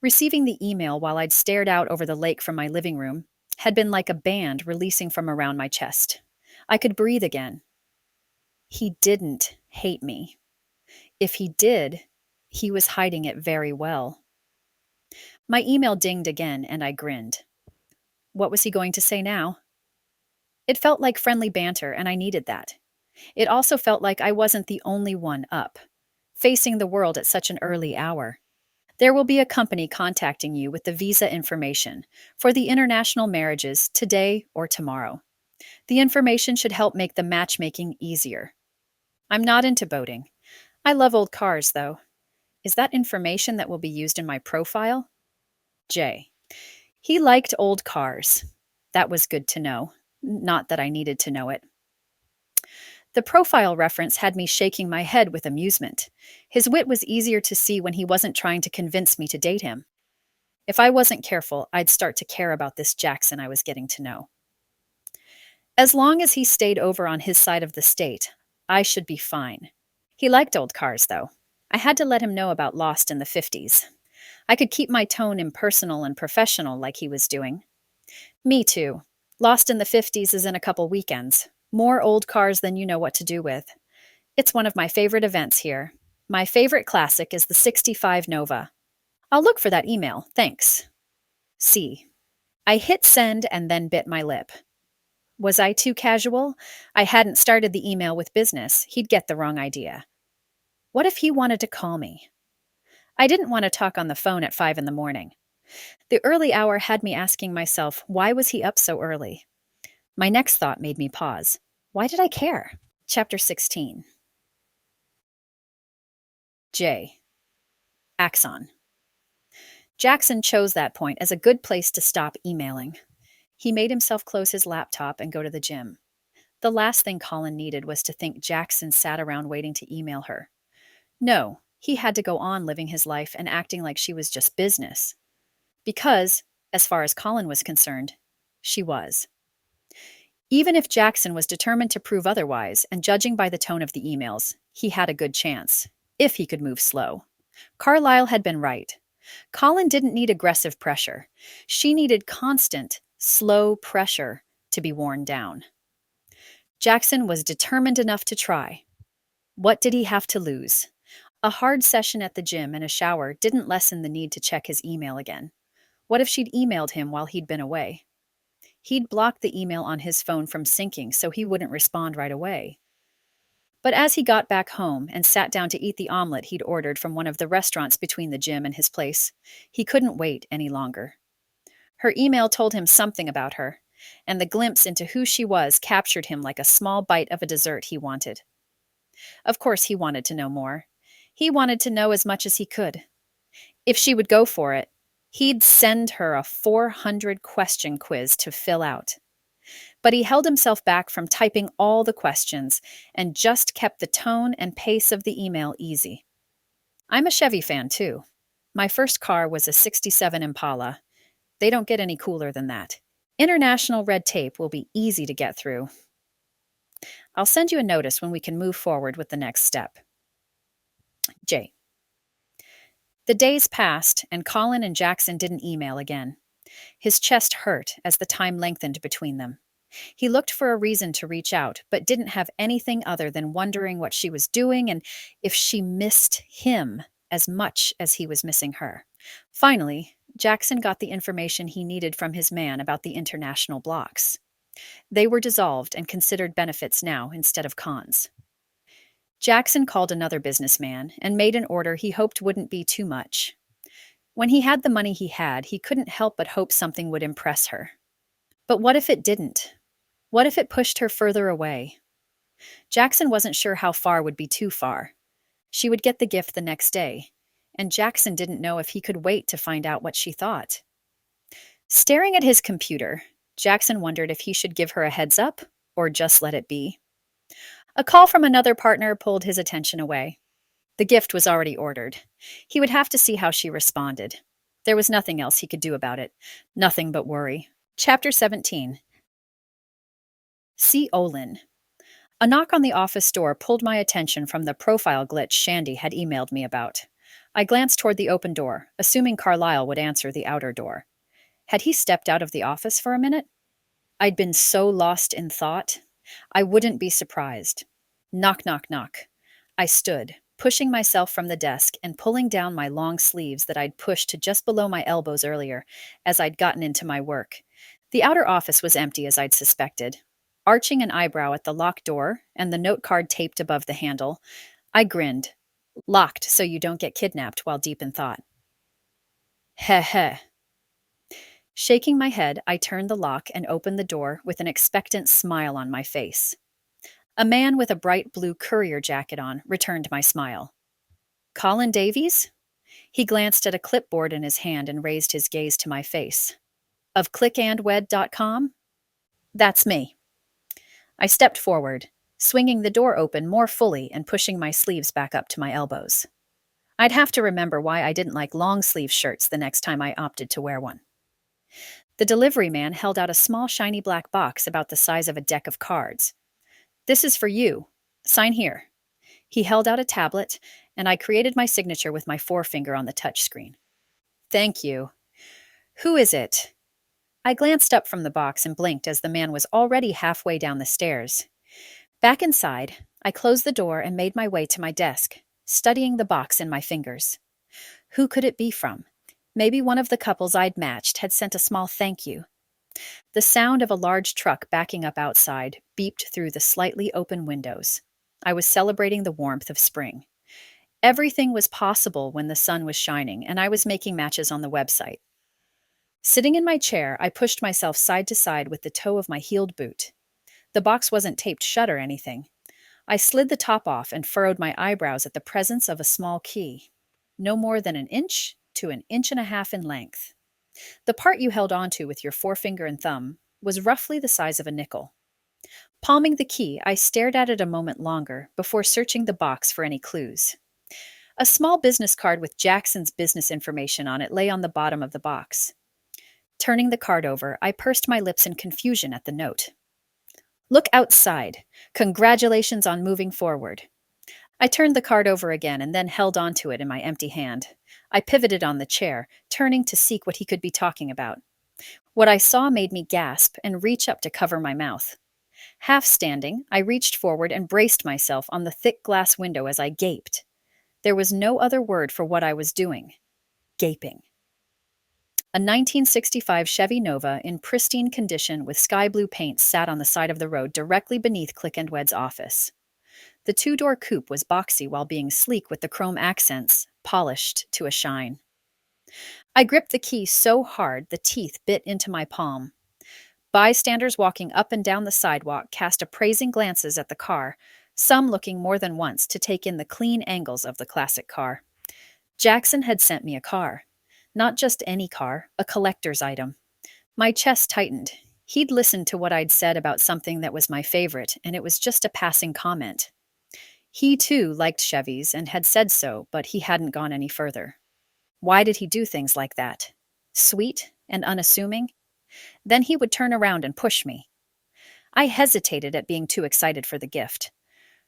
Receiving the email while I'd stared out over the lake from my living room had been like a band releasing from around my chest. I could breathe again. He didn't hate me. If he did, he was hiding it very well. My email dinged again, and I grinned. What was he going to say now? It felt like friendly banter, and I needed that. It also felt like I wasn't the only one up, facing the world at such an early hour. There will be a company contacting you with the visa information for the international marriages today or tomorrow. The information should help make the matchmaking easier. I'm not into boating. I love old cars, though. Is that information that will be used in my profile? J. He liked old cars. That was good to know. Not that I needed to know it. The profile reference had me shaking my head with amusement. His wit was easier to see when he wasn't trying to convince me to date him. If I wasn't careful, I'd start to care about this Jaxon I was getting to know. As long as he stayed over on his side of the state, I should be fine. He liked old cars, though. I had to let him know about Lost in the 50s. I could keep my tone impersonal and professional like he was doing. Me too. Lost in the 50s is in a couple weekends. More old cars than you know what to do with. It's one of my favorite events here. My favorite classic is the 65 Nova. I'll look for that email, thanks. C. I hit send and then bit my lip. Was I too casual? I hadn't started the email with business. He'd get the wrong idea. What if he wanted to call me? I didn't want to talk on the phone at 5 in the morning. The early hour had me asking myself, why was he up so early? My next thought made me pause. Why did I care? Chapter 16. J. Axon. Jaxon chose that point as a good place to stop emailing. He made himself close his laptop and go to the gym. The last thing Colin needed was to think Jaxon sat around waiting to email her. No, he had to go on living his life and acting like she was just business. Because, as far as Colin was concerned, she was. Even if Jaxon was determined to prove otherwise, and judging by the tone of the emails, he had a good chance, if he could move slow. Carlyle had been right. Colin didn't need aggressive pressure. She needed constant, slow pressure to be worn down. Jaxon was determined enough to try. What did he have to lose? A hard session at the gym and a shower didn't lessen the need to check his email again. What if she'd emailed him while he'd been away? He'd blocked the email on his phone from syncing so he wouldn't respond right away. But as he got back home and sat down to eat the omelet he'd ordered from one of the restaurants between the gym and his place, he couldn't wait any longer. Her email told him something about her, and the glimpse into who she was captured him like a small bite of a dessert he wanted. Of course he wanted to know more. He wanted to know as much as he could. If she would go for it, he'd send her a 400-question quiz to fill out. But he held himself back from typing all the questions and just kept the tone and pace of the email easy. I'm a Chevy fan, too. My first car was a '67 Impala. They don't get any cooler than that. International red tape will be easy to get through. I'll send you a notice when we can move forward with the next step. J. The days passed, and Colin and Jaxon didn't email again. His chest hurt as the time lengthened between them. He looked for a reason to reach out, but didn't have anything other than wondering what she was doing and if she missed him as much as he was missing her. Finally, Jaxon got the information he needed from his man about the international blocks. They were dissolved and considered benefits now instead of cons. Jaxon called another businessman and made an order he hoped wouldn't be too much. When he had the money he had, he couldn't help but hope something would impress her. But what if it didn't? What if it pushed her further away? Jaxon wasn't sure how far would be too far. She would get the gift the next day, and Jaxon didn't know if he could wait to find out what she thought. Staring at his computer, Jaxon wondered if he should give her a heads up or just let it be. A call from another partner pulled his attention away. The gift was already ordered. He would have to see how she responded. There was nothing else he could do about it. Nothing but worry. Chapter 17. See Olin. A knock on the office door pulled my attention from the profile glitch Shandy had emailed me about. I glanced toward the open door, assuming Carlyle would answer the outer door. Had he stepped out of the office for a minute? I'd been so lost in thought. I wouldn't be surprised. Knock, knock, knock. I stood, pushing myself from the desk and pulling down my long sleeves that I'd pushed to just below my elbows earlier as I'd gotten into my work. The outer office was empty as I'd suspected. Arching an eyebrow at the locked door and the note card taped above the handle, I grinned. Locked so you don't get kidnapped while deep in thought. Heh heh. Shaking my head, I turned the lock and opened the door with an expectant smile on my face. A man with a bright blue courier jacket on returned my smile. Colin Davies? He glanced at a clipboard in his hand and raised his gaze to my face. Of clickandwed.com? That's me. I stepped forward, swinging the door open more fully and pushing my sleeves back up to my elbows. I'd have to remember why I didn't like long-sleeve shirts the next time I opted to wear one. The delivery man held out a small shiny black box about the size of a deck of cards. This is for you. Sign here. He held out a tablet, and I created my signature with my forefinger on the touchscreen. Thank you. Who is it? I glanced up from the box and blinked as the man was already halfway down the stairs. Back inside, I closed the door and made my way to my desk, studying the box in my fingers. Who could it be from? Maybe one of the couples I'd matched had sent a small thank you. The sound of a large truck backing up outside beeped through the slightly open windows. I was celebrating the warmth of spring. Everything was possible when the sun was shining, and I was making matches on the website. Sitting in my chair, I pushed myself side to side with the toe of my heeled boot. The box wasn't taped shut or anything. I slid the top off and furrowed my eyebrows at the presence of a small key, no more than 1 inch to 1.5 inches in length. The part you held onto with your forefinger and thumb was roughly the size of a nickel. Palming the key, I stared at it a moment longer before searching the box for any clues. A small business card with Jaxon's business information on it lay on the bottom of the box. Turning the card over, I pursed my lips in confusion at the note. Look outside. Congratulations on moving forward. I turned the card over again and then held onto it in my empty hand. I pivoted on the chair, turning to seek what he could be talking about. What I saw made me gasp and reach up to cover my mouth. Half standing, I reached forward and braced myself on the thick glass window as I gaped. There was no other word for what I was doing. Gaping. A 1965 Chevy Nova in pristine condition with sky blue paint sat on the side of the road directly beneath Click and Wed's office. The two-door coupe was boxy while being sleek with the chrome accents, polished to a shine. I gripped the key so hard the teeth bit into my palm. Bystanders walking up and down the sidewalk cast appraising glances at the car, some looking more than once to take in the clean angles of the classic car. Jaxon had sent me a car. Not just any car, a collector's item. My chest tightened. He'd listened to what I'd said about something that was my favorite, and it was just a passing comment. He, too, liked Chevys and had said so, but he hadn't gone any further. Why did he do things like that? Sweet and unassuming? Then he would turn around and push me. I hesitated at being too excited for the gift.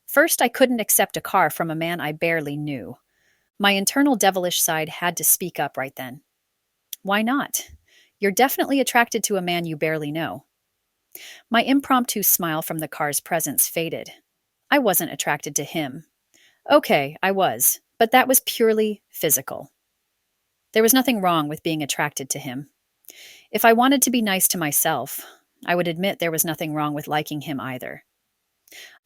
First, I couldn't accept a car from a man I barely knew. My internal devilish side had to speak up right then. Why not? You're definitely attracted to a man you barely know. My impromptu smile from the car's presence faded. I wasn't attracted to him. Okay, I was, but that was purely physical. There was nothing wrong with being attracted to him. If I wanted to be nice to myself, I would admit there was nothing wrong with liking him either.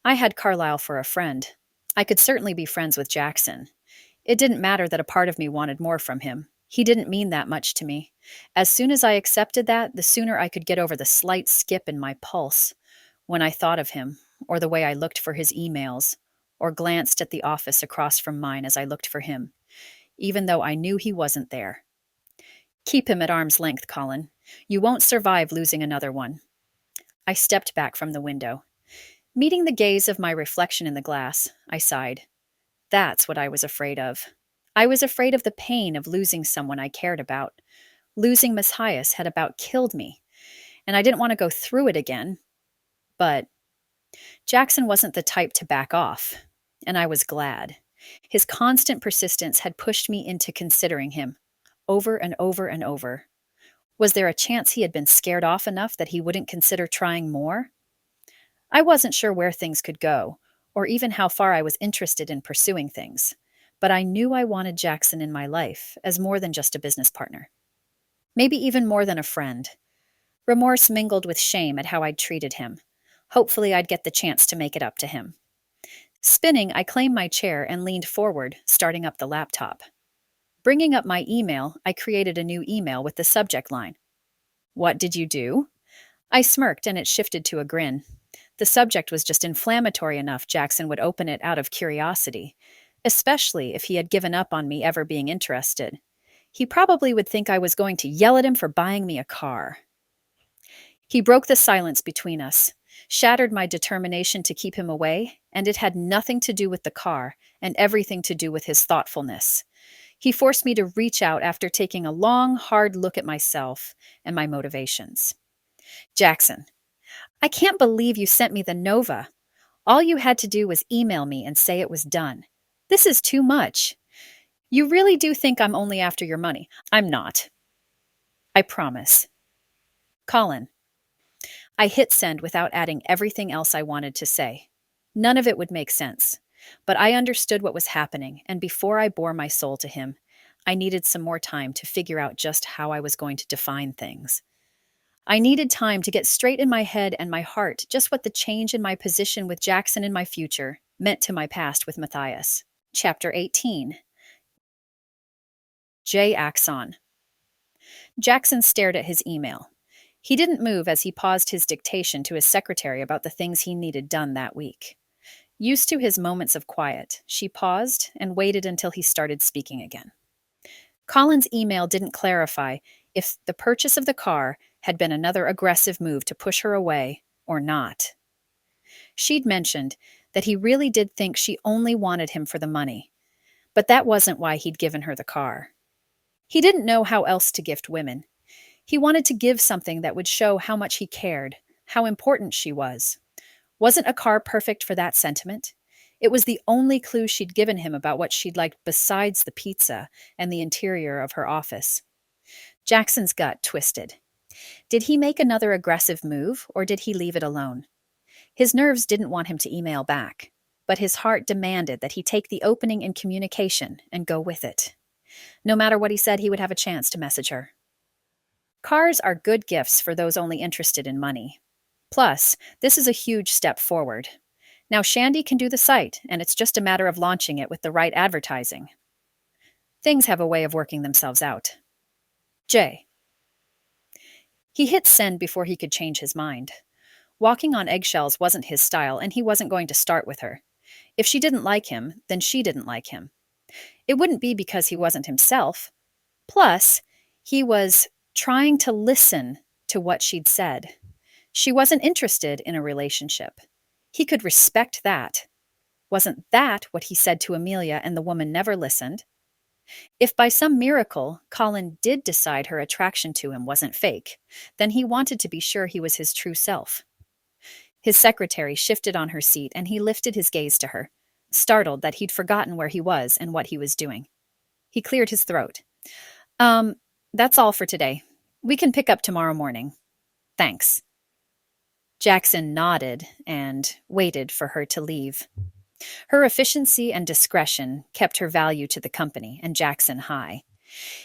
I had Carlyle for a friend. I could certainly be friends with Jaxon. It didn't matter that a part of me wanted more from him. He didn't mean that much to me. As soon as I accepted that, the sooner I could get over the slight skip in my pulse when I thought of him, or the way I looked for his emails, or glanced at the office across from mine as I looked for him, even though I knew he wasn't there. Keep him at arm's length, Colin. You won't survive losing another one. I stepped back from the window. Meeting the gaze of my reflection in the glass, I sighed. That's what I was afraid of. I was afraid of the pain of losing someone I cared about. Losing Matthias had about killed me, and I didn't want to go through it again. But Jaxon wasn't the type to back off, and I was glad. His constant persistence had pushed me into considering him, over and over and over. Was there a chance he had been scared off enough that he wouldn't consider trying more? I wasn't sure where things could go, or even how far I was interested in pursuing things, but I knew I wanted Jaxon in my life as more than just a business partner. Maybe even more than a friend. Remorse mingled with shame at how I'd treated him. Hopefully I'd get the chance to make it up to him. Spinning, I claimed my chair and leaned forward, starting up the laptop. Bringing up my email, I created a new email with the subject line. What did you do? I smirked and it shifted to a grin. The subject was just inflammatory enough Jaxon would open it out of curiosity, especially if he had given up on me ever being interested. He probably would think I was going to yell at him for buying me a car. He broke the silence between us, shattered my determination to keep him away, and it had nothing to do with the car and everything to do with his thoughtfulness. He forced me to reach out after taking a long, hard look at myself and my motivations. Jaxon, I can't believe you sent me the Nova. All you had to do was email me and say it was done. This is too much. You really do think I'm only after your money. I'm not. I promise. Colin. I hit send without adding everything else I wanted to say. None of it would make sense. But I understood what was happening, and before I bore my soul to him, I needed some more time to figure out just how I was going to define things. I needed time to get straight in my head and my heart just what the change in my position with Jaxon in my future meant to my past with Matthias. Chapter 18. Jaxon. Jaxon stared at his email. He didn't move as he paused his dictation to his secretary about the things he needed done that week. Used to his moments of quiet, she paused and waited until he started speaking again. Colin's email didn't clarify if the purchase of the car had been another aggressive move to push her away or not. She'd mentioned that he really did think she only wanted him for the money, but that wasn't why he'd given her the car. He didn't know how else to gift women. He wanted to give something that would show how much he cared, how important she was. Wasn't a car perfect for that sentiment? It was the only clue she'd given him about what she'd liked besides the pizza and the interior of her office. Jaxon's gut twisted. Did he make another aggressive move, or did he leave it alone? His nerves didn't want him to email back, but his heart demanded that he take the opening in communication and go with it. No matter what he said, he would have a chance to message her. Cars are good gifts for those only interested in money. Plus, this is a huge step forward. Now Shandy can do the site, and it's just a matter of launching it with the right advertising. Things have a way of working themselves out. J. He hit send before he could change his mind. Walking on eggshells wasn't his style, and he wasn't going to start with her. If she didn't like him, then she didn't like him. It wouldn't be because he wasn't himself. Plus, he was trying to listen to what she'd said. She wasn't interested in a relationship. He could respect that. Wasn't that what he said to Amelia and the woman never listened? If by some miracle Colin did decide her attraction to him wasn't fake, then he wanted to be sure he was his true self. His secretary shifted on her seat and he lifted his gaze to her, startled that he'd forgotten where he was and what he was doing. He cleared his throat. That's all for today. We can pick up tomorrow morning. Thanks. Jaxon nodded and waited for her to leave. Her efficiency and discretion kept her value to the company and Jaxon high.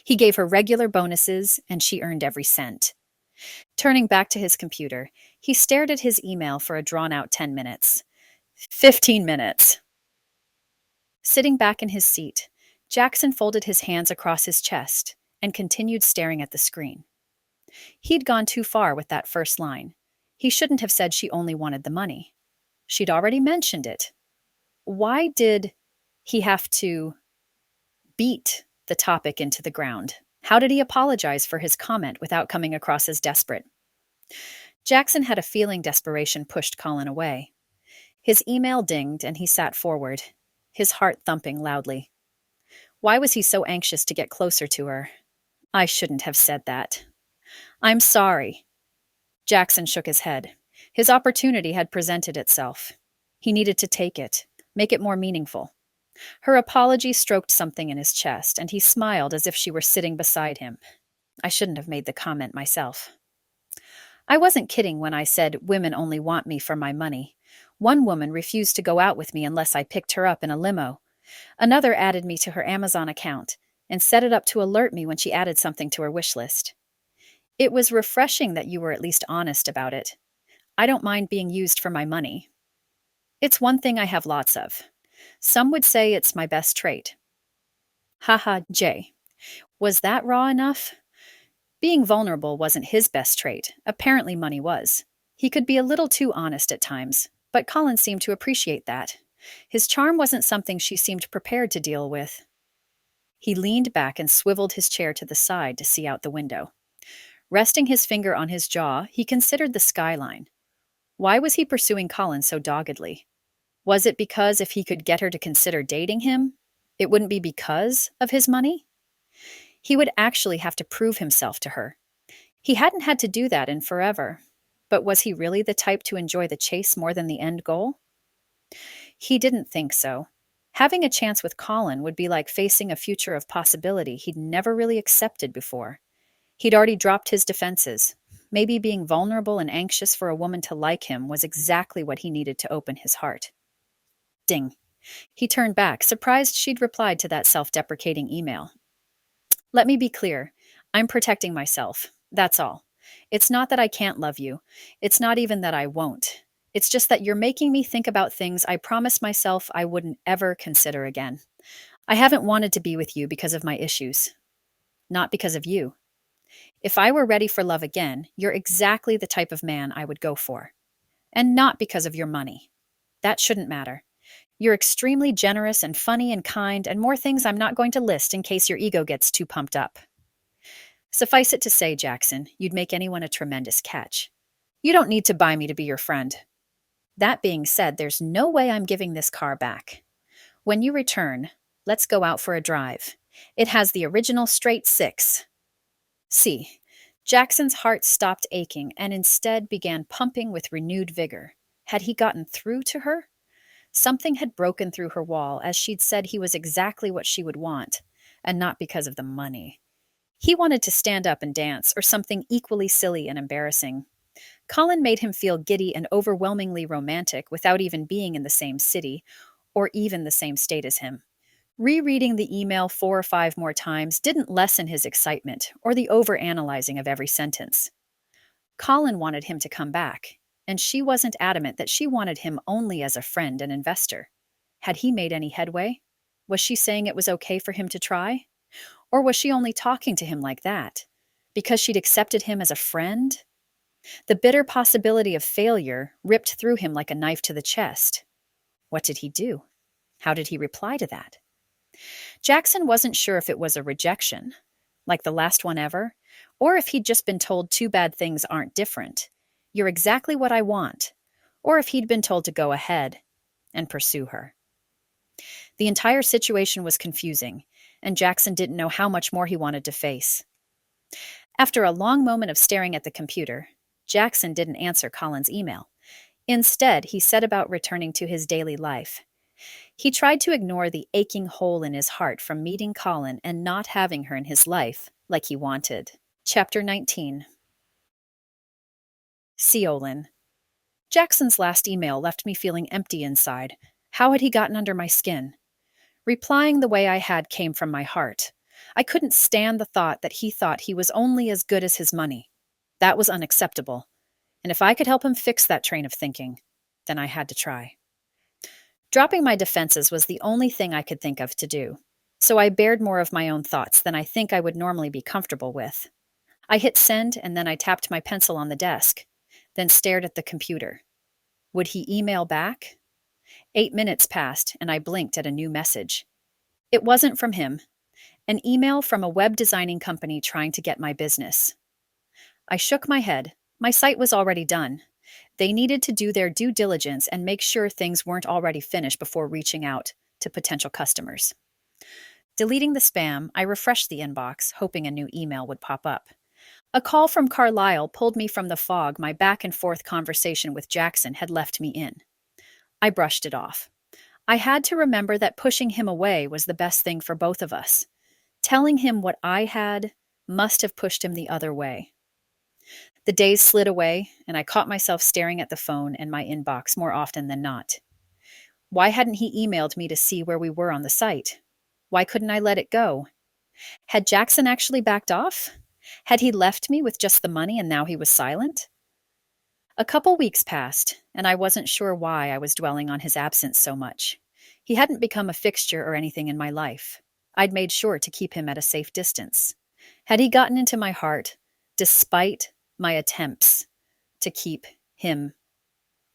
He gave her regular bonuses, and she earned every cent. Turning back to his computer, he stared at his email for a drawn-out 10 minutes. 15 minutes. Sitting back in his seat, Jaxon folded his hands across his chest and continued staring at the screen. He'd gone too far with that first line. He shouldn't have said she only wanted the money. She'd already mentioned it. Why did he have to beat the topic into the ground? How did he apologize for his comment without coming across as desperate? Jaxon had a feeling desperation pushed Colin away. His email dinged and he sat forward, his heart thumping loudly. Why was he so anxious to get closer to her? I shouldn't have said that. I'm sorry. Jaxon shook his head. His opportunity had presented itself. He needed to take it, make it more meaningful. Her apology stroked something in his chest, and he smiled as if she were sitting beside him. I shouldn't have made the comment myself. I wasn't kidding when I said women only want me for my money. One woman refused to go out with me unless I picked her up in a limo. Another added me to her Amazon account and set it up to alert me when she added something to her wish list. It was refreshing that you were at least honest about it. I don't mind being used for my money. It's one thing I have lots of. Some would say it's my best trait. Haha, Jay. Was that raw enough? Being vulnerable wasn't his best trait. Apparently money was. He could be a little too honest at times, but Colin seemed to appreciate that. His charm wasn't something she seemed prepared to deal with. He leaned back and swiveled his chair to the side to see out the window. Resting his finger on his jaw, he considered the skyline. Why was he pursuing Colin so doggedly? Was it because if he could get her to consider dating him, it wouldn't be because of his money? He would actually have to prove himself to her. He hadn't had to do that in forever. But was he really the type to enjoy the chase more than the end goal? He didn't think so. Having a chance with Colin would be like facing a future of possibility he'd never really accepted before. He'd already dropped his defenses. Maybe being vulnerable and anxious for a woman to like him was exactly what he needed to open his heart. Ding. He turned back, surprised she'd replied to that self-deprecating email. Let me be clear. I'm protecting myself. That's all. It's not that I can't love you. It's not even that I won't. It's just that you're making me think about things I promised myself I wouldn't ever consider again. I haven't wanted to be with you because of my issues. Not because of you. If I were ready for love again, you're exactly the type of man I would go for. And not because of your money. That shouldn't matter. You're extremely generous and funny and kind and more things I'm not going to list in case your ego gets too pumped up. Suffice it to say, Jaxon, you'd make anyone a tremendous catch. You don't need to buy me to be your friend. That being said, there's no way I'm giving this car back. When you return, let's go out for a drive. It has the original straight 6. See, Jackson's heart stopped aching and instead began pumping with renewed vigor. Had he gotten through to her? Something had broken through her wall as she'd said he was exactly what she would want, and not because of the money. He wanted to stand up and dance, or something equally silly and embarrassing. Colin made him feel giddy and overwhelmingly romantic without even being in the same city, or even the same state as him. Rereading the email 4 or 5 more times didn't lessen his excitement, or the overanalyzing of every sentence. Colin wanted him to come back, and she wasn't adamant that she wanted him only as a friend and investor. Had he made any headway? Was she saying it was okay for him to try? Or was she only talking to him like that? Because she'd accepted him as a friend? The bitter possibility of failure ripped through him like a knife to the chest. What did he do? How did he reply to that? Jaxon wasn't sure if it was a rejection, like the last one ever, or if he'd just been told too bad things aren't different. You're exactly what I want. Or if he'd been told to go ahead and pursue her. The entire situation was confusing, and Jaxon didn't know how much more he wanted to face. After a long moment of staring at the computer, Jaxon didn't answer Colin's email. Instead, he set about returning to his daily life. He tried to ignore the aching hole in his heart from meeting Colin and not having her in his life like he wanted. Chapter 19. Colin. Jackson's last email left me feeling empty inside. How had he gotten under my skin? Replying the way I had came from my heart. I couldn't stand the thought he was only as good as his money. That was unacceptable. And if I could help him fix that train of thinking, then I had to try. Dropping my defenses was the only thing I could think of to do. so I bared more of my own thoughts than I think I would normally be comfortable with. I hit send and then I tapped my pencil on the desk, then stared at the computer. Would he email back? 8 minutes passed and I blinked at a new message. It wasn't from him, an email from a web designing company trying to get my business. I shook my head. My site was already done. They needed to do their due diligence and make sure things weren't already finished before reaching out to potential customers. Deleting the spam, I refreshed the inbox, hoping a new email would pop up. A call from Carlisle pulled me from the fog my back and forth conversation with Jaxon had left me in. I brushed it off. I had to remember that pushing him away was the best thing for both of us. Telling him what I had must have pushed him the other way. The days slid away, and I caught myself staring at the phone and my inbox more often than not. Why hadn't he emailed me to see where we were on the site? Why couldn't I let it go? Had Jaxon actually backed off? Had he left me with just the money and now he was silent? A couple weeks passed, and I wasn't sure why I was dwelling on his absence so much. He hadn't become a fixture or anything in my life. I'd made sure to keep him at a safe distance. Had he gotten into my heart, despite my attempts to keep him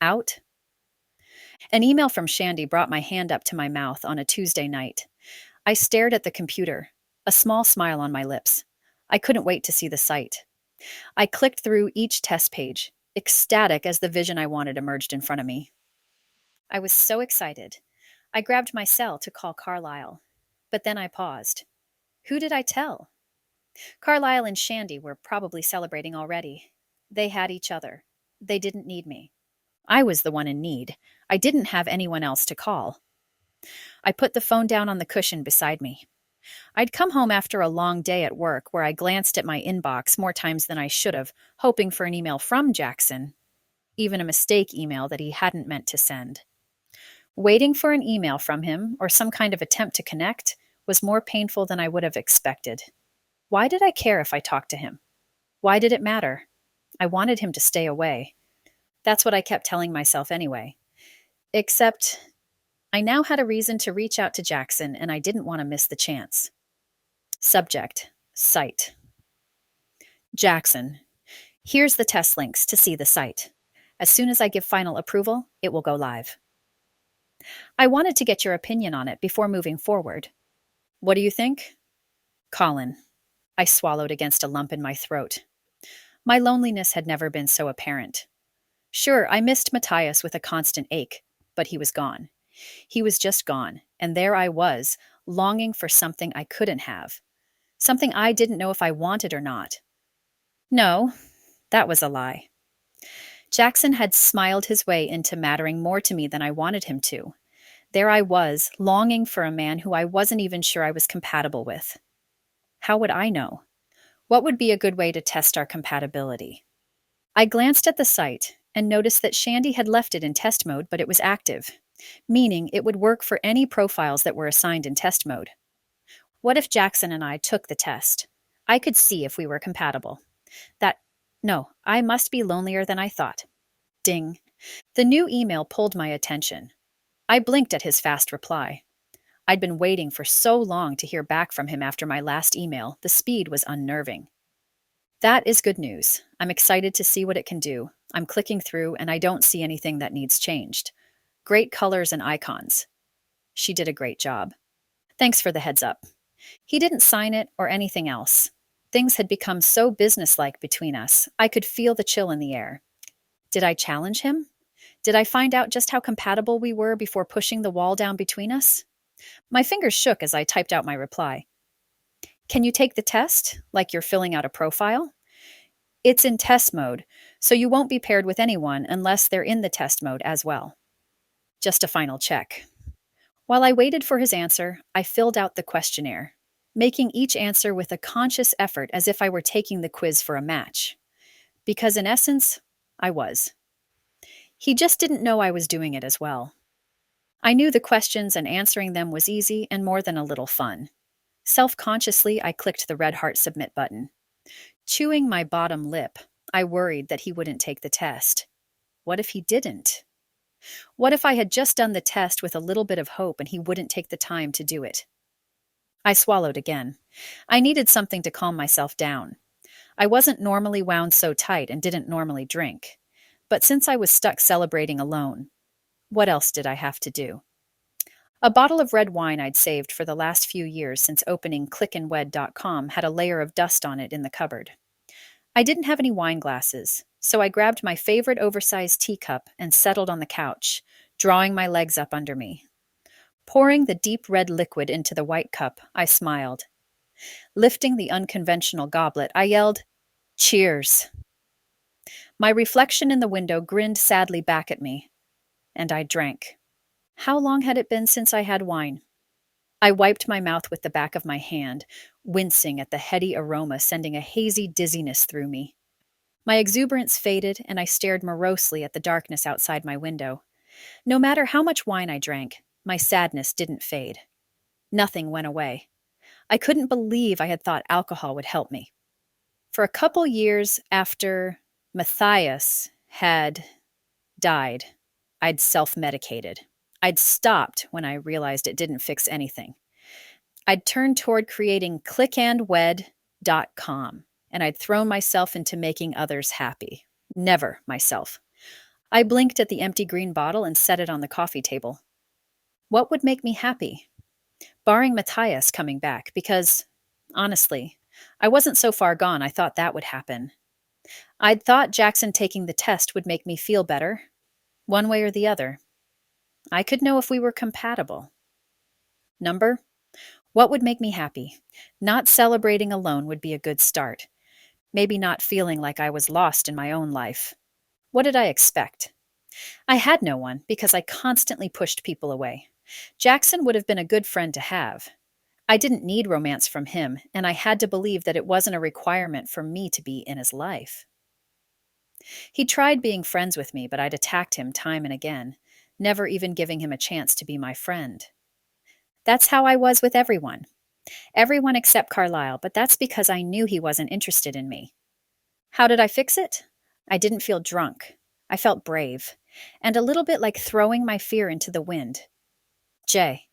out? An email from Shandy brought my hand up to my mouth on a Tuesday night. I stared at the computer, a small smile on my lips. I couldn't wait to see the site. I clicked through each test page, ecstatic as the vision I wanted emerged in front of me. I was so excited. I grabbed my cell to call Carlisle, but then I paused. Who did I tell? Carlisle and Shandy were probably celebrating already. They had each other. They didn't need me. I was the one in need. I didn't have anyone else to call. I put the phone down on the cushion beside me. I'd come home after a long day at work where I glanced at my inbox more times than I should have, hoping for an email from Jaxon, even a mistake email that he hadn't meant to send. Waiting for an email from him or some kind of attempt to connect was more painful than I would have expected. Why did I care if I talked to him? Why did it matter? I wanted him to stay away. That's what I kept telling myself anyway. Except I now had a reason to reach out to Jaxon, and I didn't want to miss the chance. Subject: site. Jaxon, here's the test links to see the site. As soon as I give final approval, it will go live. I wanted to get your opinion on it before moving forward. What do you think? Colin. I swallowed against a lump in my throat. My loneliness had never been so apparent. Sure, I missed Matthias with a constant ache, but he was gone. He was just gone, and there I was, longing for something I couldn't have. Something I didn't know if I wanted or not. No, that was a lie. Jaxon had smiled his way into mattering more to me than I wanted him to. There I was, longing for a man who I wasn't even sure I was compatible with. How would I know? What would be a good way to test our compatibility? I glanced at the site and noticed that Shandy had left it in test mode, but it was active, meaning it would work for any profiles that were assigned in test mode. What if Jaxon and I took the test? I could see if we were compatible. No, I must be lonelier than I thought. Ding. The new email pulled my attention. I blinked at his fast reply. I'd been waiting for so long to hear back from him after my last email, the speed was unnerving. That is good news. I'm excited to see what it can do. I'm clicking through and I don't see anything that needs changed. Great colors and icons. She did a great job. Thanks for the heads up. He didn't sign it or anything else. Things had become so businesslike between us. I could feel the chill in the air. Did I challenge him? Did I find out just how compatible we were before pushing the wall down between us? My fingers shook as I typed out my reply. Can you take the test, like you're filling out a profile? It's in test mode, so you won't be paired with anyone unless they're in the test mode as well. Just a final check. While I waited for his answer, I filled out the questionnaire, making each answer with a conscious effort as if I were taking the quiz for a match. Because in essence, I was. He just didn't know I was doing it as well. I knew the questions and answering them was easy and more than a little fun. Self-consciously, I clicked the red heart submit button. Chewing my bottom lip, I worried that he wouldn't take the test. What if he didn't? What if I had just done the test with a little bit of hope and he wouldn't take the time to do it? I swallowed again. I needed something to calm myself down. I wasn't normally wound so tight and didn't normally drink. But since I was stuck celebrating alone, what else did I have to do? A bottle of red wine I'd saved for the last few years since opening clickandwed.com had a layer of dust on it in the cupboard. I didn't have any wine glasses, so I grabbed my favorite oversized teacup and settled on the couch, drawing my legs up under me. Pouring the deep red liquid into the white cup, I smiled. Lifting the unconventional goblet, I yelled, "Cheers." My reflection in the window grinned sadly back at me, and I drank. How long had it been since I had wine? I wiped my mouth with the back of my hand, wincing at the heady aroma sending a hazy dizziness through me. My exuberance faded, and I stared morosely at the darkness outside my window. No matter how much wine I drank, my sadness didn't fade. Nothing went away. I couldn't believe I had thought alcohol would help me. For a couple years after Matthias had died, I'd self-medicated. I'd stopped when I realized it didn't fix anything. I'd turned toward creating clickandwed.com, and I'd thrown myself into making others happy. Never myself. I blinked at the empty green bottle and set it on the coffee table. What would make me happy? Barring Matthias coming back, because, honestly, I wasn't so far gone I thought that would happen. I'd thought Jaxon taking the test would make me feel better, one way or the other. I could know if we were compatible. Number? What would make me happy? Not celebrating alone would be a good start. Maybe not feeling like I was lost in my own life. What did I expect? I had no one because I constantly pushed people away. Jaxon would have been a good friend to have. I didn't need romance from him, and I had to believe that it wasn't a requirement for me to be in his life. He tried being friends with me, but I'd attacked him time and again, never even giving him a chance to be my friend. That's how I was with everyone. Everyone except Carlisle, but that's because I knew he wasn't interested in me. How did I fix it? I didn't feel drunk. I felt brave, and a little bit like throwing my fear into the wind. Jay,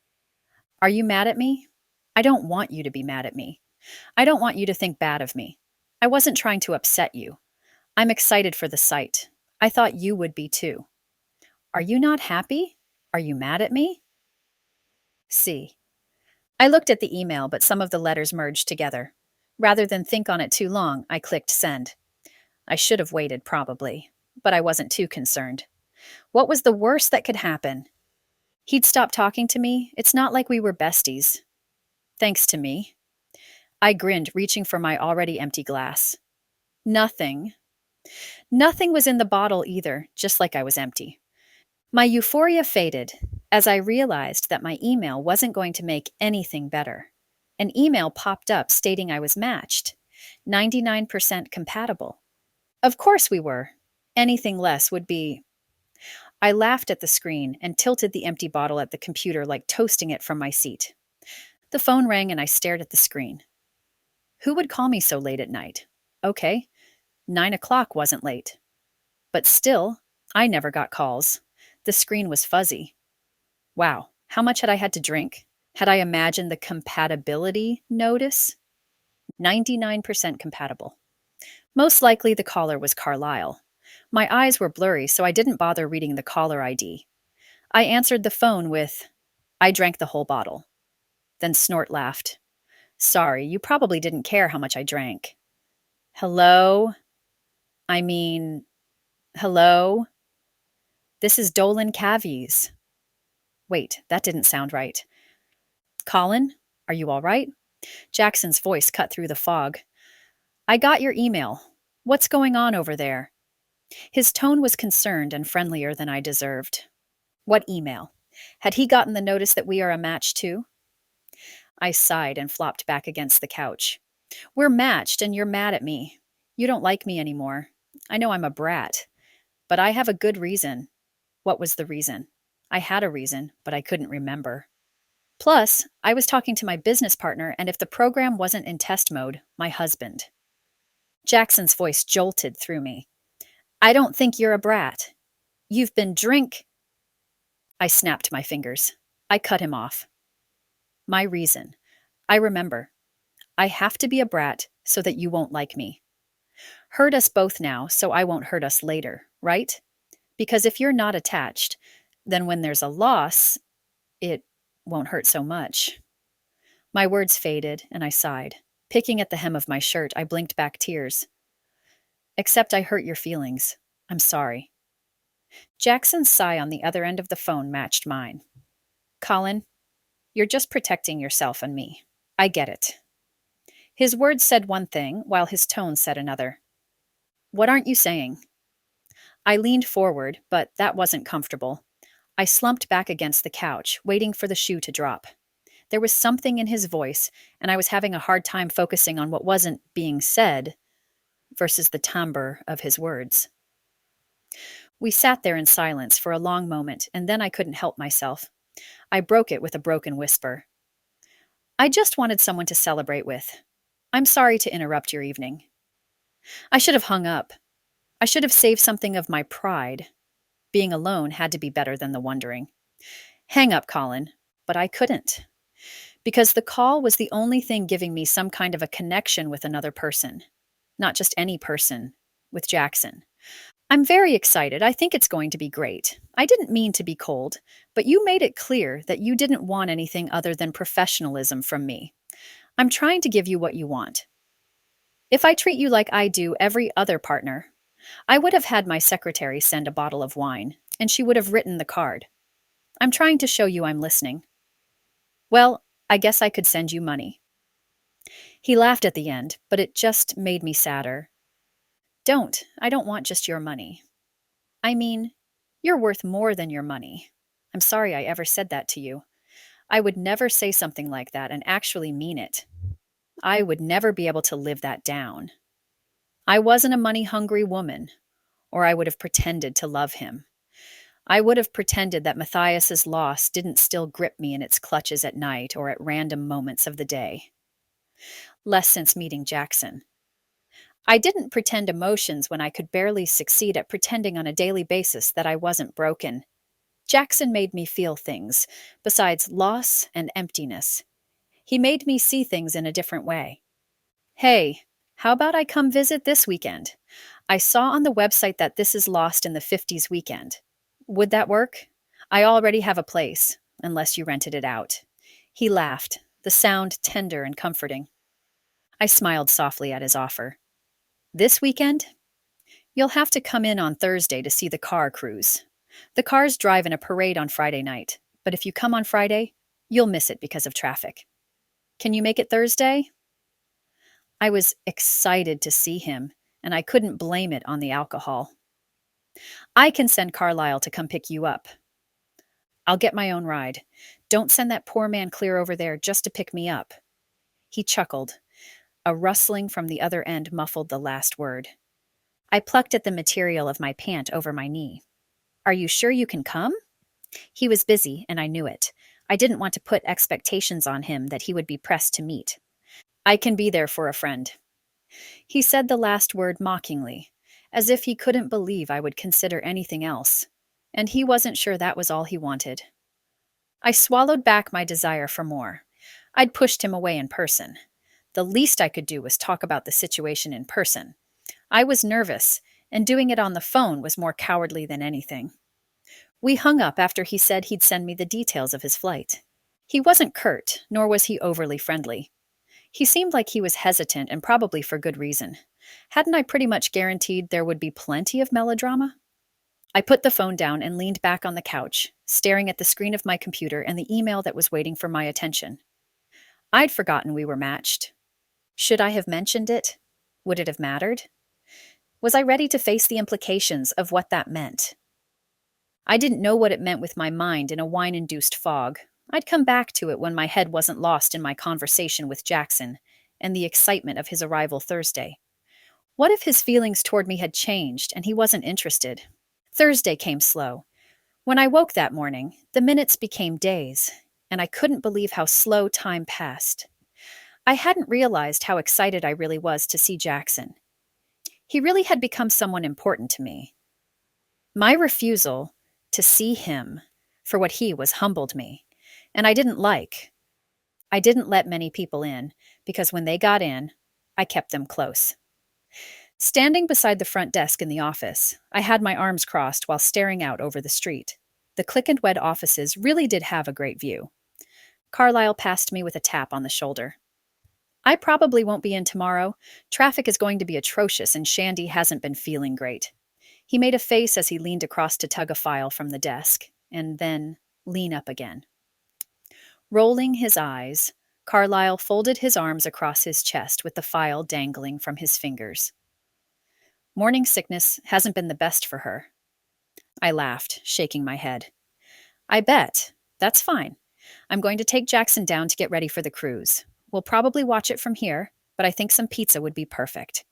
are you mad at me? I don't want you to be mad at me. I don't want you to think bad of me. I wasn't trying to upset you. I'm excited for the site. I thought you would be too. Are you not happy? Are you mad at me? C. I looked at the email, but some of the letters merged together. Rather than think on it too long, I clicked send. I should have waited, probably, but I wasn't too concerned. What was the worst that could happen? He'd stop talking to me. It's not like we were besties. Thanks to me. I grinned, reaching for my already empty glass. Nothing. Nothing was in the bottle either, just like I was empty. My euphoria faded as I realized that my email wasn't going to make anything better. An email popped up stating I was matched, 99% compatible. Of course we were. Anything less would be... I laughed at the screen and tilted the empty bottle at the computer like toasting it from my seat. The phone rang and I stared at the screen. Who would call me so late at night? Okay, 9 o'clock wasn't late. But still, I never got calls. The screen was fuzzy. Wow, how much had I had to drink? Had I imagined the compatibility notice? 99% compatible. Most likely the caller was Carlisle. My eyes were blurry, so I didn't bother reading the caller ID. I answered the phone with, "I drank the whole bottle." Then Snort laughed. "Sorry, you probably didn't care how much I drank." Hello? Hello? This is Dolan Cavies. Wait, that didn't sound right. Colin, are you all right? Jackson's voice cut through the fog. I got your email. What's going on over there? His tone was concerned and friendlier than I deserved. What email? Had he gotten the notice that we are a match too? I sighed and flopped back against the couch. We're matched and you're mad at me. You don't like me anymore. I know I'm a brat. But I have a good reason. What was the reason? I had a reason, but I couldn't remember. Plus, I was talking to my business partner, and if the program wasn't in test mode, my husband. Jackson's voice jolted through me. I don't think you're a brat. You've been drink... I snapped my fingers. I cut him off. My reason. I remember. I have to be a brat so that you won't like me. Hurt us both now so I won't hurt us later, right? Because if you're not attached, then when there's a loss, it won't hurt so much. My words faded, and I sighed. Picking at the hem of my shirt, I blinked back tears. Except I hurt your feelings. I'm sorry. Jackson's sigh on the other end of the phone matched mine. Colin, you're just protecting yourself and me. I get it. His words said one thing, while his tone said another. What aren't you saying? I leaned forward, but that wasn't comfortable. I slumped back against the couch, waiting for the shoe to drop. There was something in his voice, and I was having a hard time focusing on what wasn't being said versus the timbre of his words. We sat there in silence for a long moment, and then I couldn't help myself. I broke it with a broken whisper. I just wanted someone to celebrate with. I'm sorry to interrupt your evening. I should have hung up. I should have saved something of my pride. Being alone had to be better than the wondering. Hang up, Colin. But I couldn't. Because the call was the only thing giving me some kind of a connection with another person. Not just any person, with Jaxon. I'm very excited. I think it's going to be great. I didn't mean to be cold, but you made it clear that you didn't want anything other than professionalism from me. I'm trying to give you what you want. If I treat you like I do every other partner, I would have had my secretary send a bottle of wine, and she would have written the card. I'm trying to show you I'm listening. Well, I guess I could send you money. He laughed at the end, but it just made me sadder. Don't. I don't want just your money. I mean, you're worth more than your money. I'm sorry I ever said that to you. I would never say something like that and actually mean it. I would never be able to live that down. I wasn't a money-hungry woman, or I would have pretended to love him. I would have pretended that Matthias's loss didn't still grip me in its clutches at night or at random moments of the day. Less since meeting Jaxon. I didn't pretend emotions when I could barely succeed at pretending on a daily basis that I wasn't broken. Jaxon made me feel things, besides loss and emptiness. He made me see things in a different way. Hey, how about I come visit this weekend? I saw on the website that this is Lost in the 50s weekend. Would that work? I already have a place, unless you rented it out. He laughed, the sound tender and comforting. I smiled softly at his offer. This weekend? You'll have to come in on Thursday to see the car cruise. The cars drive in a parade on Friday night, but if you come on Friday, you'll miss it because of traffic. Can you make it Thursday? I was excited to see him, and I couldn't blame it on the alcohol. I can send Carlisle to come pick you up. I'll get my own ride. Don't send that poor man clear over there just to pick me up. He chuckled. A rustling from the other end muffled the last word. I plucked at the material of my pant over my knee. Are you sure you can come? He was busy, and I knew it. I didn't want to put expectations on him that he would be pressed to meet. I can be there for a friend. He said the last word mockingly, as if he couldn't believe I would consider anything else, and he wasn't sure that was all he wanted. I swallowed back my desire for more. I'd pushed him away in person. The least I could do was talk about the situation in person. I was nervous, and doing it on the phone was more cowardly than anything. We hung up after he said he'd send me the details of his flight. He wasn't curt, nor was he overly friendly. He seemed like he was hesitant, and probably for good reason. Hadn't I pretty much guaranteed there would be plenty of melodrama? I put the phone down and leaned back on the couch, staring at the screen of my computer and the email that was waiting for my attention. I'd forgotten we were matched. Should I have mentioned it? Would it have mattered? Was I ready to face the implications of what that meant? I didn't know what it meant with my mind in a wine-induced fog. I'd come back to it when my head wasn't lost in my conversation with Jaxon and the excitement of his arrival Thursday. What if his feelings toward me had changed and he wasn't interested? Thursday came slow. When I woke that morning, the minutes became days, and I couldn't believe how slow time passed. I hadn't realized how excited I really was to see Jaxon. He really had become someone important to me. My refusal to see him for what he was humbled me, and I didn't like. I didn't let many people in because when they got in, I kept them close. Standing beside the front desk in the office, I had my arms crossed while staring out over the street. The Click and Wed offices really did have a great view. Carlyle passed me with a tap on the shoulder. I probably won't be in tomorrow. Traffic is going to be atrocious and Shandy hasn't been feeling great. He made a face as he leaned across to tug a file from the desk, and then lean up again. Rolling his eyes, Carlyle folded his arms across his chest with the file dangling from his fingers. Morning sickness hasn't been the best for her. I laughed, shaking my head. I bet. That's fine. I'm going to take Jaxon down to get ready for the cruise. We'll probably watch it from here, but I think some pizza would be perfect.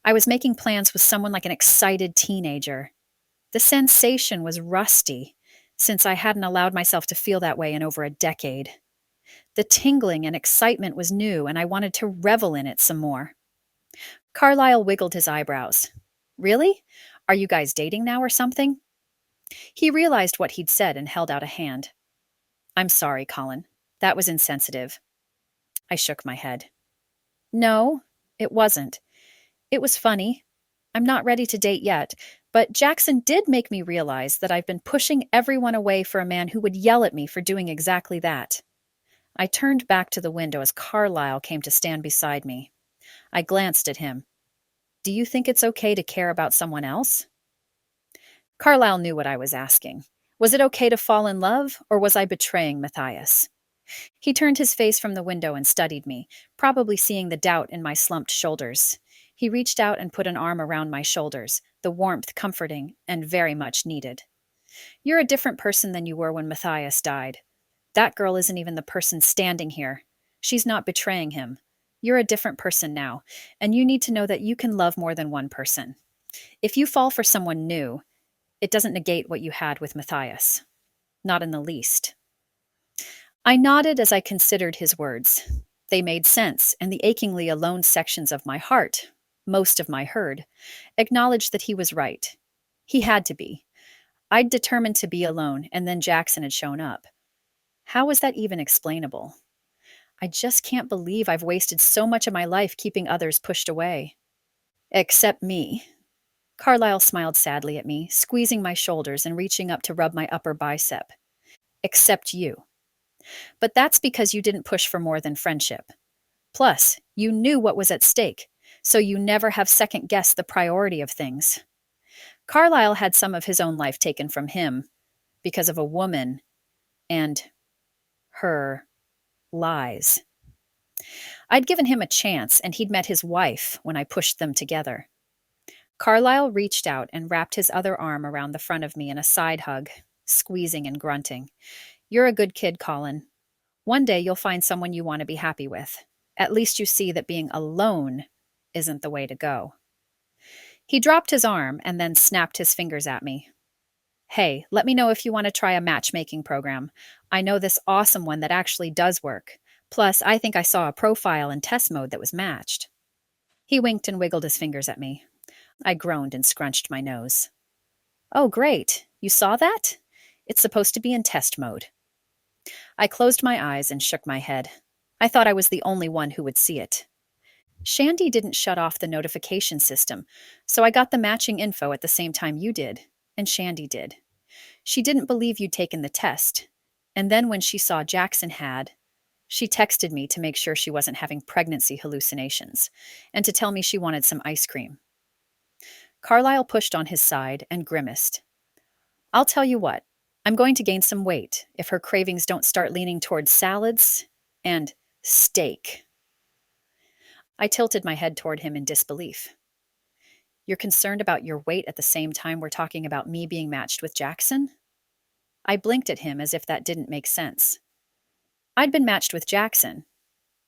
I was making plans with someone like an excited teenager. The sensation was rusty, since I hadn't allowed myself to feel that way in over a decade. The tingling and excitement was new, and I wanted to revel in it some more. Carlyle wiggled his eyebrows. Really? Are you guys dating now or something? He realized what he'd said and held out a hand. I'm sorry, Colin. That was insensitive. I shook my head. No, it wasn't. It was funny. I'm not ready to date yet, but Jaxon did make me realize that I've been pushing everyone away for a man who would yell at me for doing exactly that. I turned back to the window as Carlyle came to stand beside me. I glanced at him. Do you think it's okay to care about someone else? Carlyle knew what I was asking. Was it okay to fall in love, or was I betraying Matthias? He turned his face from the window and studied me, probably seeing the doubt in my slumped shoulders. He reached out and put an arm around my shoulders, the warmth comforting and very much needed. You're a different person than you were when Matthias died. That girl isn't even the person standing here. She's not betraying him. You're a different person now, and you need to know that you can love more than one person. If you fall for someone new, it doesn't negate what you had with Matthias. Not in the least. I nodded as I considered his words. They made sense, and the achingly alone sections of my heart, most of my herd, acknowledged that he was right. He had to be. I'd determined to be alone, and then Jaxon had shown up. How was that even explainable? I just can't believe I've wasted so much of my life keeping others pushed away. Except me. Carlyle smiled sadly at me, squeezing my shoulders and reaching up to rub my upper bicep. Except you. But that's because you didn't push for more than friendship. Plus, you knew what was at stake, so you never have second-guessed the priority of things. Carlyle had some of his own life taken from him because of a woman and her lies. I'd given him a chance, and he'd met his wife when I pushed them together. Carlyle reached out and wrapped his other arm around the front of me in a side hug, squeezing and grunting. You're a good kid, Colin. One day you'll find someone you want to be happy with. At least you see that being alone isn't the way to go. He dropped his arm and then snapped his fingers at me. Hey, let me know if you want to try a matchmaking program. I know this awesome one that actually does work. Plus, I think I saw a profile in test mode that was matched. He winked and wiggled his fingers at me. I groaned and scrunched my nose. Oh, great. You saw that? It's supposed to be in test mode. I closed my eyes and shook my head. I thought I was the only one who would see it. Shandy didn't shut off the notification system, so I got the matching info at the same time you did, and Shandy did. She didn't believe you'd taken the test, and then when she saw Jaxon had, she texted me to make sure she wasn't having pregnancy hallucinations, and to tell me she wanted some ice cream. Carlyle pushed on his side and grimaced. I'll tell you what, I'm going to gain some weight if her cravings don't start leaning towards salads and steak. I tilted my head toward him in disbelief. You're concerned about your weight at the same time we're talking about me being matched with Jaxon? I blinked at him as if that didn't make sense. I'd been matched with Jaxon,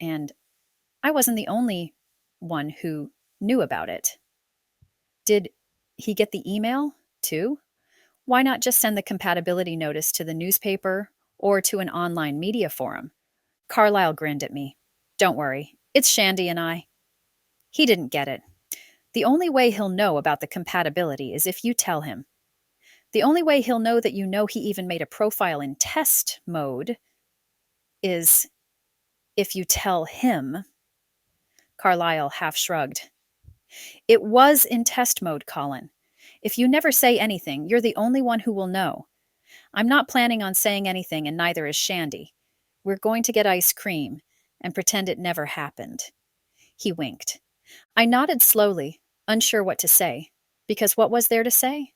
and I wasn't the only one who knew about it. Did he get the email, too? Why not just send the compatibility notice to the newspaper or to an online media forum? Carlyle grinned at me. Don't worry, it's Shandy and I. He didn't get it. The only way he'll know about the compatibility is if you tell him. The only way he'll know that you know he even made a profile in test mode is If you tell him, Carlyle half shrugged. It was in test mode, Colin. If you never say anything, you're the only one who will know. I'm not planning on saying anything, and neither is Shandy. We're going to get ice cream and pretend it never happened. He winked. I nodded slowly, unsure what to say, because what was there to say?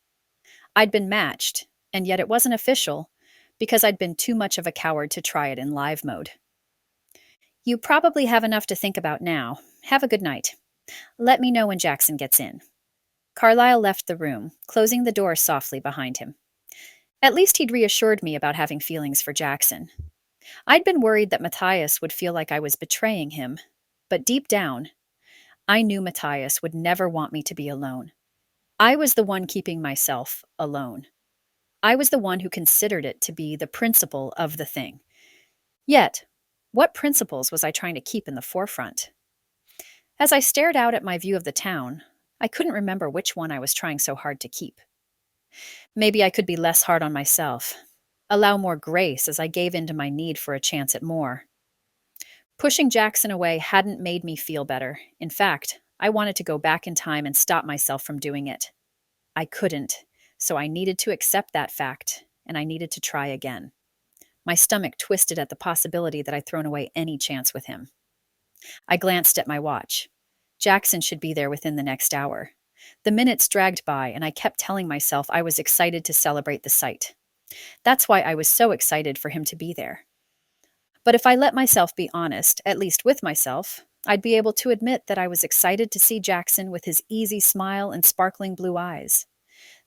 I'd been matched, and yet it wasn't official, because I'd been too much of a coward to try it in live mode. You probably have enough to think about now. Have a good night. Let me know when Jaxon gets in. Carlyle left the room, closing the door softly behind him. At least he'd reassured me about having feelings for Jaxon. I'd been worried that Matthias would feel like I was betraying him, but deep down, I knew Matthias would never want me to be alone. I was the one keeping myself alone. I was the one who considered it to be the principle of the thing. Yet, what principles was I trying to keep in the forefront? As I stared out at my view of the town, I couldn't remember which one I was trying so hard to keep. Maybe I could be less hard on myself, allow more grace as I gave in to my need for a chance at more. Pushing Jaxon away hadn't made me feel better. In fact, I wanted to go back in time and stop myself from doing it. I couldn't, so I needed to accept that fact, and I needed to try again. My stomach twisted at the possibility that I'd thrown away any chance with him. I glanced at my watch. Jaxon should be there within the next hour. The minutes dragged by, and I kept telling myself I was excited to celebrate the sight. That's why I was so excited for him to be there. But if I let myself be honest, at least with myself, I'd be able to admit that I was excited to see Jaxon with his easy smile and sparkling blue eyes.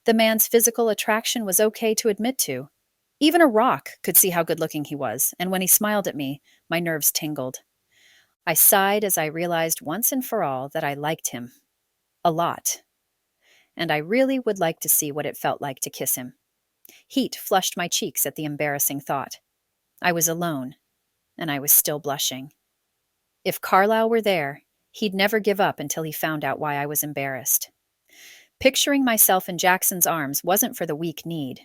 The man's physical attraction was okay to admit to. Even a rock could see how good-looking he was, and when he smiled at me, my nerves tingled. I sighed as I realized once and for all that I liked him. A lot. And I really would like to see what it felt like to kiss him. Heat flushed my cheeks at the embarrassing thought. I was alone, and I was still blushing. If Carlyle were there, he'd never give up until he found out why I was embarrassed. Picturing myself in Jaxon's arms wasn't for the weak-kneed.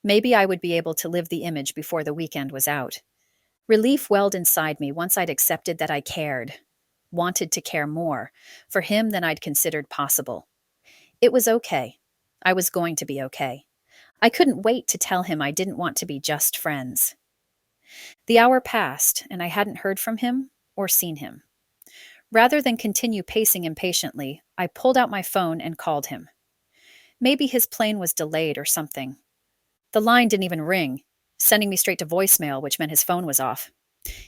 Maybe I would be able to live the image before the weekend was out. Relief welled inside me once I'd accepted that I cared, wanted to care more, for him than I'd considered possible. It was okay. I was going to be okay. I couldn't wait to tell him I didn't want to be just friends. The hour passed, and I hadn't heard from him or seen him. Rather than continue pacing impatiently, I pulled out my phone and called him. Maybe his plane was delayed or something. The line didn't even ring, sending me straight to voicemail, which meant his phone was off.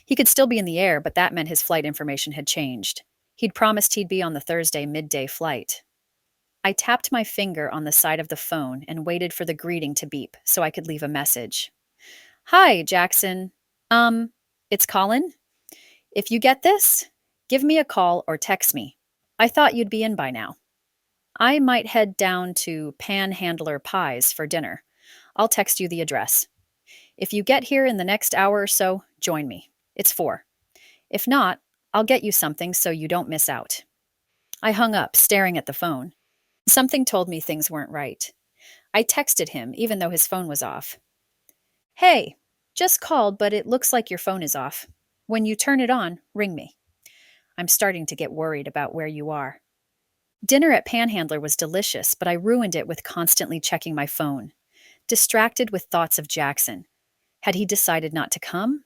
He could still be in the air, but that meant his flight information had changed. He'd promised he'd be on the Thursday midday flight. I tapped my finger on the side of the phone and waited for the greeting to beep so I could leave a message. Hi, Jaxon. It's Colin? If you get this, give me a call or text me. I thought you'd be in by now. I might head down to Panhandler Pies for dinner. I'll text you the address. If you get here in the next hour or so, join me. It's 4. If not, I'll get you something so you don't miss out. I hung up, staring at the phone. Something told me things weren't right. I texted him, even though his phone was off. Hey, just called, but it looks like your phone is off. When you turn it on, ring me. I'm starting to get worried about where you are. Dinner at Panhandler was delicious, but I ruined it with constantly checking my phone. Distracted with thoughts of Jaxon. Had he decided not to come?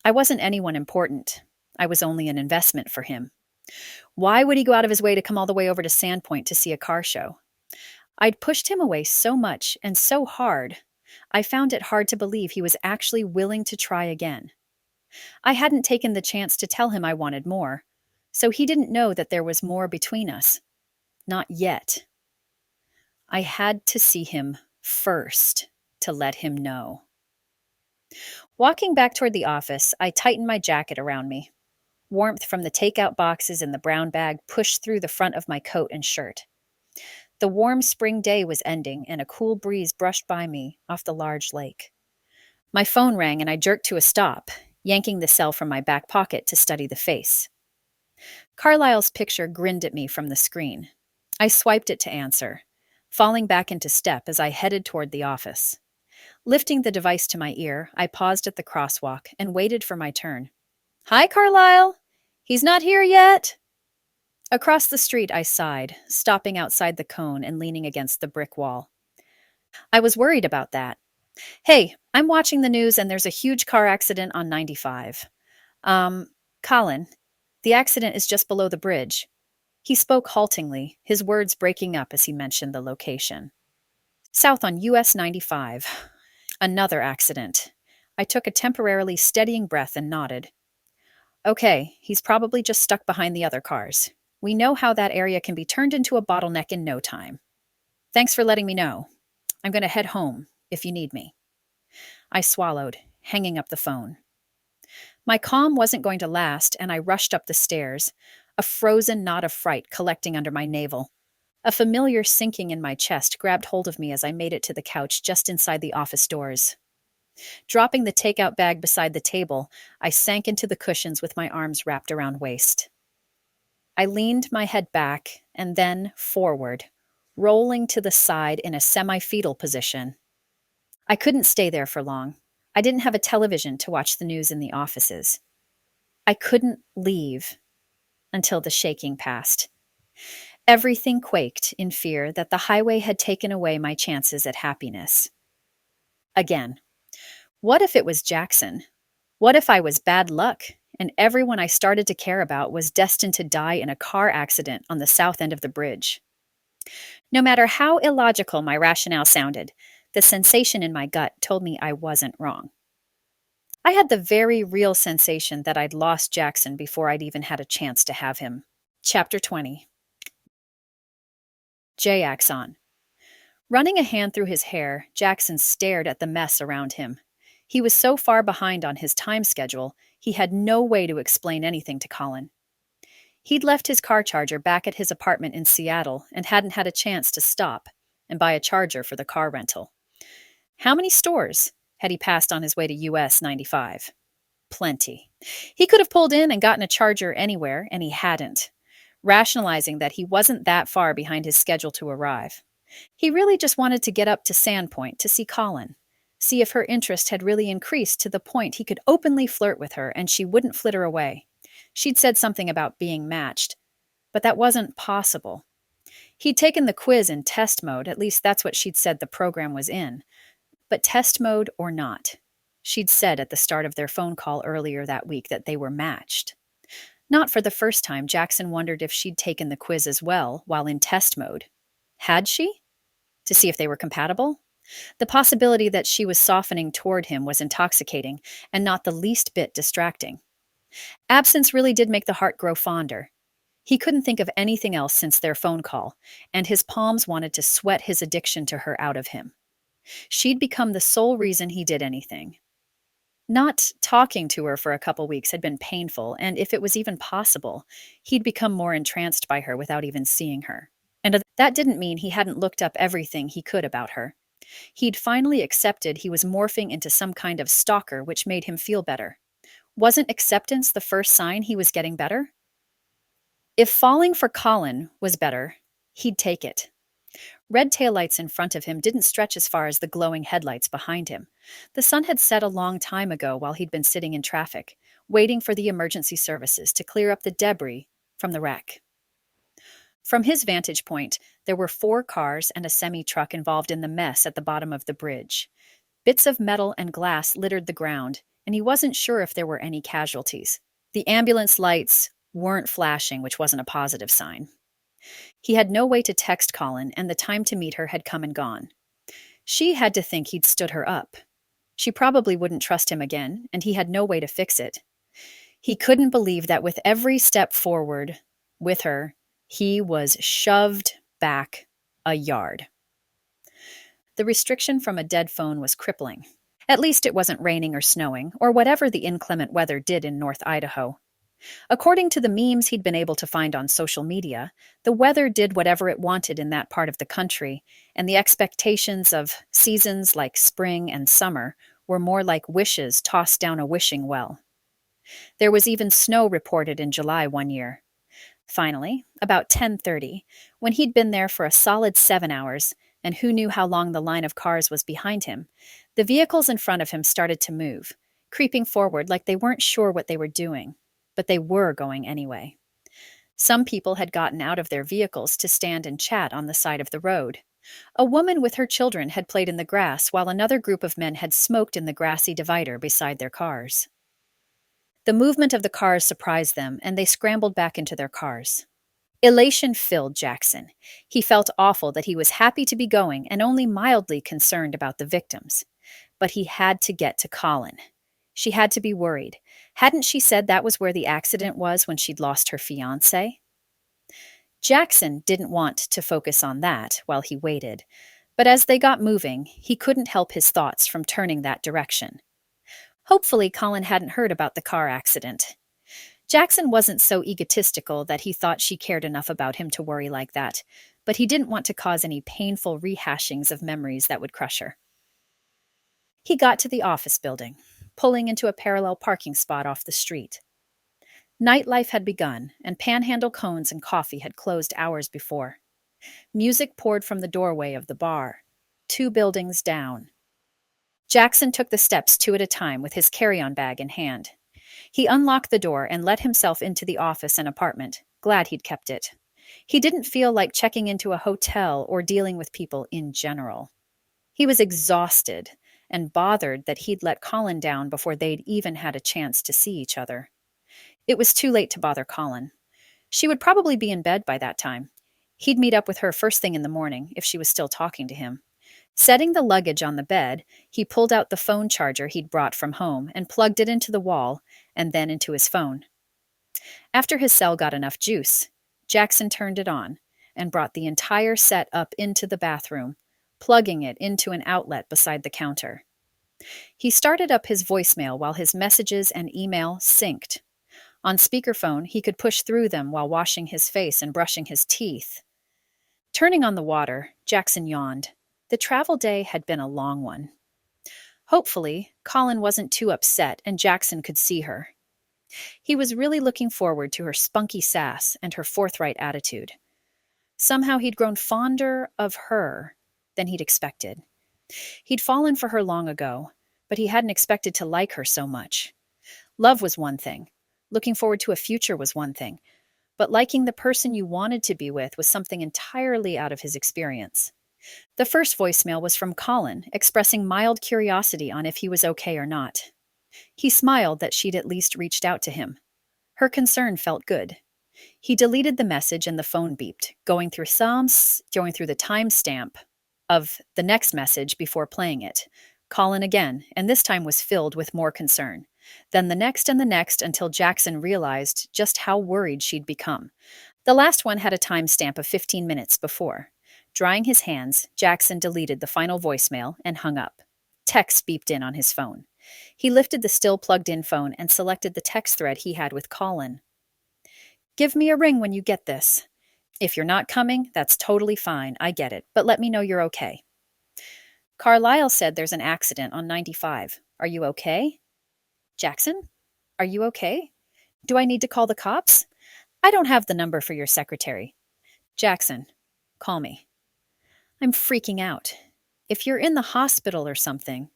I wasn't anyone important. I was only an investment for him. Why would he go out of his way to come all the way over to Sandpoint to see a car show? I'd pushed him away so much and so hard, I found it hard to believe he was actually willing to try again. I hadn't taken the chance to tell him I wanted more, so he didn't know that there was more between us. Not yet. I had to see him first to let him know. Walking back toward the office, I tightened my jacket around me. Warmth from the takeout boxes in the brown bag pushed through the front of my coat and shirt. The warm spring day was ending, and a cool breeze brushed by me off the large lake. My phone rang, and I jerked to a stop, yanking the cell from my back pocket to study the face. Carlyle's picture grinned at me from the screen. I swiped it to answer, falling back into step as I headed toward the office. Lifting the device to my ear, I paused at the crosswalk and waited for my turn. Hi, Carlisle. He's not here yet. Across the street, I sighed, stopping outside the cone and leaning against the brick wall. I was worried about that. Hey, I'm watching the news and there's a huge car accident on 95. Um, Colin, the accident is just below the bridge. He spoke haltingly, his words breaking up as he mentioned the location. South on US 95. Another accident. I took a temporarily steadying breath and nodded. Okay, he's probably just stuck behind the other cars. We know how that area can be turned into a bottleneck in no time. Thanks for letting me know. I'm going to head home if you need me. I swallowed, hanging up the phone. My calm wasn't going to last, and I rushed up the stairs, a frozen knot of fright collecting under my navel. A familiar sinking in my chest grabbed hold of me as I made it to the couch just inside the office doors. Dropping the takeout bag beside the table, I sank into the cushions with my arms wrapped around waist. I leaned my head back and then forward, rolling to the side in a semi-fetal position. I couldn't stay there for long. I didn't have a television to watch the news in the offices. I couldn't leave until the shaking passed. Everything quaked in fear that the highway had taken away my chances at happiness. Again, what if it was Jaxon? What if I was bad luck and everyone I started to care about was destined to die in a car accident on the south end of the bridge? No matter how illogical my rationale sounded, the sensation in my gut told me I wasn't wrong. I had the very real sensation that I'd lost Jaxon before I'd even had a chance to have him. Chapter 20. Jaxon. Running a hand through his hair, Jaxon stared at the mess around him. He was so far behind on his time schedule, he had no way to explain anything to Colin. He'd left his car charger back at his apartment in Seattle and hadn't had a chance to stop and buy a charger for the car rental. How many stores had he passed on his way to US 95? Plenty. He could have pulled in and gotten a charger anywhere, and he hadn't, rationalizing that he wasn't that far behind his schedule to arrive. He really just wanted to get up to Sandpoint to see Colin, see if her interest had really increased to the point he could openly flirt with her and she wouldn't flitter away. She'd said something about being matched, but that wasn't possible. He'd taken the quiz in test mode, at least that's what she'd said the program was in. But test mode or not, she'd said at the start of their phone call earlier that week that they were matched. Not for the first time, Jaxon wondered if she'd taken the quiz as well while in test mode. Had she? To see if they were compatible? The possibility that she was softening toward him was intoxicating and not the least bit distracting. Absence really did make the heart grow fonder. He couldn't think of anything else since their phone call, and his palms wanted to sweat his addiction to her out of him. She'd become the sole reason he did anything. Not talking to her for a couple weeks had been painful, and if it was even possible, he'd become more entranced by her without even seeing her. And that didn't mean he hadn't looked up everything he could about her. He'd finally accepted he was morphing into some kind of stalker, which made him feel better. Wasn't acceptance the first sign he was getting better? If falling for Colin was better, he'd take it. Red taillights in front of him didn't stretch as far as the glowing headlights behind him. The sun had set a long time ago while he'd been sitting in traffic, waiting for the emergency services to clear up the debris from the wreck. From his vantage point, there were 4 cars and a semi-truck involved in the mess at the bottom of the bridge. Bits of metal and glass littered the ground, and he wasn't sure if there were any casualties. The ambulance lights weren't flashing, which wasn't a positive sign. He had no way to text Colin, and the time to meet her had come and gone. She had to think he'd stood her up. She probably wouldn't trust him again, and he had no way to fix it. He couldn't believe that with every step forward with her, he was shoved back a yard. The restriction from a dead phone was crippling. At least it wasn't raining or snowing, or whatever the inclement weather did in North Idaho. According to the memes he'd been able to find on social media, the weather did whatever it wanted in that part of the country, and the expectations of seasons like spring and summer were more like wishes tossed down a wishing well. There was even snow reported in July one year. Finally, about 10:30, when he'd been there for a solid 7 hours, and who knew how long the line of cars was behind him, the vehicles in front of him started to move, creeping forward like they weren't sure what they were doing, but they were going anyway. Some people had gotten out of their vehicles to stand and chat on the side of the road. A woman with her children had played in the grass while another group of men had smoked in the grassy divider beside their cars. The movement of the cars surprised them, and they scrambled back into their cars. Elation filled Jaxon. He felt awful that he was happy to be going and only mildly concerned about the victims. But he had to get to Colin. She had to be worried. Hadn't she said that was where the accident was when she'd lost her fiancé? Jaxon didn't want to focus on that while he waited, but as they got moving, he couldn't help his thoughts from turning that direction. Hopefully, Colin hadn't heard about the car accident. Jaxon wasn't so egotistical that he thought she cared enough about him to worry like that, but he didn't want to cause any painful rehashings of memories that would crush her. He got to the office building, pulling into a parallel parking spot off the street. Nightlife had begun, and Panhandle cones and coffee had closed hours before. Music poured from the doorway of the bar, 2 buildings down. Jaxon took the steps 2 at a time with his carry-on bag in hand. He unlocked the door and let himself into the office and apartment, glad he'd kept it. He didn't feel like checking into a hotel or dealing with people in general. He was exhausted and bothered that he'd let Colin down before they'd even had a chance to see each other. It was too late to bother Colin. She would probably be in bed by that time. He'd meet up with her first thing in the morning, if she was still talking to him. Setting the luggage on the bed, he pulled out the phone charger he'd brought from home and plugged it into the wall and then into his phone. After his cell got enough juice, Jaxon turned it on and brought the entire set up into the bathroom, plugging it into an outlet beside the counter. He started up his voicemail while his messages and email synced. On speakerphone, he could push through them while washing his face and brushing his teeth. Turning on the water, Jaxon yawned. The travel day had been a long one. Hopefully, Colin wasn't too upset and Jaxon could see her. He was really looking forward to her spunky sass and her forthright attitude. Somehow he'd grown fonder of her than he'd expected. He'd fallen for her long ago, but he hadn't expected to like her so much. Love was one thing. Looking forward to a future was one thing. But liking the person you wanted to be with was something entirely out of his experience. The first voicemail was from Colin, expressing mild curiosity on if he was okay or not. He smiled that she'd at least reached out to him. Her concern felt good. He deleted the message and the phone beeped, going through the timestamp of the next message before playing it. Colin again, and this time was filled with more concern. Then the next and the next until Jaxon realized just how worried she'd become. The last one had a timestamp of 15 minutes before. Drying his hands, Jaxon deleted the final voicemail and hung up. Text beeped in on his phone. He lifted the still plugged-in phone and selected the text thread he had with Colin. "Give me a ring when you get this. If you're not coming, that's totally fine, I get it, but let me know you're okay. Carlisle said there's an accident on 95. Are you okay? Jaxon? Are you okay? Do I need to call the cops? I don't have the number for your secretary. Jaxon, call me. I'm freaking out. If you're in the hospital or something,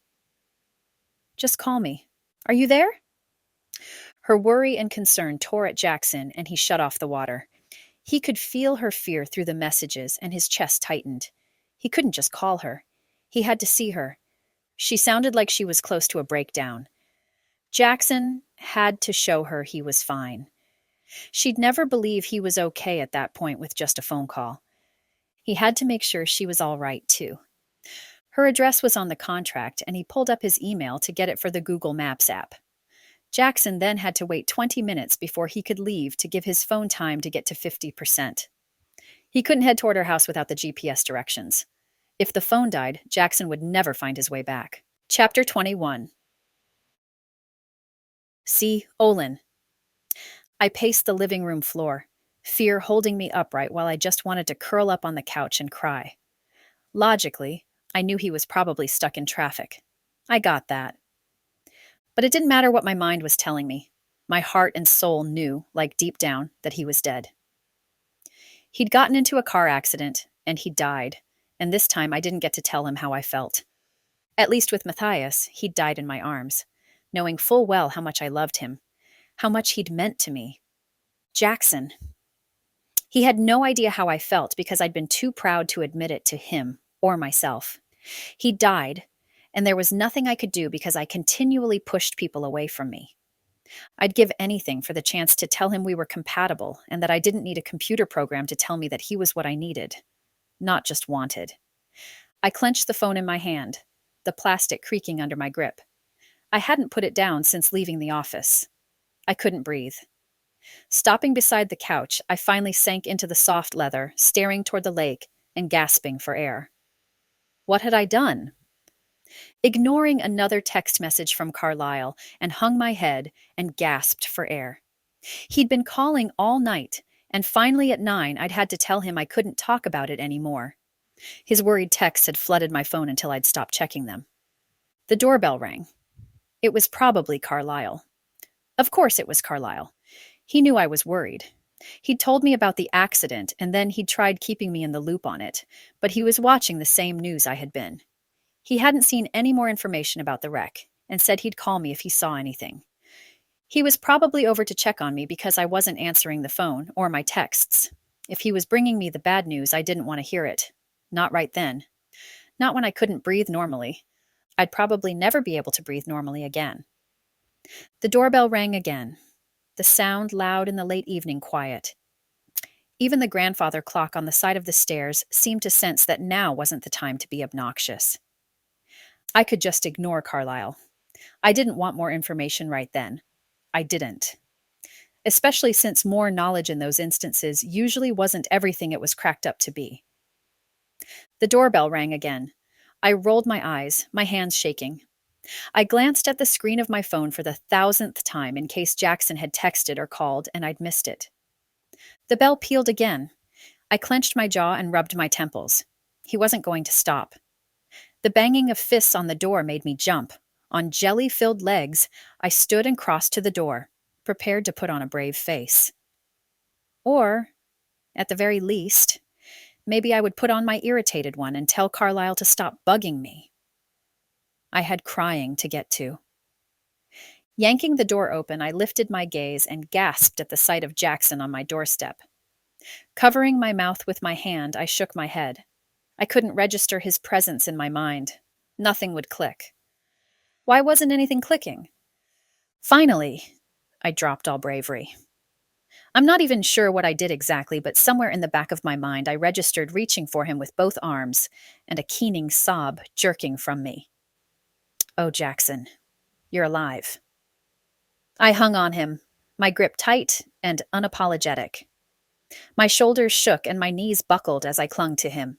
just call me. Are you there?" Her worry and concern tore at Jaxon, and he shut off the water. He could feel her fear through the messages, and his chest tightened. He couldn't just call her. He had to see her. She sounded like she was close to a breakdown. Jaxon had to show her he was fine. She'd never believe he was okay at that point with just a phone call. He had to make sure she was all right, too. Her address was on the contract, and he pulled up his email to get it for the Google Maps app. Jaxon then had to wait 20 minutes before he could leave to give his phone time to get to 50%. He couldn't head toward her house without the GPS directions. If the phone died, Jaxon would never find his way back. Chapter 21. See, Olin. I paced the living room floor, fear holding me upright while I just wanted to curl up on the couch and cry. Logically, I knew he was probably stuck in traffic. I got that. But it didn't matter what my mind was telling me. My heart and soul knew, like deep down, that he was dead. He'd gotten into a car accident, and he died, and this time I didn't get to tell him how I felt. At least with Matthias, he'd died in my arms. knowing full well how much I loved him, how much he'd meant to me. Jaxon. He had no idea how I felt because I'd been too proud to admit it to him or myself. He died, and there was nothing I could do because I continually pushed people away from me. I'd give anything for the chance to tell him we were compatible and that I didn't need a computer program to tell me that he was what I needed, not just wanted. I clenched the phone in my hand, the plastic creaking under my grip. I hadn't put it down since leaving the office. I couldn't breathe. Stopping beside the couch, I finally sank into the soft leather, staring toward the lake and gasping for air. What had I done? Ignoring another text message from Carlisle, and hung my head and gasped for air. He'd been calling all night, and finally at 9 I'd had to tell him I couldn't talk about it anymore. His worried texts had flooded my phone until I'd stopped checking them. The doorbell rang. It was probably Carlisle. Of course it was Carlisle. He knew I was worried. He'd told me about the accident, and then he'd tried keeping me in the loop on it, but he was watching the same news I had been. He hadn't seen any more information about the wreck, and said he'd call me if he saw anything. He was probably over to check on me because I wasn't answering the phone or my texts. If he was bringing me the bad news, I didn't want to hear it. Not right then. Not when I couldn't breathe normally. I'd probably never be able to breathe normally again. The doorbell rang again, the sound loud in the late evening quiet. Even the grandfather clock on the side of the stairs seemed to sense that now wasn't the time to be obnoxious. I could just ignore Carlisle. I didn't want more information right then. I didn't. Especially since more knowledge in those instances usually wasn't everything it was cracked up to be. The doorbell rang again. I rolled my eyes, my hands shaking. I glanced at the screen of my phone for the 1,000th time in case Jaxon had texted or called and I'd missed it. The bell pealed again. I clenched my jaw and rubbed my temples. He wasn't going to stop. The banging of fists on the door made me jump. On jelly-filled legs, I stood and crossed to the door, prepared to put on a brave face. Or, at the very least, maybe I would put on my irritated one and tell Carlisle to stop bugging me. I had crying to get to. Yanking the door open, I lifted my gaze and gasped at the sight of Jaxon on my doorstep. Covering my mouth with my hand, I shook my head. I couldn't register his presence in my mind. Nothing would click. Why wasn't anything clicking? Finally, I dropped all bravery. I'm not even sure what I did exactly, but somewhere in the back of my mind I registered reaching for him with both arms and a keening sob jerking from me. Oh, Jaxon, you're alive. I hung on him, my grip tight and unapologetic. My shoulders shook and my knees buckled as I clung to him.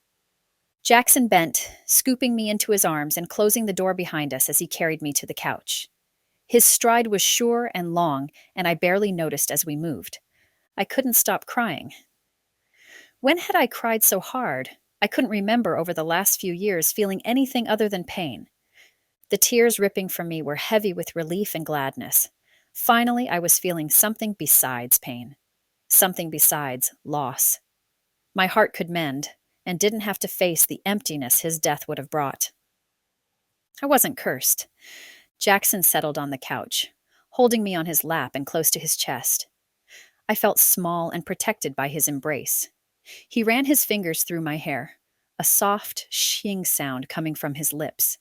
Jaxon bent, scooping me into his arms and closing the door behind us as he carried me to the couch. His stride was sure and long, and I barely noticed as we moved. I couldn't stop crying. When had I cried so hard? I couldn't remember over the last few years feeling anything other than pain. The tears ripping from me were heavy with relief and gladness. Finally, I was feeling something besides pain. Something besides loss. My heart could mend, and didn't have to face the emptiness his death would have brought. I wasn't cursed. Jaxon settled on the couch, holding me on his lap and close to his chest. I felt small and protected by his embrace. He ran his fingers through my hair, a soft shing sound coming from his lips.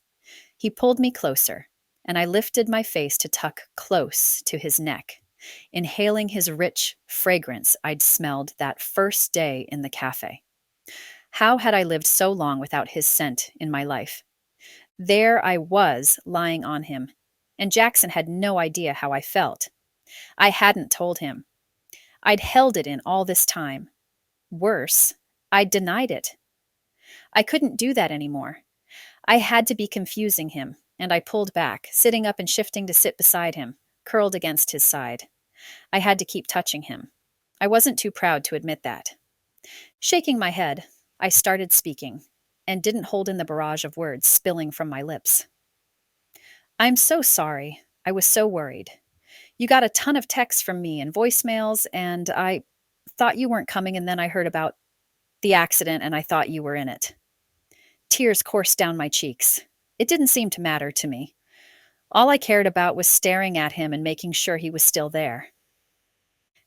He pulled me closer, and I lifted my face to tuck close to his neck, inhaling his rich fragrance I'd smelled that first day in the cafe. How had I lived so long without his scent in my life? There I was, lying on him, and Jaxon had no idea how I felt. I hadn't told him. I'd held it in all this time. Worse, I'd denied it. I couldn't do that anymore. I had to be confusing him, and I pulled back, sitting up and shifting to sit beside him, curled against his side. I had to keep touching him. I wasn't too proud to admit that. Shaking my head, I started speaking, and didn't hold in the barrage of words spilling from my lips. I'm so sorry. I was so worried. You got a ton of texts from me and voicemails, and I thought you weren't coming, and then I heard about the accident, and I thought you were in it. Tears coursed down my cheeks. It didn't seem to matter to me. All I cared about was staring at him and making sure he was still there.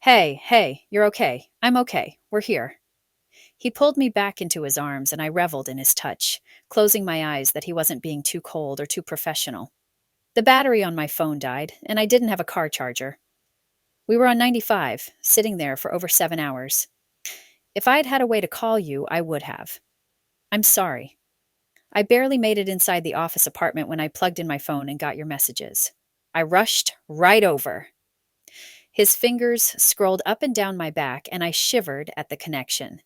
Hey, hey, you're okay. I'm okay. We're here. He pulled me back into his arms, and I reveled in his touch, closing my eyes that he wasn't being too cold or too professional. The battery on my phone died, and I didn't have a car charger. We were on 95, sitting there for over 7 hours. If I had had a way to call you, I would have. I'm sorry. I barely made it inside the office apartment when I plugged in my phone and got your messages. I rushed right over. His fingers scrolled up and down my back, and I shivered at the connection.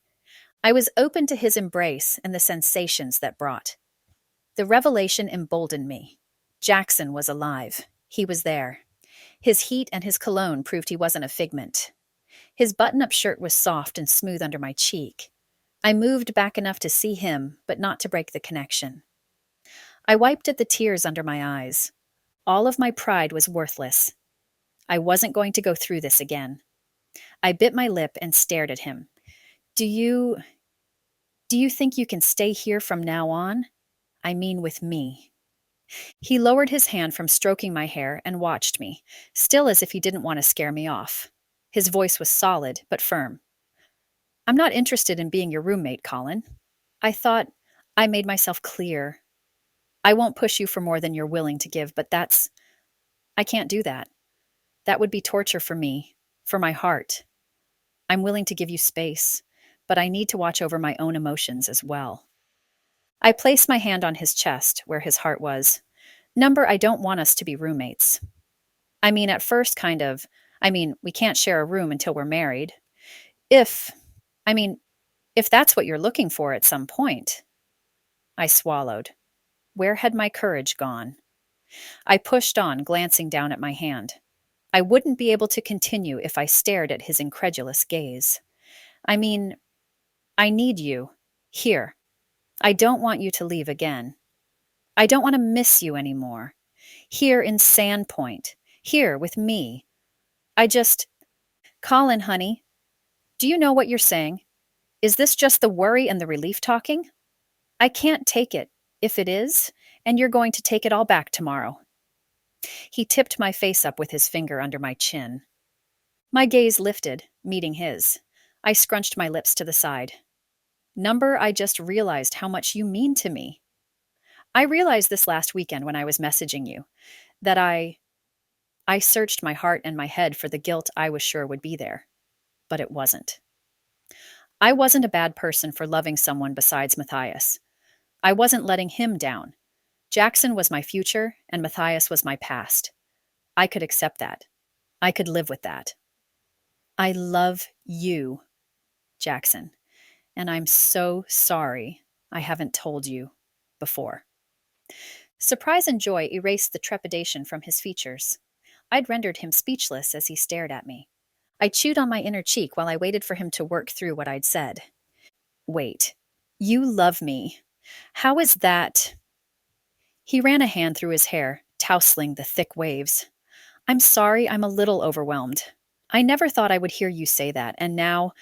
I was open to his embrace and the sensations that brought. The revelation emboldened me. Jaxon was alive. He was there. His heat and his cologne proved he wasn't a figment. His button-up shirt was soft and smooth under my cheek. I moved back enough to see him, but not to break the connection. I wiped at the tears under my eyes. All of my pride was worthless. I wasn't going to go through this again. I bit my lip and stared at him. Do you think you can stay here from now on? I mean with me. He lowered his hand from stroking my hair and watched me, still as if he didn't want to scare me off. His voice was solid, but firm. I'm not interested in being your roommate, Colin. I thought I made myself clear. I won't push you for more than you're willing to give, but I can't do that. That would be torture for me, for my heart. I'm willing to give you space, but I need to watch over my own emotions as well. I placed my hand on his chest, where his heart was. Number, I don't want us to be roommates. I mean, at first, kind of. I mean, we can't share a room until we're married. If, I mean, if that's what you're looking for at some point. I swallowed. Where had my courage gone? I pushed on, glancing down at my hand. I wouldn't be able to continue if I stared at his incredulous gaze. I mean, I need you. Here. I don't want you to leave again. I don't want to miss you anymore. Here in Sandpoint. Here with me. I just... Colin, honey, do you know what you're saying? Is this just the worry and the relief talking? I can't take it, if it is, and you're going to take it all back tomorrow. He tipped my face up with his finger under my chin. My gaze lifted, meeting his. I scrunched my lips to the side. Number, I just realized how much you mean to me. I realized this last weekend when I was messaging you, that I searched my heart and my head for the guilt I was sure would be there. But it wasn't. I wasn't a bad person for loving someone besides Matthias. I wasn't letting him down. Jaxon was my future, and Matthias was my past. I could accept that. I could live with that. I love you, Jaxon, and I'm so sorry I haven't told you before. Surprise and joy erased the trepidation from his features. I'd rendered him speechless as he stared at me. I chewed on my inner cheek while I waited for him to work through what I'd said. Wait, you love me. How is that? He ran a hand through his hair, tousling the thick waves. I'm sorry, I'm a little overwhelmed. I never thought I would hear you say that, and now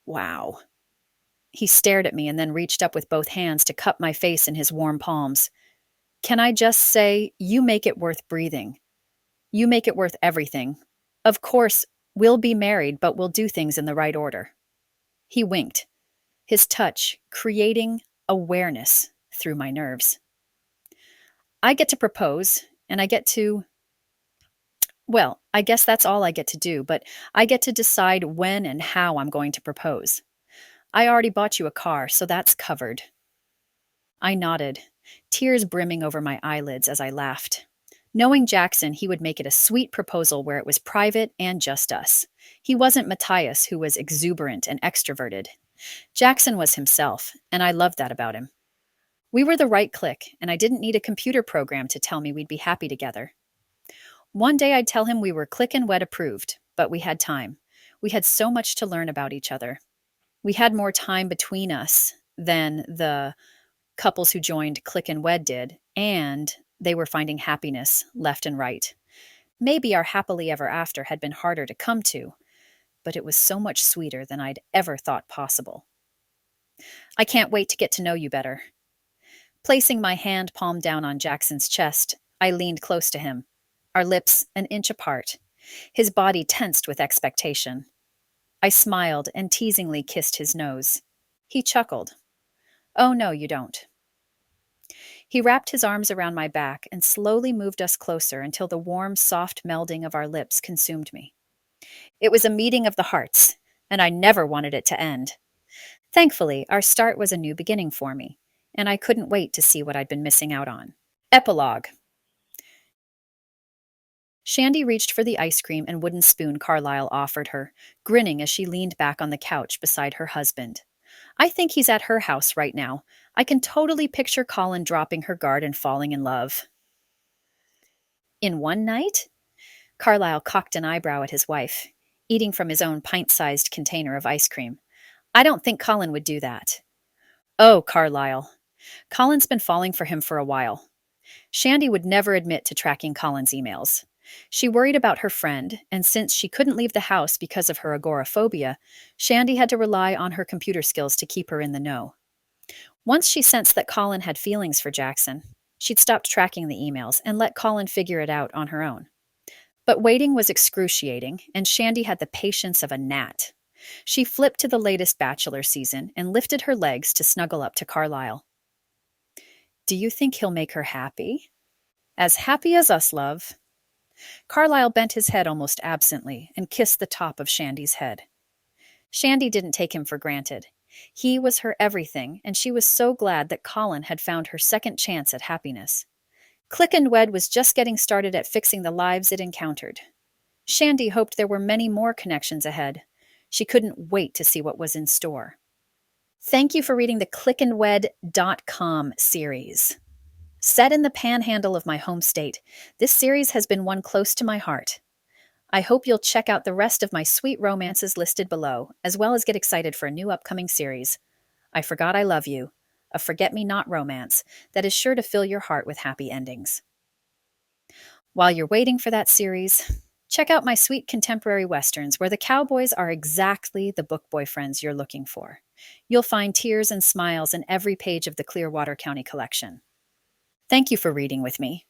wow. He stared at me and then reached up with both hands to cup my face in his warm palms. Can I just say, you make it worth breathing. You make it worth everything. Of course, we'll be married, but we'll do things in the right order. He winked, his touch creating awareness through my nerves. I get to propose, and I get to... Well, I guess that's all I get to do, but I get to decide when and how I'm going to propose. I already bought you a car, so that's covered. I nodded, tears brimming over my eyelids as I laughed. Knowing Jaxon, he would make it a sweet proposal where it was private and just us. He wasn't Matthias, who was exuberant and extroverted. Jaxon was himself, and I loved that about him. We were the right clique, and I didn't need a computer program to tell me we'd be happy together. One day I'd tell him we were Click and Wed approved, but we had time. We had so much to learn about each other. We had more time between us than the couples who joined Click and Wed did, and they were finding happiness left and right. Maybe our happily ever after had been harder to come to, but it was so much sweeter than I'd ever thought possible. I can't wait to get to know you better. Placing my hand palm down on Jackson's chest, I leaned close to him, our lips an inch apart, his body tensed with expectation. I smiled and teasingly kissed his nose. He chuckled. Oh, no, you don't. He wrapped his arms around my back and slowly moved us closer until the warm, soft melding of our lips consumed me. It was a meeting of the hearts, and I never wanted it to end. Thankfully, our start was a new beginning for me, and I couldn't wait to see what I'd been missing out on. Epilogue. Shandy reached for the ice cream and wooden spoon Carlyle offered her, grinning as she leaned back on the couch beside her husband. I think he's at her house right now. I can totally picture Colin dropping her guard and falling in love. In one night? Carlyle cocked an eyebrow at his wife, eating from his own pint-sized container of ice cream. I don't think Colin would do that. Oh, Carlyle. Colin's been falling for him for a while. Shandy would never admit to tracking Colin's emails. She worried about her friend, and since she couldn't leave the house because of her agoraphobia, Shandy had to rely on her computer skills to keep her in the know. Once she sensed that Colin had feelings for Jaxon, she'd stopped tracking the emails and let Colin figure it out on her own. But waiting was excruciating, and Shandy had the patience of a gnat. She flipped to the latest Bachelor season and lifted her legs to snuggle up to Carlyle. Do you think he'll make her happy? As happy as us, love. Carlyle bent his head almost absently and kissed the top of Shandy's head. Shandy didn't take him for granted. He was her everything, and she was so glad that Colin had found her second chance at happiness. Click and Wed was just getting started at fixing the lives it encountered. Shandy hoped there were many more connections ahead. She couldn't wait to see what was in store. Thank you for reading the clickandwed.com series. Set in the panhandle of my home state, this series has been one close to my heart. I hope you'll check out the rest of my sweet romances listed below, as well as get excited for a new upcoming series, I Forgot I Love You, a forget-me-not romance that is sure to fill your heart with happy endings. While you're waiting for that series, check out my sweet contemporary westerns where the cowboys are exactly the book boyfriends you're looking for. You'll find tears and smiles in every page of the Clearwater County collection. Thank you for reading with me.